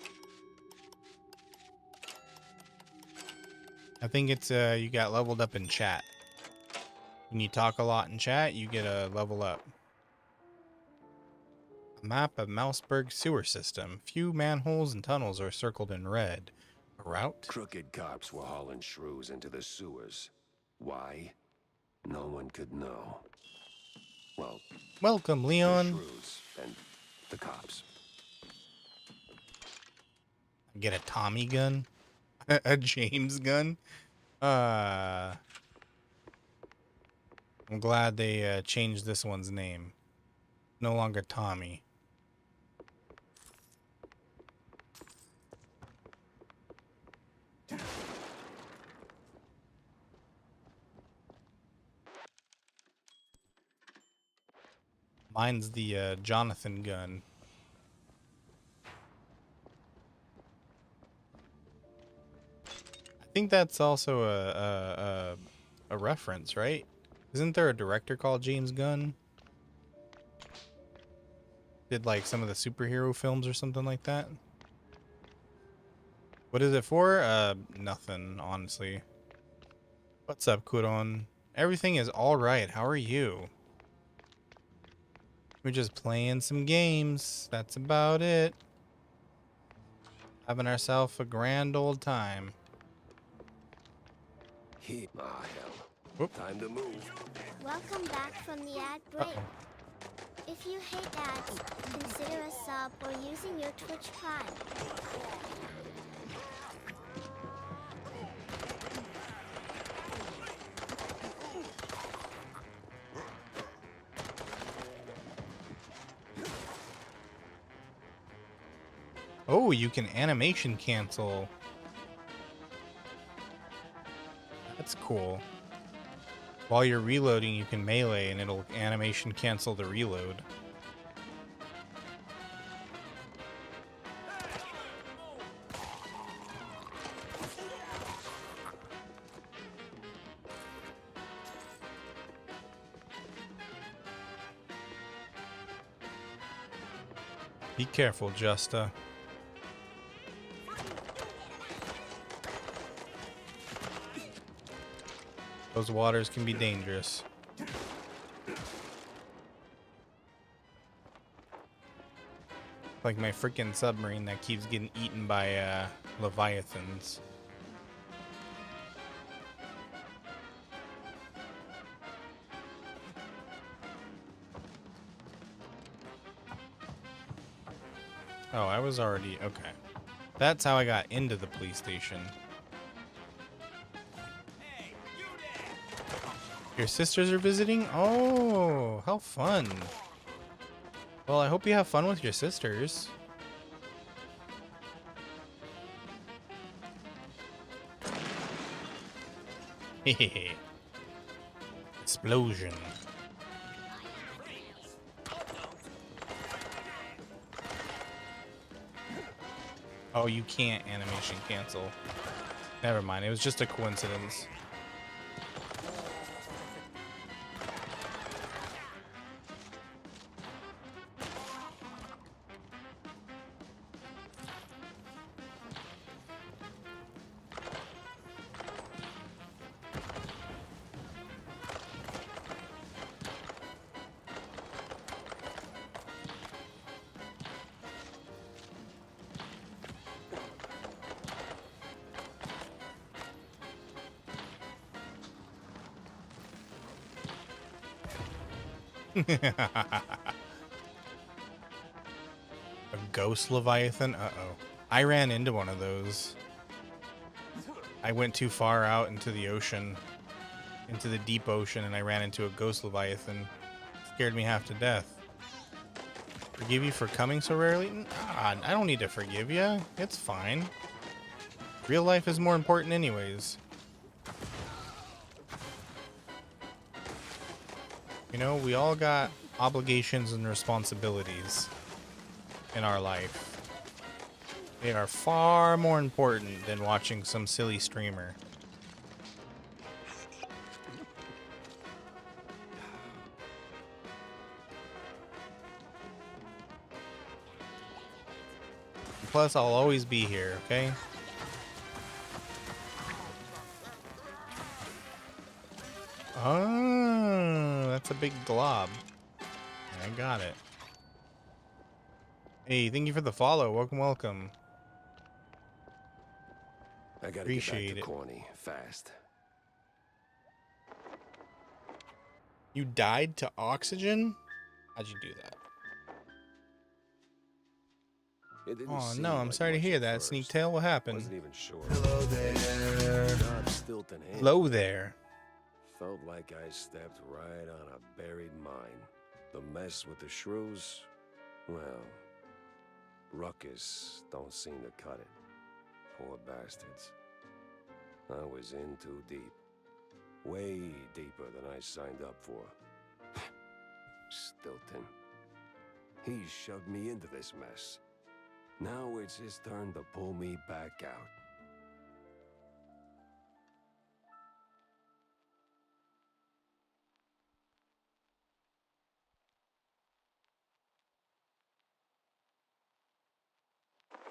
I think it's you got leveled up in chat. When you talk a lot in chat, you get a level up. A map of Mouseburg sewer system. Few manholes and tunnels are circled in red. A route? Crooked cops were hauling shrews into the sewers. Why? No one could know. Well, Welcome, the Leon. shrews and the cops. Get a Tommy gun? A James gun? I'm glad they changed this one's name. No longer Tommy. Mine's the Jonathan gun. I think that's also a reference, right? Isn't there a director called James Gunn? Did like some of the superhero films or something like that? What is it for? Nothing, honestly. What's up, Kuron? Everything is alright. How are you? We're just playing some games. That's about it. Having ourselves a grand old time. Ah, hell. Whoop. Time to move. Welcome back from the ad break. If you hate ads, consider a sub or using your Twitch Prime. Oh, you can animation cancel. That's cool. While you're reloading, you can melee and it'll animation cancel the reload. Be careful, Justa. Those waters can be dangerous. Like my freaking submarine that keeps getting eaten by leviathans. Oh, I was already okay. That's how I got into the police station. Your sisters are visiting? Oh, how fun. Well, I hope you have fun with your sisters. Hehehe. Explosion. Oh, you can't animation cancel. Never mind, it was just a coincidence. A ghost leviathan? Uh-oh. I ran into one of those. I went too far out into the ocean, into the deep ocean, and I ran into a ghost leviathan. Scared me half to death. Forgive you for coming so rarely? Ah, I don't need to forgive you. It's fine. Real life is more important anyways. You know, we all got obligations and responsibilities in our life. They are far more important than watching some silly streamer. Plus, I'll always be here, okay? Oh, that's a big glob. I got it. Hey, thank you for the follow. Welcome, welcome. I gotta Appreciate get back it. to Corny fast. You died to oxygen? How'd you do that? Oh no, I'm sorry to hear that, Sneak Tail. What happened? Wasn't even sure. Hello there. Not Stilton Hand. Hello there. Felt like I stepped right on a buried mine. The mess with the shrews, well, Ruckus don't seem to cut it. Poor bastards. I was in too deep. Way deeper than I signed up for. Stilton. He shoved me into this mess. Now it's his turn to pull me back out.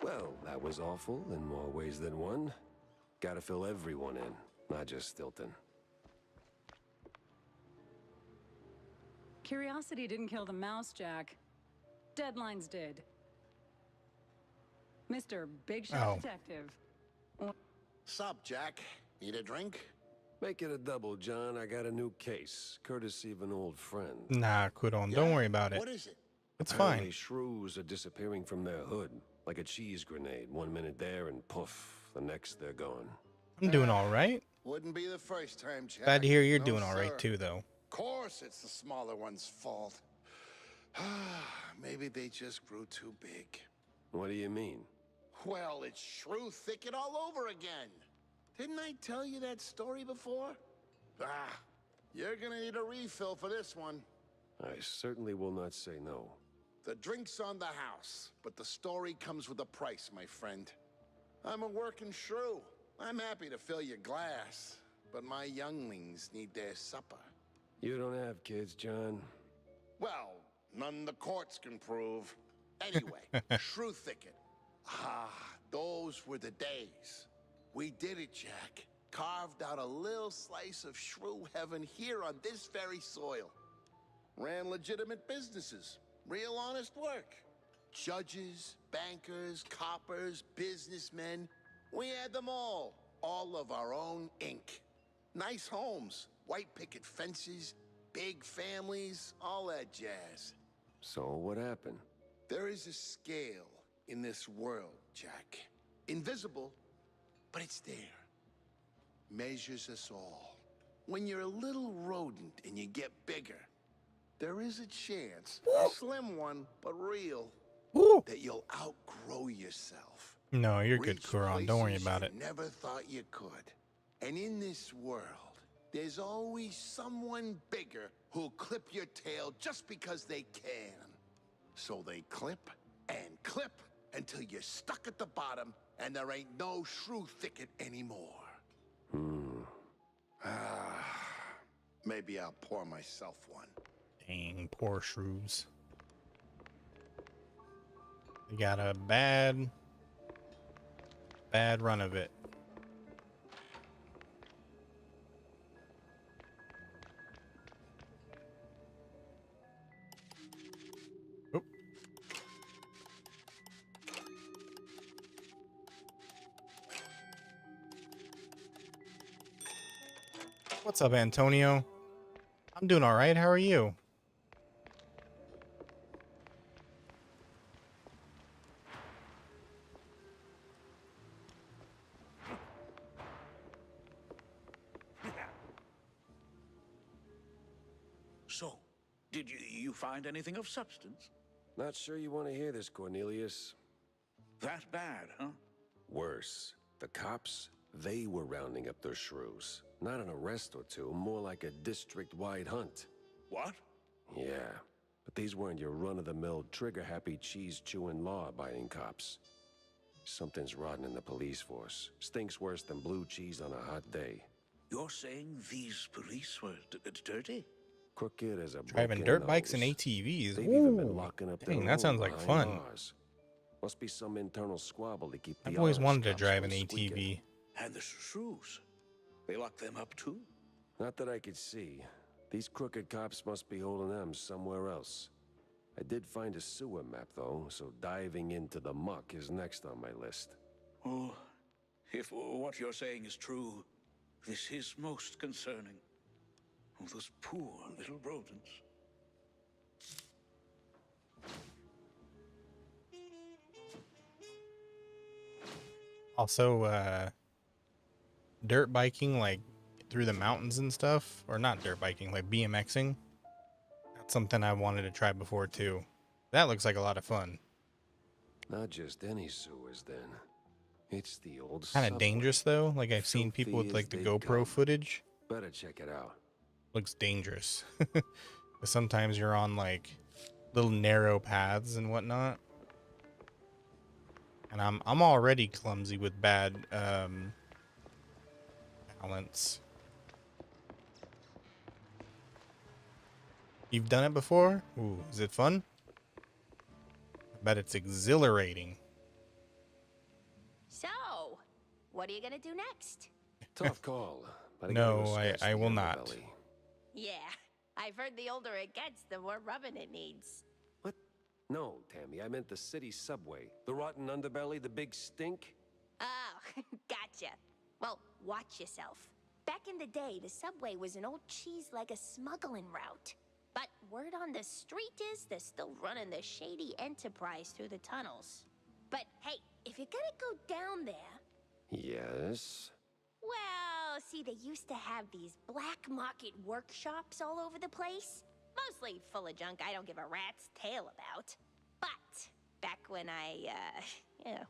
Well, that was awful in more ways than one. Gotta fill everyone in, not just Stilton. Curiosity didn't kill the mouse, Jack. Deadlines did. Mr. Big Shot Detective. Sup, Jack? Need a drink? Make it a double, John. I got a new case, courtesy of an old friend. Nah, quit on. Don't worry about it. What is it? It's Apparently, fine. shrews are disappearing from their hood, like a cheese grenade. 1 minute there and poof, the next they're gone. I'm doing all right. Wouldn't be the first time, Jack. Glad to hear you're No, doing all sir. right too, though. Of course it's the smaller one's fault. Maybe they just grew too big. What do you mean? Well, it's shrew thicket all over again. Didn't I tell you that story before? You're gonna need a refill for this one. I certainly will not say no. The drink's on the house, but the story comes with a price, my friend. I'm a working shrew. I'm happy to fill your glass, but my younglings need their supper. You don't have kids, John. Well, none the courts can prove. Anyway, Shrew Thicket. Those were the days. We did it, Jack. Carved out a little slice of shrew heaven here on this very soil. Ran legitimate businesses. Real honest work. Judges, bankers, coppers, businessmen. We had them all of our own ink. Nice homes, white picket fences, big families, all that jazz. So what happened? There is a scale in this world, Jack. Invisible, but it's there. Measures us all. When you're a little rodent and you get bigger, there is a chance, a slim one, but real, that you'll outgrow yourself. No, you're good, Reach Kuron. Don't worry places about you it. never thought you could. And in this world, there's always someone bigger who'll clip your tail just because they can. So they clip and clip until you're stuck at the bottom and there ain't no shrew thicket anymore. Maybe I'll pour myself one. Dang, poor shrews. They got a bad run of it. Oop. What's up, Antonio? I'm doing all right. How are you? So, did you find anything of substance? Not sure you want to hear this, Cornelius. That bad, huh? Worse. The cops, they were rounding up their shrews. Not an arrest or two, more like a district-wide hunt. What? Yeah, but these weren't your run-of-the-mill, trigger-happy, cheese-chewing, law-abiding cops. Something's rotten in the police force. Stinks worse than blue cheese on a hot day. You're saying these police were dirty? Crooked as a Driving broken dirt bikes and nose. ATVs. They've even been Ooh, locking up dang, their that own sounds like behind fun. bars. Must be some internal squabble to keep the I've always honest wanted to cops drive from an squeaking. ATV. And the shrews? They locked them up too? Not that I could see. These crooked cops must be holding them somewhere else. I did find a sewer map, though, so diving into the muck is next on my list. Oh, if what you're saying is true, this is most concerning. Oh, those poor little rodents. Also, dirt biking, like through the mountains and stuff, or not dirt biking, like BMXing. That's something I wanted to try before too. That looks like a lot of fun. Not just any sewers, then. It's the old Kind of subway. dangerous though. Like I've seen people with Filthy like as the they GoPro come. footage. Better check it out. Looks dangerous. But sometimes you're on like little narrow paths and whatnot. And I'm already clumsy with bad balance. You've done it before? Ooh, is it fun? I bet it's exhilarating. So, what are you gonna do next? Tough call. But No, I will not. Yeah, I've heard the older it gets, the more rubbing it needs. What? No, Tammy, I meant the city subway. The rotten underbelly, the big stink. Oh, gotcha. Well, watch yourself. Back in the day, the subway was an old cheese-leg a smuggling route. But word on the street is they're still running the shady enterprise through the tunnels. But hey, if you're gonna go down there... Yes? Well, see, they used to have these black market workshops all over the place. Mostly full of junk I don't give a rat's tail about. But back when I,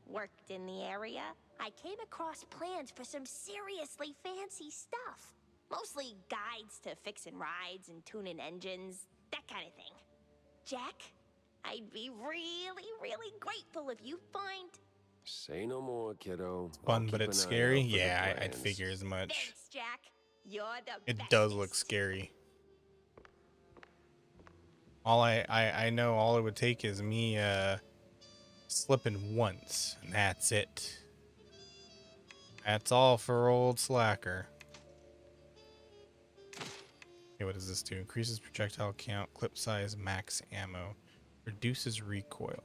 worked in the area, I came across plans for some seriously fancy stuff. Mostly guides to fixing rides and tuning engines, that kind of thing. Jack, I'd be really, really grateful if you find... Say no more, kiddo. Fun, but it's scary. Yeah, I'd figure as much. Thanks, Jack. You're the It does look scary. All I know all it would take is me slipping once, and that's it. That's all for old Slacker. Okay, what does this do? Increases projectile count, clip size, max ammo. Reduces recoil.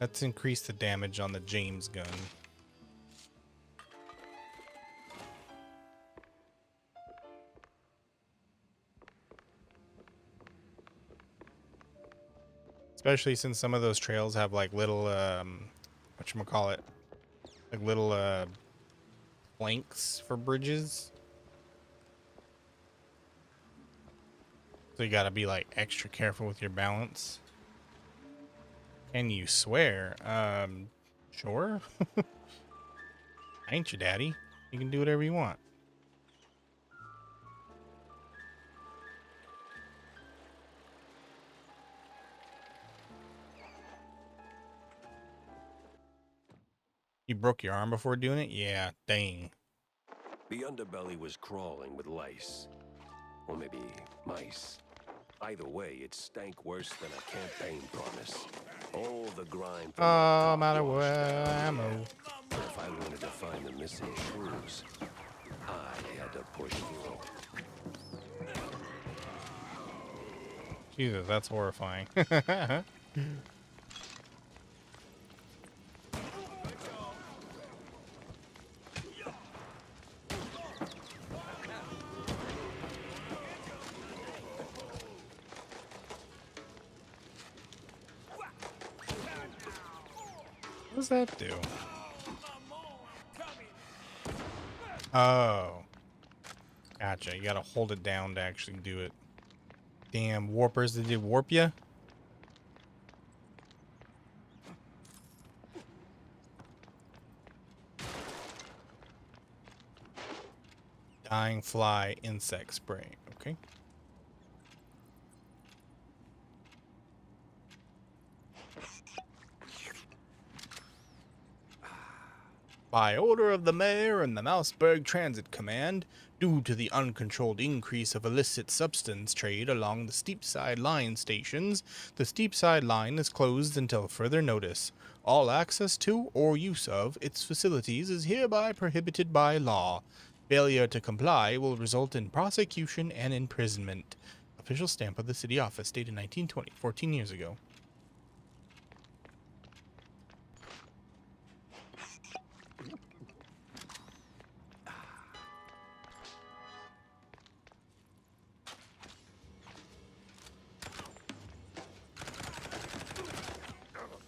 Let's increase the damage on the James gun. Especially since some of those trails have like little whatchamacallit, like little planks for bridges. So you gotta be like extra careful with your balance. Can you swear? Sure. I ain't your daddy. You can do whatever you want. You broke your arm before doing it? Yeah, dang. The underbelly was crawling with lice. Or maybe mice. Either way, it stank worse than a campaign promise. All the grime from the top I'm out of washed down the ammo. air. But if I wanted to find the missing shrews, I had to push through. Jesus, that's horrifying. What does that do? Oh. Gotcha. You gotta hold it down to actually do it. Damn warpers, did they warp you? Dying fly insect spray. Okay. By order of the mayor and the Mouseburg Transit Command, due to the uncontrolled increase of illicit substance trade along the Steepside Line stations, the Steepside Line is closed until further notice. All access to or use of its facilities is hereby prohibited by law. Failure to comply will result in prosecution and imprisonment. Official stamp of the city office, dated 1920, 14 years ago.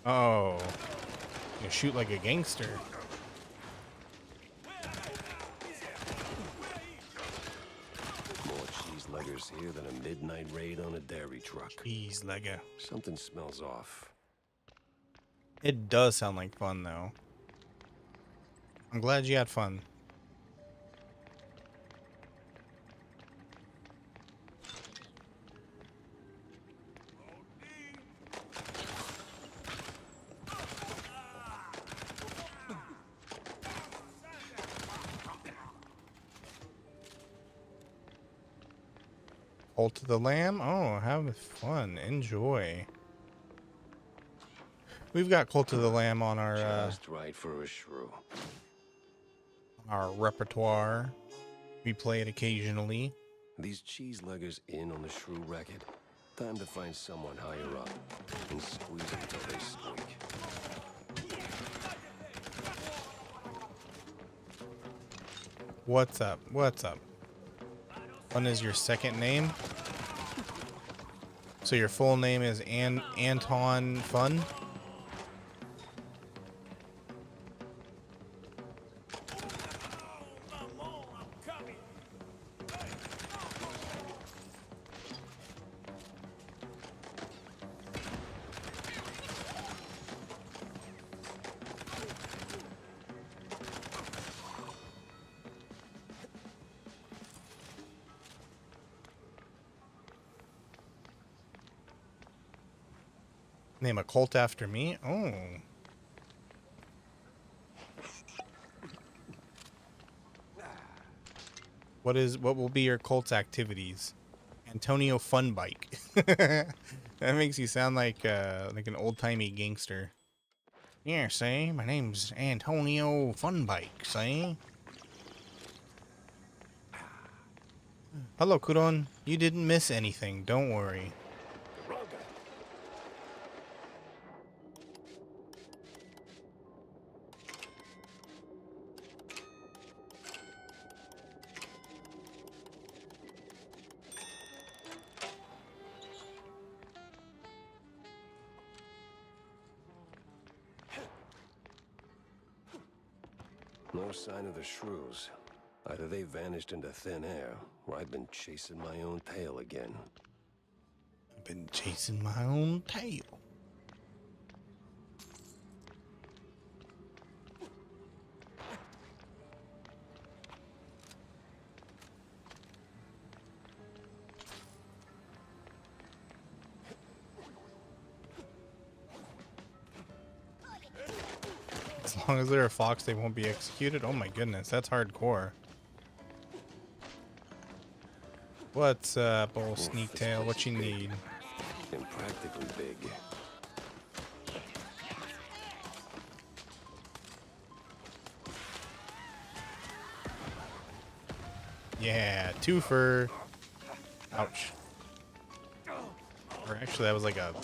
Oh, you shoot like a gangster. More cheese leggers here than a midnight raid on a dairy truck. Cheese legger. Something smells off. It does sound like fun, though. I'm glad you had fun. Cult of the Lamb? Oh, have fun. Enjoy. We've got Cult of the Lamb on our Just right for a shrew. our repertoire. We play it occasionally. These cheese leggers in on the shrew racket. Time to find someone higher up and squeeze them till they squeak. What's up? What's up? Fun is your second name? So your full name is Anton Fun? Name a cult after me? Oh. What will be your cult's activities? Antonio Funbike. That makes you sound like an old-timey gangster. Yeah, see? My name's Antonio Funbike, see? Hello, Kuron. You didn't miss anything. Don't worry. No sign of the shrews. Either they vanished into thin air, or I've been chasing my own tail again. I've been chasing my own tail. As long as they're a fox, they won't be executed. Oh my goodness, that's hardcore. What's up, old sneak tail? What you need? Impractically big. Yeah, twofer. Ouch. Or actually, that was like a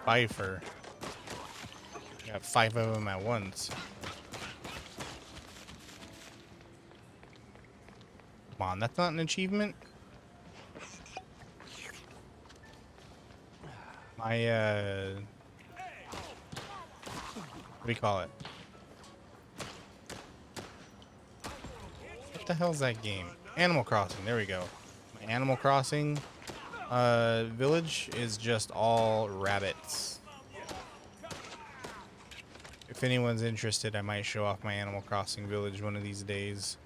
fifer. Got 5 of them at once. Come on, that's not an achievement. My, what do you call it? What the hell is that game? Animal Crossing, there we go. My Animal Crossing, village is just all rabbits. If anyone's interested, I might show off my Animal Crossing village one of these days.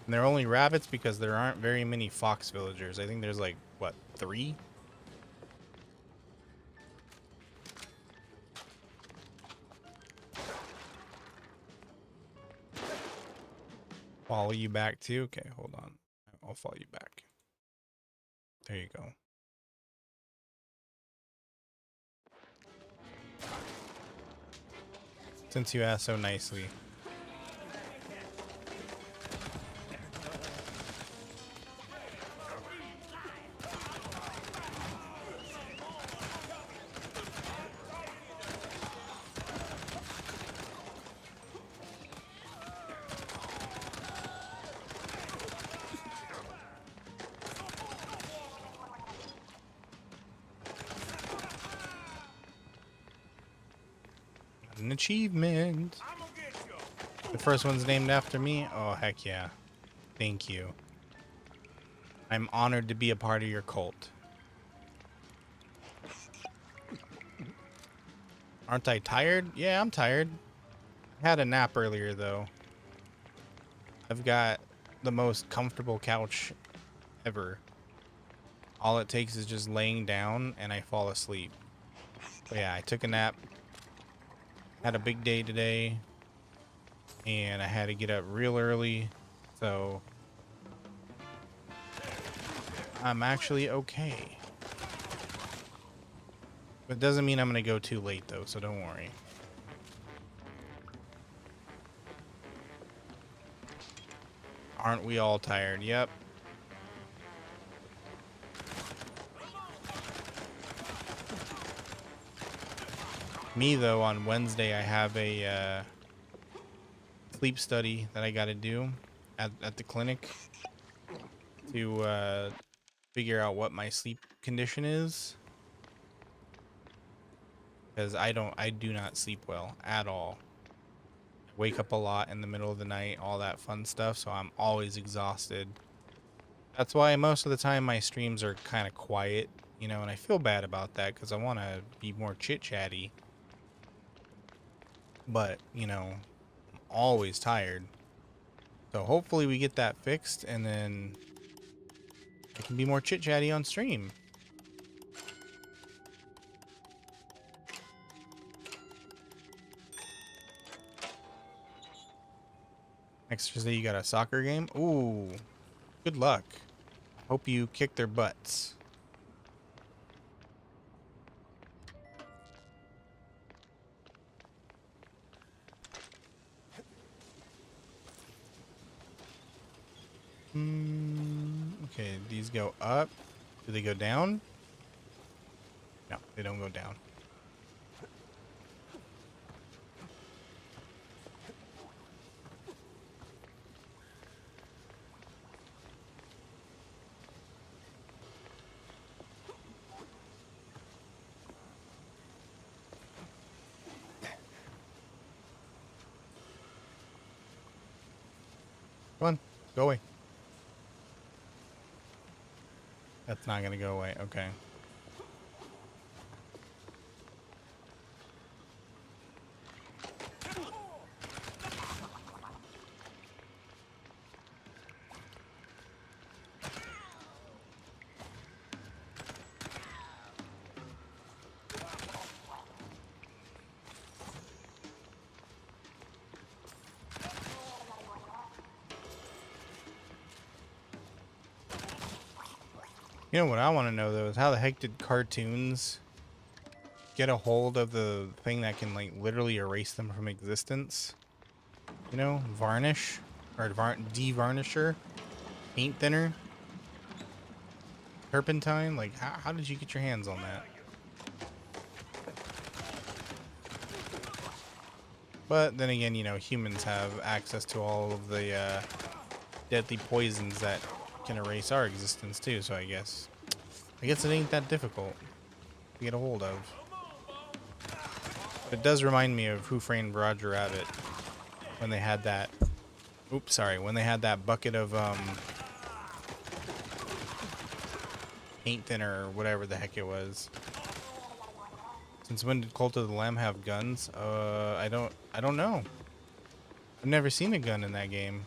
And they're only rabbits because there aren't very many fox villagers. I think there's like, what, 3? Follow you back too? Okay, hold on. I'll follow you back. There you go. Since you asked so nicely. An achievement. The first one's named after me? Oh, heck yeah. Thank you. I'm honored to be a part of your cult. Aren't I tired? Yeah, I'm tired. I had a nap earlier, though. I've got the most comfortable couch ever. All it takes is just laying down and I fall asleep. But yeah, I took a nap. Had a big day today. And I had to get up real early. So I'm actually okay. But it doesn't mean I'm going to go too late, though, so don't worry. Aren't we all tired? Yep. Me, though, on Wednesday, I have a sleep study that I got to do at the clinic to figure out what my sleep condition is. Because I do not sleep well at all. I wake up a lot in the middle of the night, all that fun stuff, so I'm always exhausted. That's why most of the time my streams are kind of quiet, you know, and I feel bad about that because I want to be more chit-chatty. But, you know, I'm always tired. So hopefully we get that fixed and then I can be more chit-chatty on stream. Next Thursday, you got a soccer game? Ooh, good luck. Hope you kick their butts. Okay, these go up. Do they go down? No, they don't go down. Come on, go away. That's not gonna go away. Okay. You know what I want to know though is how the heck did cartoons get a hold of the thing that can like literally erase them from existence? You know, varnish or de-varnisher, paint thinner, turpentine. Like, how did you get your hands on that? But then again, you know, humans have access to all of the deadly poisons that can erase our existence too. So I guess it ain't that difficult to get a hold of. But it does remind me of Who Framed Roger Rabbit when they had that. Oops, sorry. When they had that bucket of paint thinner or whatever the heck it was. Since when did Cult of the Lamb have guns? I don't know. I've never seen a gun in that game.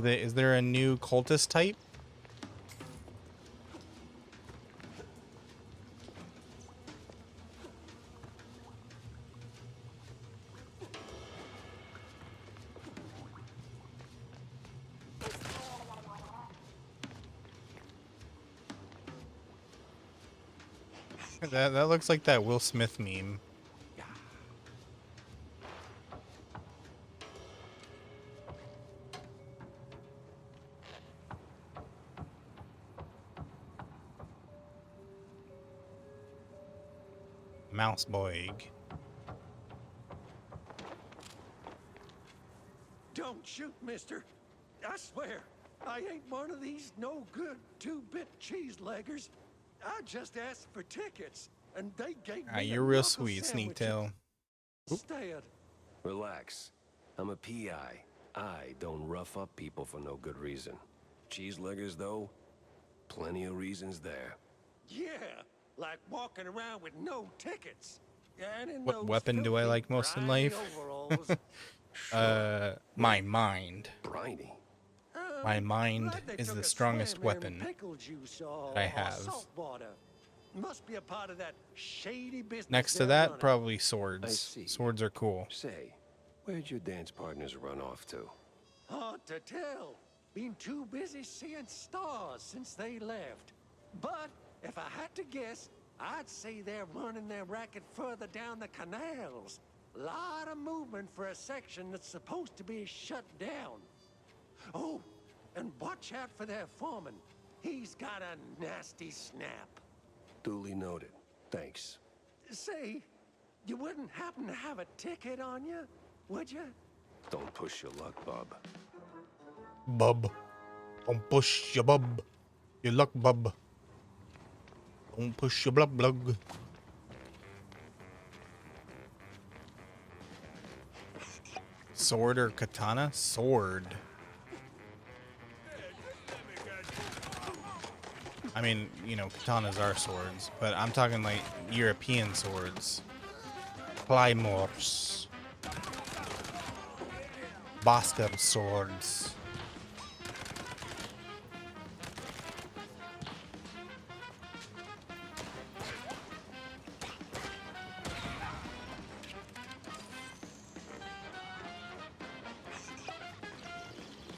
Is there a new cultist type? That looks like that Will Smith meme. Mouse boy. Don't shoot, mister. I swear, I ain't one of these no-good two-bit cheese-leggers. I just asked for tickets, and they gave me You're real sweet, Sneak Tail. Instead. Relax. I'm a PI. I don't rough up people for no good reason. Cheeseleggers, though, plenty of reasons there. Yeah, like walking around with no tickets. And in What those weapon do I filthy, like most in grimy life? overalls. My mind. Briny. My mind Glad they is took the a strongest swim in weapon pickle juice or, that I or have. salt water. Must be a part of that shady business. Next to they're that, running. probably I swords. see. Swords are cool. Say, where'd your dance partners run off to? Hard to tell. Been too busy seeing stars since they left. But if I had to guess, I'd say they're running their racket further down the canals. Lot of movement for a section that's supposed to be shut down. Oh, and watch out for their foreman. He's got a nasty snap. Duly noted. Thanks. Say, you wouldn't happen to have a ticket on you, would you? Don't push your luck, bub. Bub. Don't push your bub. Your luck, bub. Don't push your blub blug. Sword or katana? Sword. I mean, you know, katanas are swords, but I'm talking like European swords. Claymores. Bastard swords.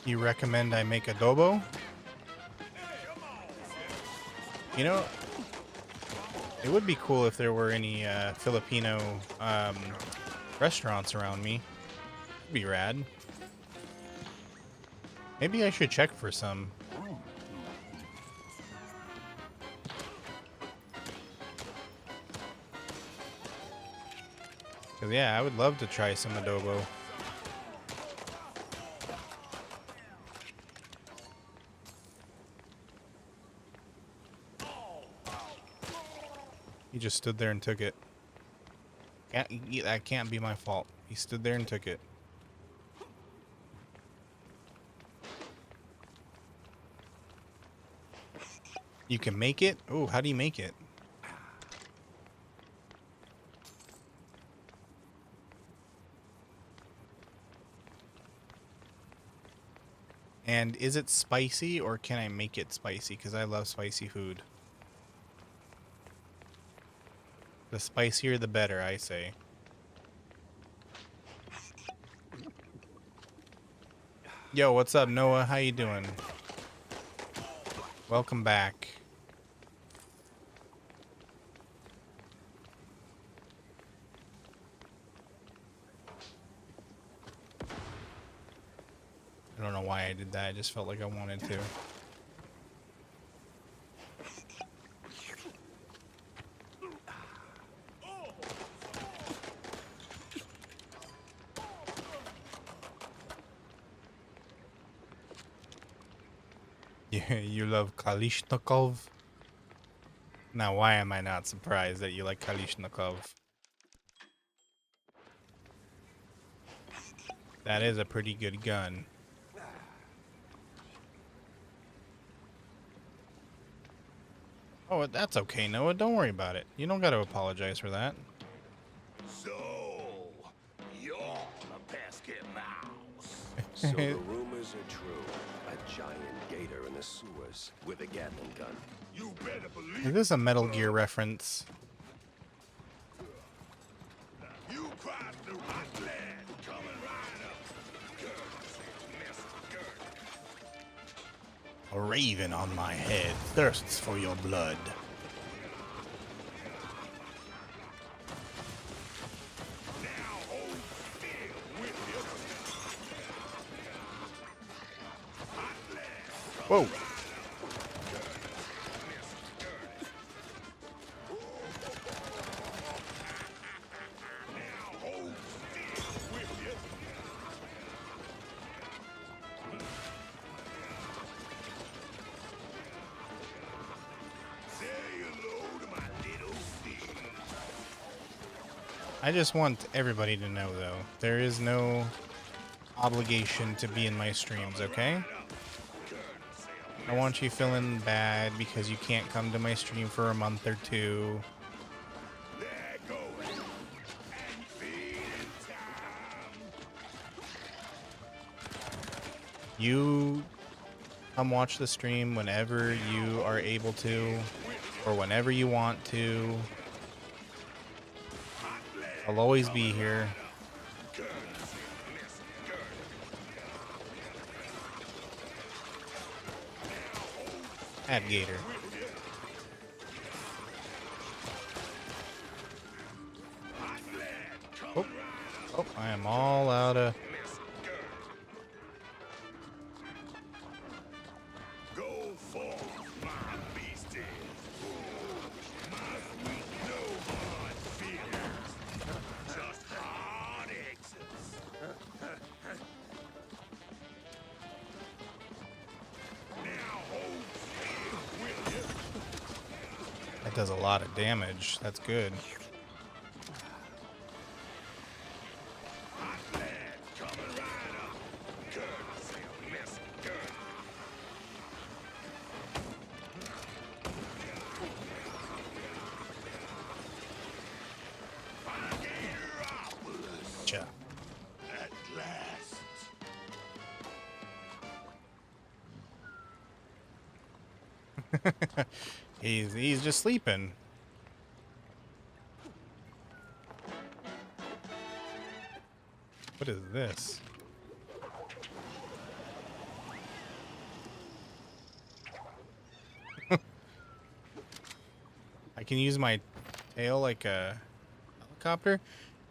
You recommend I make adobo? You know, it would be cool if there were any Filipino restaurants around me. It'd be rad. Maybe I should check for some. Cause yeah, I would love to try some adobo. He just stood there and took it. That can't be my fault. He stood there and took it. You can make it? Oh, how do you make it? And is it spicy or can I make it spicy? Because I love spicy food. The spicier the better, I say. Yo, what's up, Noah? How you doing? Welcome back. I don't know why I did that. I just felt like I wanted to. You love Kalishnikov? Now, why am I not surprised that you like Kalishnikov? That is a pretty good gun. Oh, that's okay, Noah. Don't worry about it. You don't got to apologize for that. So, you're the pesky mouse. So the rumors are true. A giant gator in the sewers with a Gatling gun. You better believe Is this a Metal Gear reference? you cried through hot land coming right up. A raven on my head thirsts for your blood. Whoa. I just want everybody to know, though, there is no obligation to be in my streams, okay? I want you feeling bad because you can't come to my stream for a month or two. You come watch the stream whenever you are able to, or whenever you want to. I'll always be here. Add Gator. Oh, oh, I am all out of... Go for my beastie. My sweet, no hard feelings. Just hard exits. Now hold still, will you? That does a lot of damage. That's good. Gotcha. At last. He's just sleeping. What is this? can use my tail like a helicopter.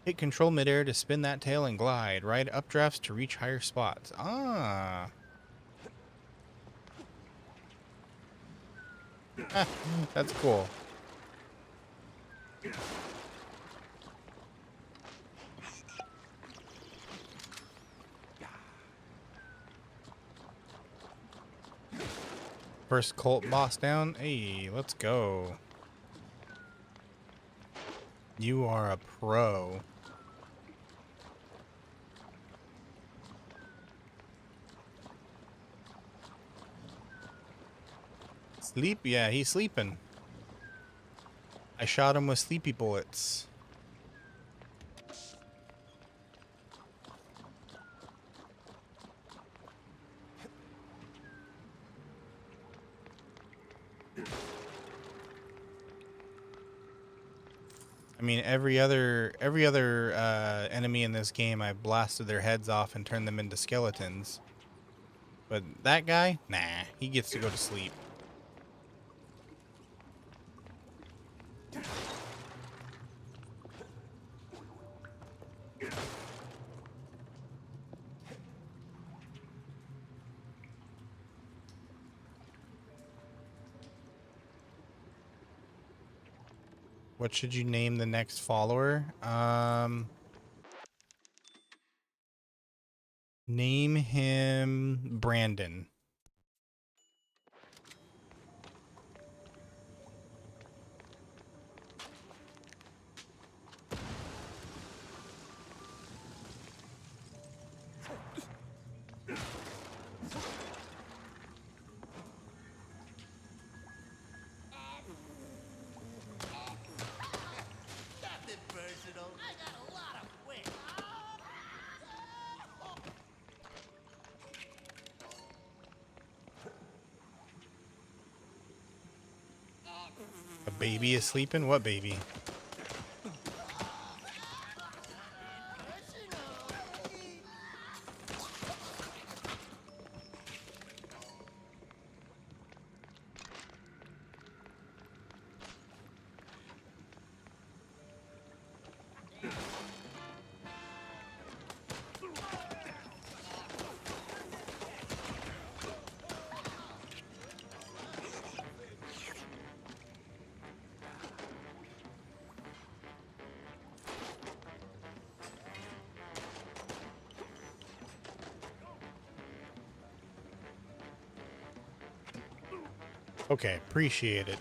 Hit control midair to spin that tail and glide. Ride updrafts to reach higher spots. Ah. That's cool. First cult boss down. Hey, let's go. You are a pro. Sleep? Yeah, he's sleeping. I shot him with sleepy bullets. I mean, every other enemy in this game, I blasted their heads off and turned them into skeletons. But that guy, nah, he gets to go to sleep. What should you name the next follower? Name him Brandon. Nothing personal. I got a lot of wit. A baby is sleeping? What baby? Okay, appreciate it.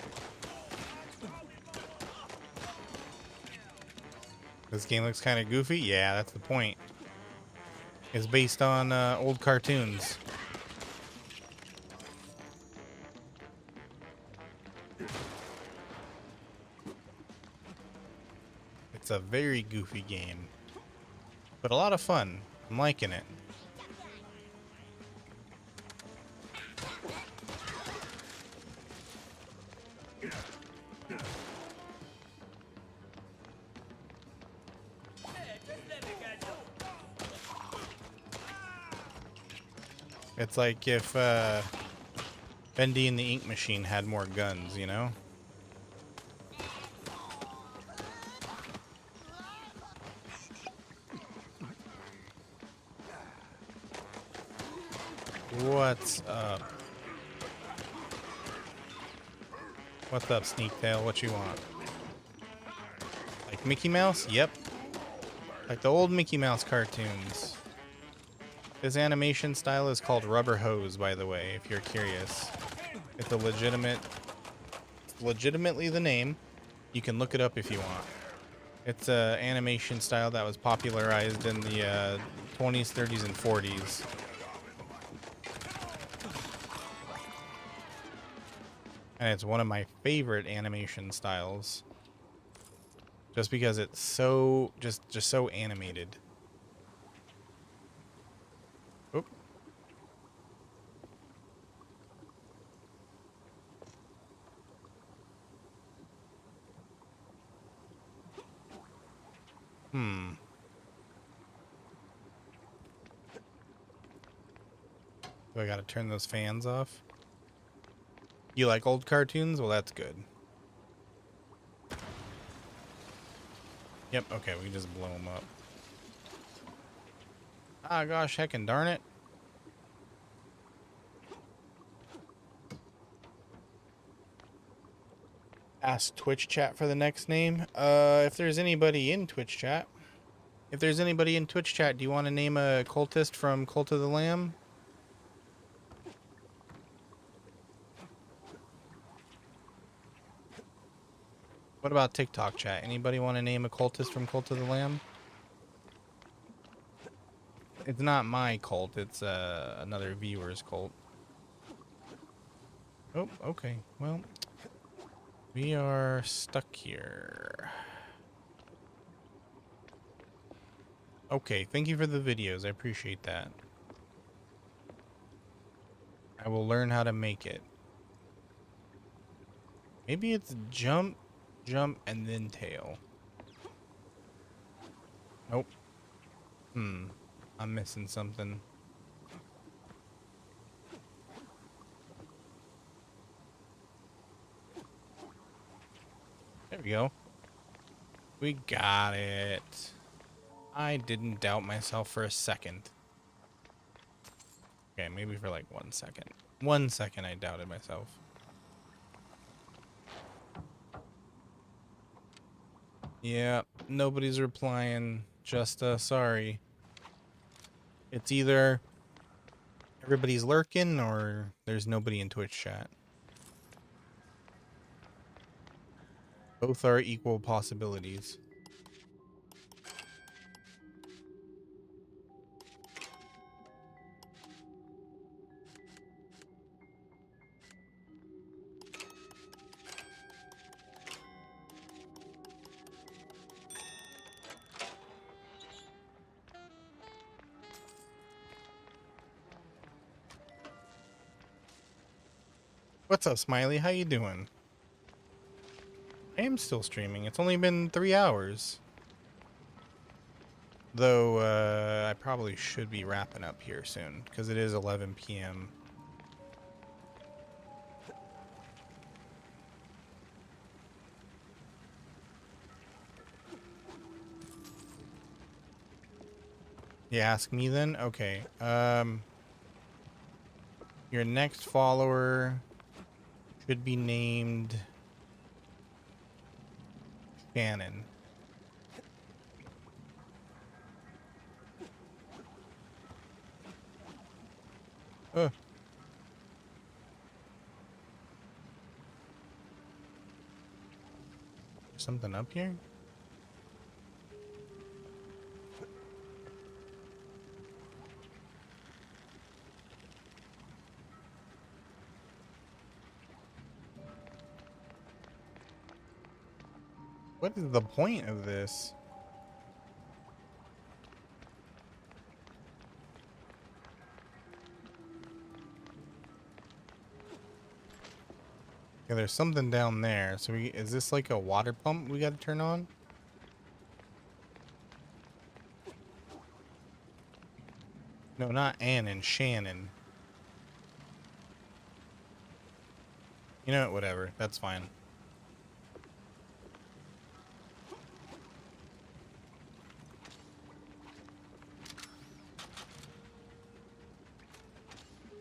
This game looks kind of goofy. Yeah, that's the point. It's based on old cartoons. It's a very goofy game, but a lot of fun. I'm liking it. It's like if Bendy and the Ink Machine had more guns, you know? What's up? What's up, Sneaktail? What you want? Like Mickey Mouse? Yep. Like the old Mickey Mouse cartoons. This animation style is called Rubber Hose, by the way, if you're curious. It's a legitimately the name. You can look it up if you want. It's a animation style that was popularized in the 20s, 30s, and 40s. And it's one of my favorite animation styles. Just because it's so, just so animated. Oop. Do I gotta turn those fans off? You like old cartoons? Well, that's good. Yep, okay, we can just blow them up. Ah, gosh, heckin' darn it. Ask Twitch chat for the next name. If there's anybody in Twitch chat. If there's anybody in Twitch chat, do you want to name a cultist from Cult of the Lamb? What about TikTok chat? Anybody want to name a cultist from Cult of the Lamb? It's not my cult, it's another viewer's cult. Oh, okay. Well, we are stuck here. Okay, thank you for the videos. I appreciate that. I will learn how to make it. Maybe it's jump, jump, and then tail. Nope. I'm missing something. There we go. We got it. I didn't doubt myself for a second. Okay, maybe for like 1 second. 1 second I doubted myself. Yeah, nobody's replying. Just sorry. It's either everybody's lurking or there's nobody in Twitch chat. Both are equal possibilities. What's up, Smiley? How you doing? I am still streaming. It's only been 3 hours. Though, I probably should be wrapping up here soon, because it is 11 p.m. You ask me then? Okay. Your next follower should be named Shannon. Something up here? What is the point of this? Okay, there's something down there. So is this like a water pump we gotta turn on? No, not Ann, Shannon. You know what, whatever. That's fine.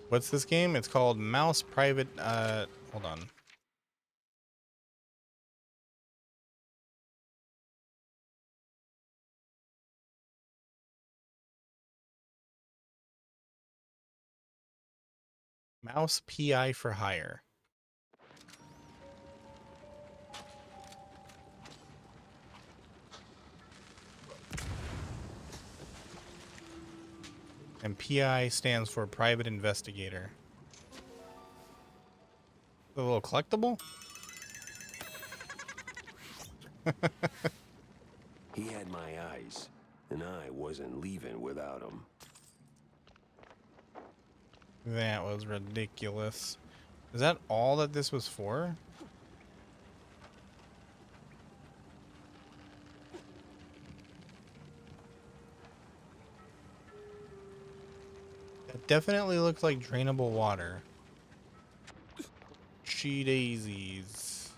What's this game? It's called Mouse Private, hold on. Mouse PI for hire. And PI stands for private investigator. A little collectible? He had my eyes, and I wasn't leaving without him. That was ridiculous. Is that all that this was for? That definitely looks like drainable water. She daisies.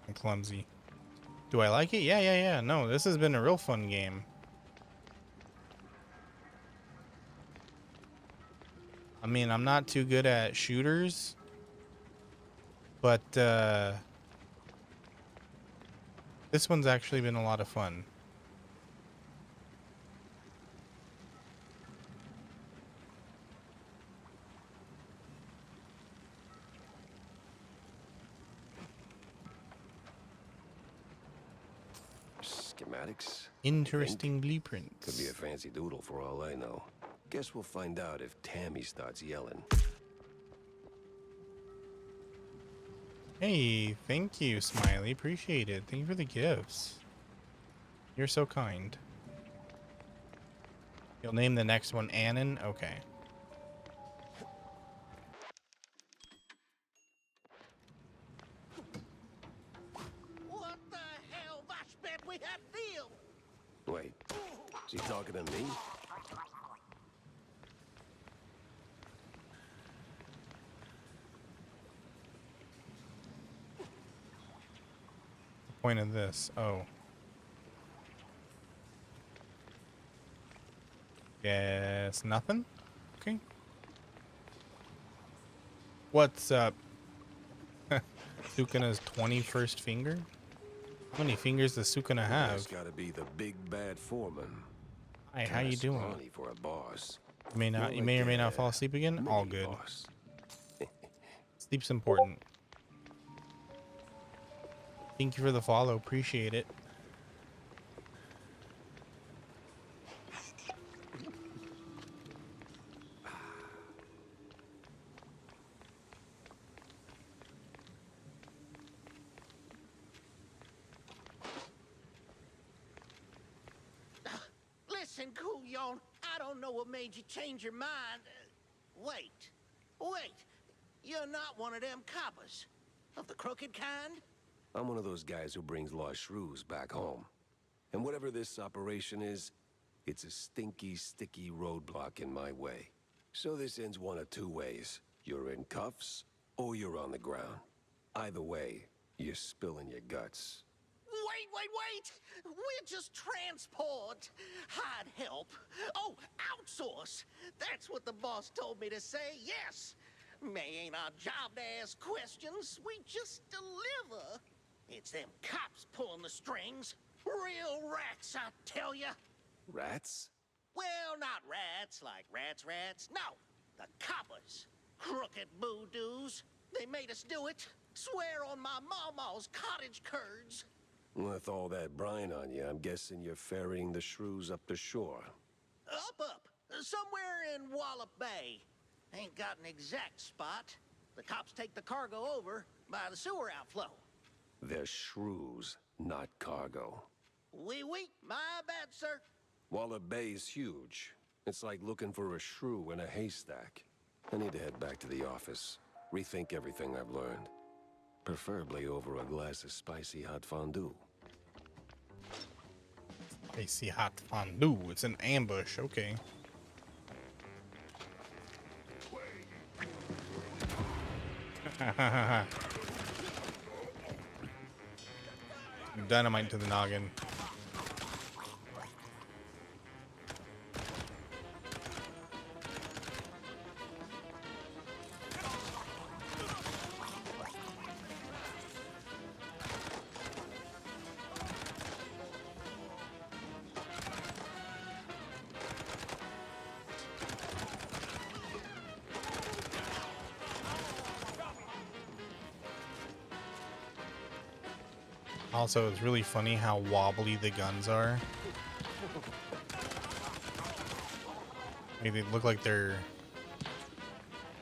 I clumsy. Do I like it? Yeah. No, this has been a real fun game. I mean, I'm not too good at shooters, but this one's actually been a lot of fun. Schematics? Interesting blueprints. Could be a fancy doodle for all I know. Guess we'll find out if Tammy starts yelling. Hey, thank you, Smiley. Appreciate it. Thank you for the gifts. You're so kind. You'll name the next one Annan? Okay. What the hell? Was bet we had deal? Wait, is he talking to me? The point of this. Oh. Guess nothing? Okay. What's up? Sukana's 21st finger? How many fingers does Sukana have? That's gotta be the big bad foreman. Hi, how you doing? Scrawny for a boss. You may not. You may or may not fall asleep again. All good. Boss. Sleep's important. Thank you for the follow. Appreciate it. Listen, Couillon, I don't know what made you change your mind. Wait. You're not one of them coppers. Of the crooked kind? I'm one of those guys who brings lost shrews back home. And whatever this operation is, it's a stinky, sticky roadblock in my way. So this ends one of two ways. You're in cuffs, or you're on the ground. Either way, you're spilling your guts. Wait! We're just transport. I'd help. Oh, outsource. That's what the boss told me to say, yes. May ain't our job to ask questions. We just deliver. It's them cops pulling the strings. Real rats, I tell ya. Rats? Well, not rats like rats. No, the coppers. Crooked boo-doos. They made us do it. Swear on my mama's cottage curds. With all that brine on you, I'm guessing you're ferrying the shrews up the shore. Up. Somewhere in Wallop Bay. Ain't got an exact spot. The cops take the cargo over by the sewer outflow. They're shrews, not cargo. Oui, my bad, sir. Wallop Bay's huge. It's like looking for a shrew in a haystack. I need to head back to the office. Rethink everything I've learned. Preferably over a glass of spicy hot fondue. Spicy hot fondue. It's an ambush. Okay. Dynamite to the noggin. Also, it's really funny how wobbly the guns are. Like, they look like they're...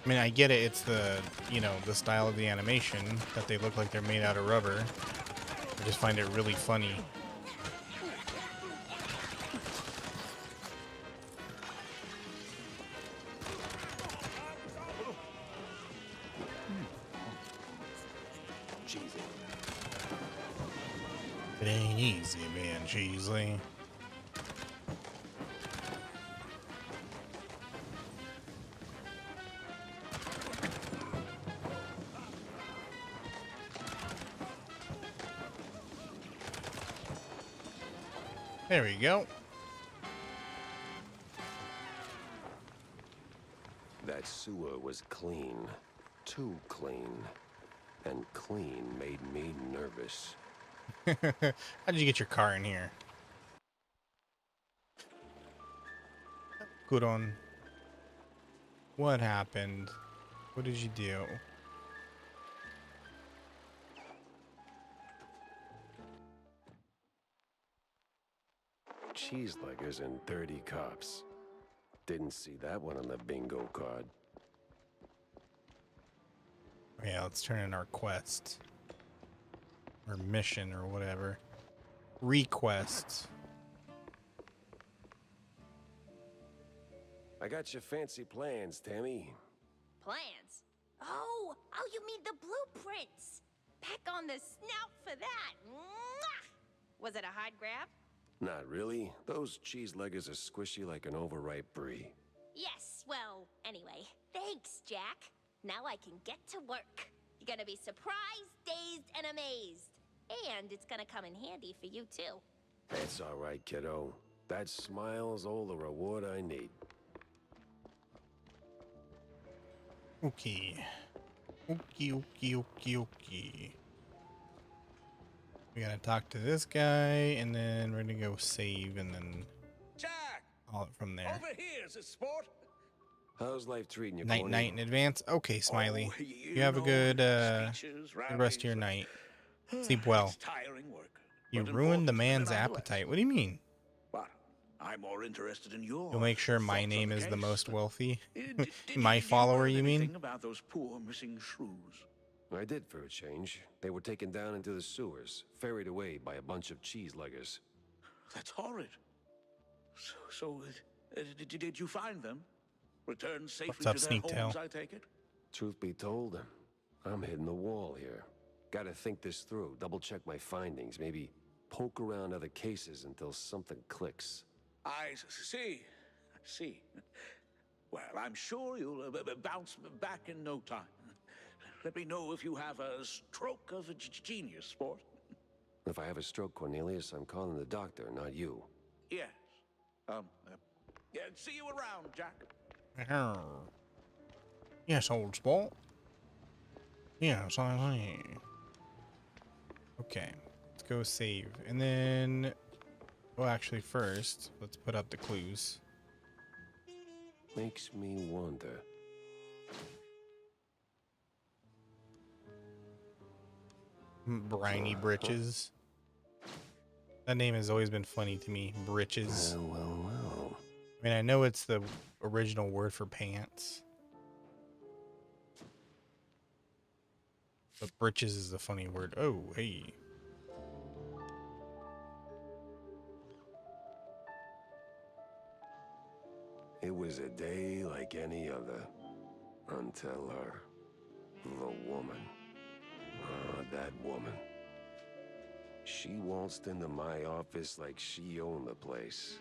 I mean, I get it. It's the, you know, the style of the animation that they look like they're made out of rubber. I just find it really funny. It ain't easy, man, Cheesley. There we go. That sewer was clean. Too clean. And clean made me nervous. How did you get your car in here? Good on. What happened? What did you do? Cheeseleggers and 30 cops. Didn't see that one on the bingo card. Yeah, let's turn in our quest. Or mission or whatever. Request. I got your fancy plans, Tammy. Plans? Oh, you mean the blueprints? Back on the snout for that. Mwah! Was it a hard grab? Not really. Those cheeseleggers are squishy like an overripe brie. Yes, well, anyway, thanks, Jack. Now I can get to work. You're gonna be surprised, dazed, and amazed. And it's gonna come in handy for you, too. That's all right, kiddo. That smile's all the reward I need. Okay. Okay. We gotta talk to this guy, and then we're gonna go save, and then Jack! all it from there. Over here, is it sport? How's life treating you, Night Corny? in advance. Okay, Smiley. Oh, You have a good speeches, good rest of your rallies. night. Sleep well. It's tiring work. You but ruined the important man's nonetheless. appetite. What do you mean? What? I'm more interested in your You'll make sure my thoughts on name the is the case. most wealthy. Did My follower, learn you mean? anything about those poor missing shrews? I did for a change. They were taken down into the sewers, ferried away by a bunch of cheeseleggers. That's horrid. So did you find them? Returned safely What's up, to their Sneak Tail? homes, I take it? Truth be told, I'm hitting the wall here. Gotta think this through, double check my findings, maybe poke around other cases until something clicks. I see. Well, I'm sure you'll bounce back in no time. Let me know if you have a stroke of genius, sport. If I have a stroke, Cornelius, I'm calling the doctor, not you. Yes. Yeah, see you around, Jack. Yes, old sport. Yes, I see. Okay, let's go save. And then, well, actually, first, let's put up the clues. Makes me wonder. Briny Britches. That name has always been funny to me. Britches. Well. I mean, I know it's the original word for pants. But britches is the funny word. Oh, hey. It was a day like any other. Until her. The woman. That woman. She waltzed into my office like she owned the place.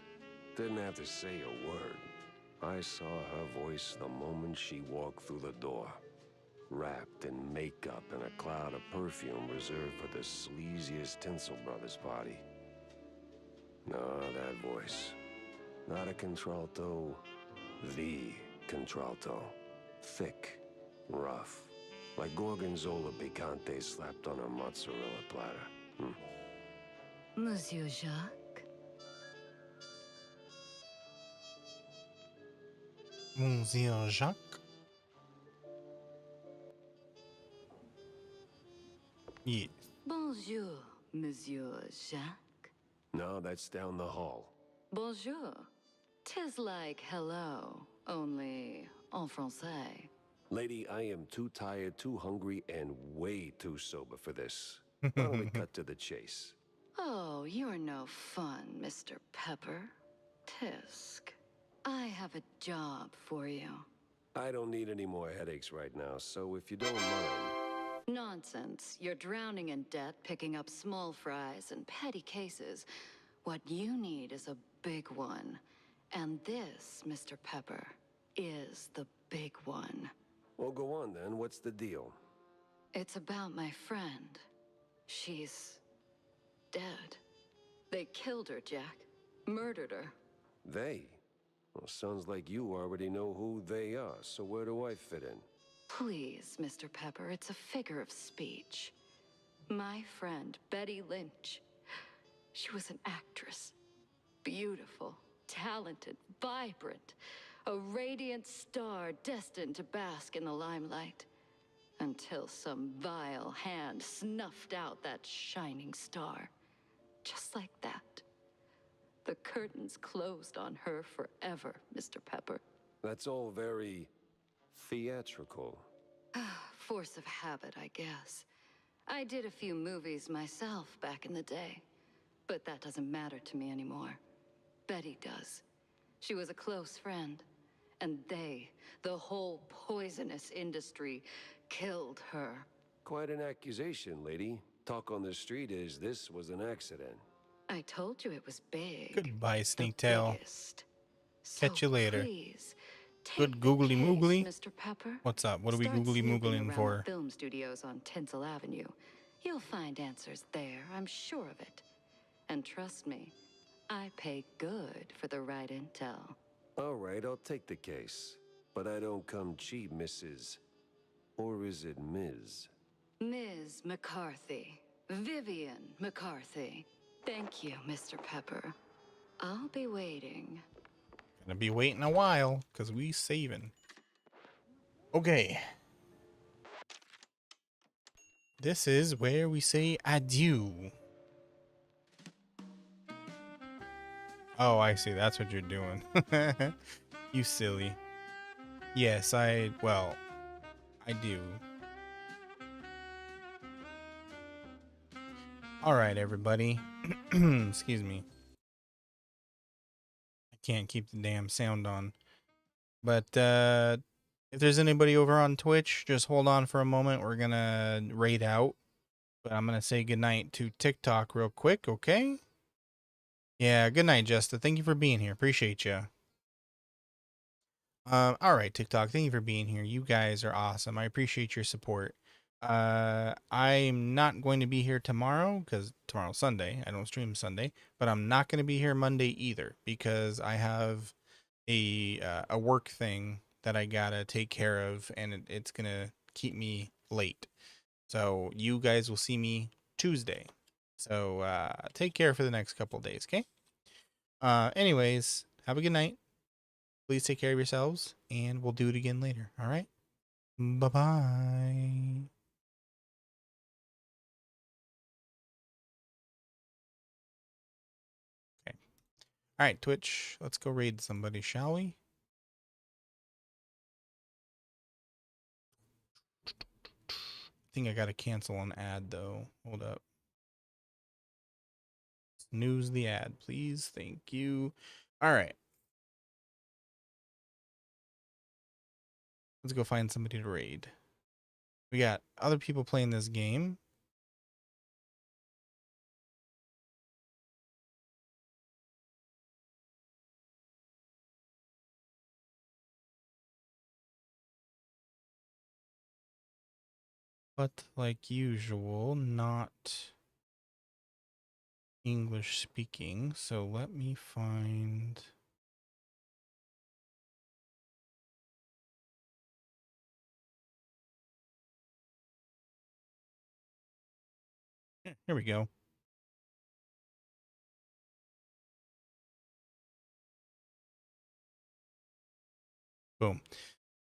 Didn't have to say a word. I saw her voice the moment she walked through the door. Wrapped in makeup and a cloud of perfume reserved for the sleaziest Tinsel Brothers party. No, that voice. Not a contralto. The contralto. Thick. Rough. Like Gorgonzola picante slapped on a mozzarella platter. Monsieur Jacques? Monsieur Jacques? Yes. Bonjour, Monsieur Jacques. No, that's down the hall. Bonjour. 'Tis like hello, only en français. Lady, I am too tired, too hungry, and way too sober for this. Why don't we cut to the chase? Oh, you're no fun, Mr. Pepper. Tisk. I have a job for you. I don't need any more headaches right now, so if you don't mind... Nonsense. You're drowning in debt, picking up small fries and petty cases. What you need is a big one. And this, Mr. Pepper, is the big one. Well, go on then. What's the deal? It's about my friend. She's dead. They killed her, Jack. Murdered her. They? Well, sounds like you already know who they are, so where do I fit in? Please, Mr. Pepper, it's a figure of speech. My friend, Betty Lynch. She was an actress. Beautiful, talented, vibrant. A radiant star destined to bask in the limelight. Until some vile hand snuffed out that shining star. Just like that. The curtains closed on her forever, Mr. Pepper. That's all very theatrical. Force of habit, I guess. I did a few movies myself back in the day. But that doesn't matter to me anymore. Betty does. She was a close friend. And they, the whole poisonous industry, killed her. Quite an accusation, lady. Talk on the street is this was an accident. I told you it was big. Goodbye, Sneak Tail. Biggest. Catch you later. Please, Good googly moogly. Mr. Pepper. What's up? What are we Start googly snooping moogling around for? Film studios on Tinsel Avenue. You'll find answers there, I'm sure of it. And trust me, I pay good for the right intel. All right, I'll take the case. But I don't come cheap, Mrs. Or is it Ms.? Ms. McCarthy. Vivian McCarthy. Thank you, Mr. Pepper. I'll be waiting. Gonna be waiting a while, because we saving. Okay. This is where we say adieu. Oh, I see. That's what you're doing. You silly. Yes, well, I do. All right, everybody. Excuse me. I can't keep the damn sound on. But if there's anybody over on Twitch, just hold on for a moment. We're going to raid out. But I'm going to say goodnight to TikTok real quick, okay? Yeah, good night, Justa. Thank you for being here. Appreciate you. All right, TikTok. Thank you for being here. You guys are awesome. I appreciate your support. I'm not going to be here tomorrow because tomorrow's Sunday. I don't stream Sunday, but I'm not going to be here Monday either because I have a work thing that I gotta take care of, and it's gonna keep me late. So you guys will see me Tuesday. So take care for the next couple of days, okay? Anyways, have a good night. Please take care of yourselves, and we'll do it again later. All right? Bye-bye. Okay. All right, Twitch. Let's go raid somebody, shall we? I think I gotta cancel an ad, though. Hold up. Snooze the ad, please. Thank you. All right. Let's go find somebody to raid. We got other people playing this game. But like usual, not English speaking. So let me find... Here we go. Boom.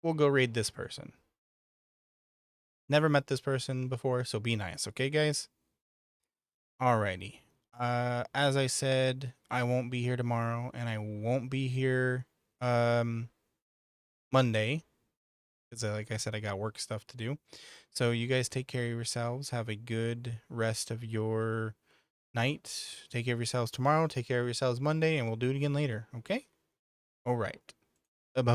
We'll go raid this person. Never met this person before, so be nice, okay, guys? Alrighty. As I said, I won't be here tomorrow, and I won't be here Monday. Because like I said, I got work stuff to do. So you guys take care of yourselves. Have a good rest of your night. Take care of yourselves tomorrow. Take care of yourselves Monday, and we'll do it again later, okay? All right.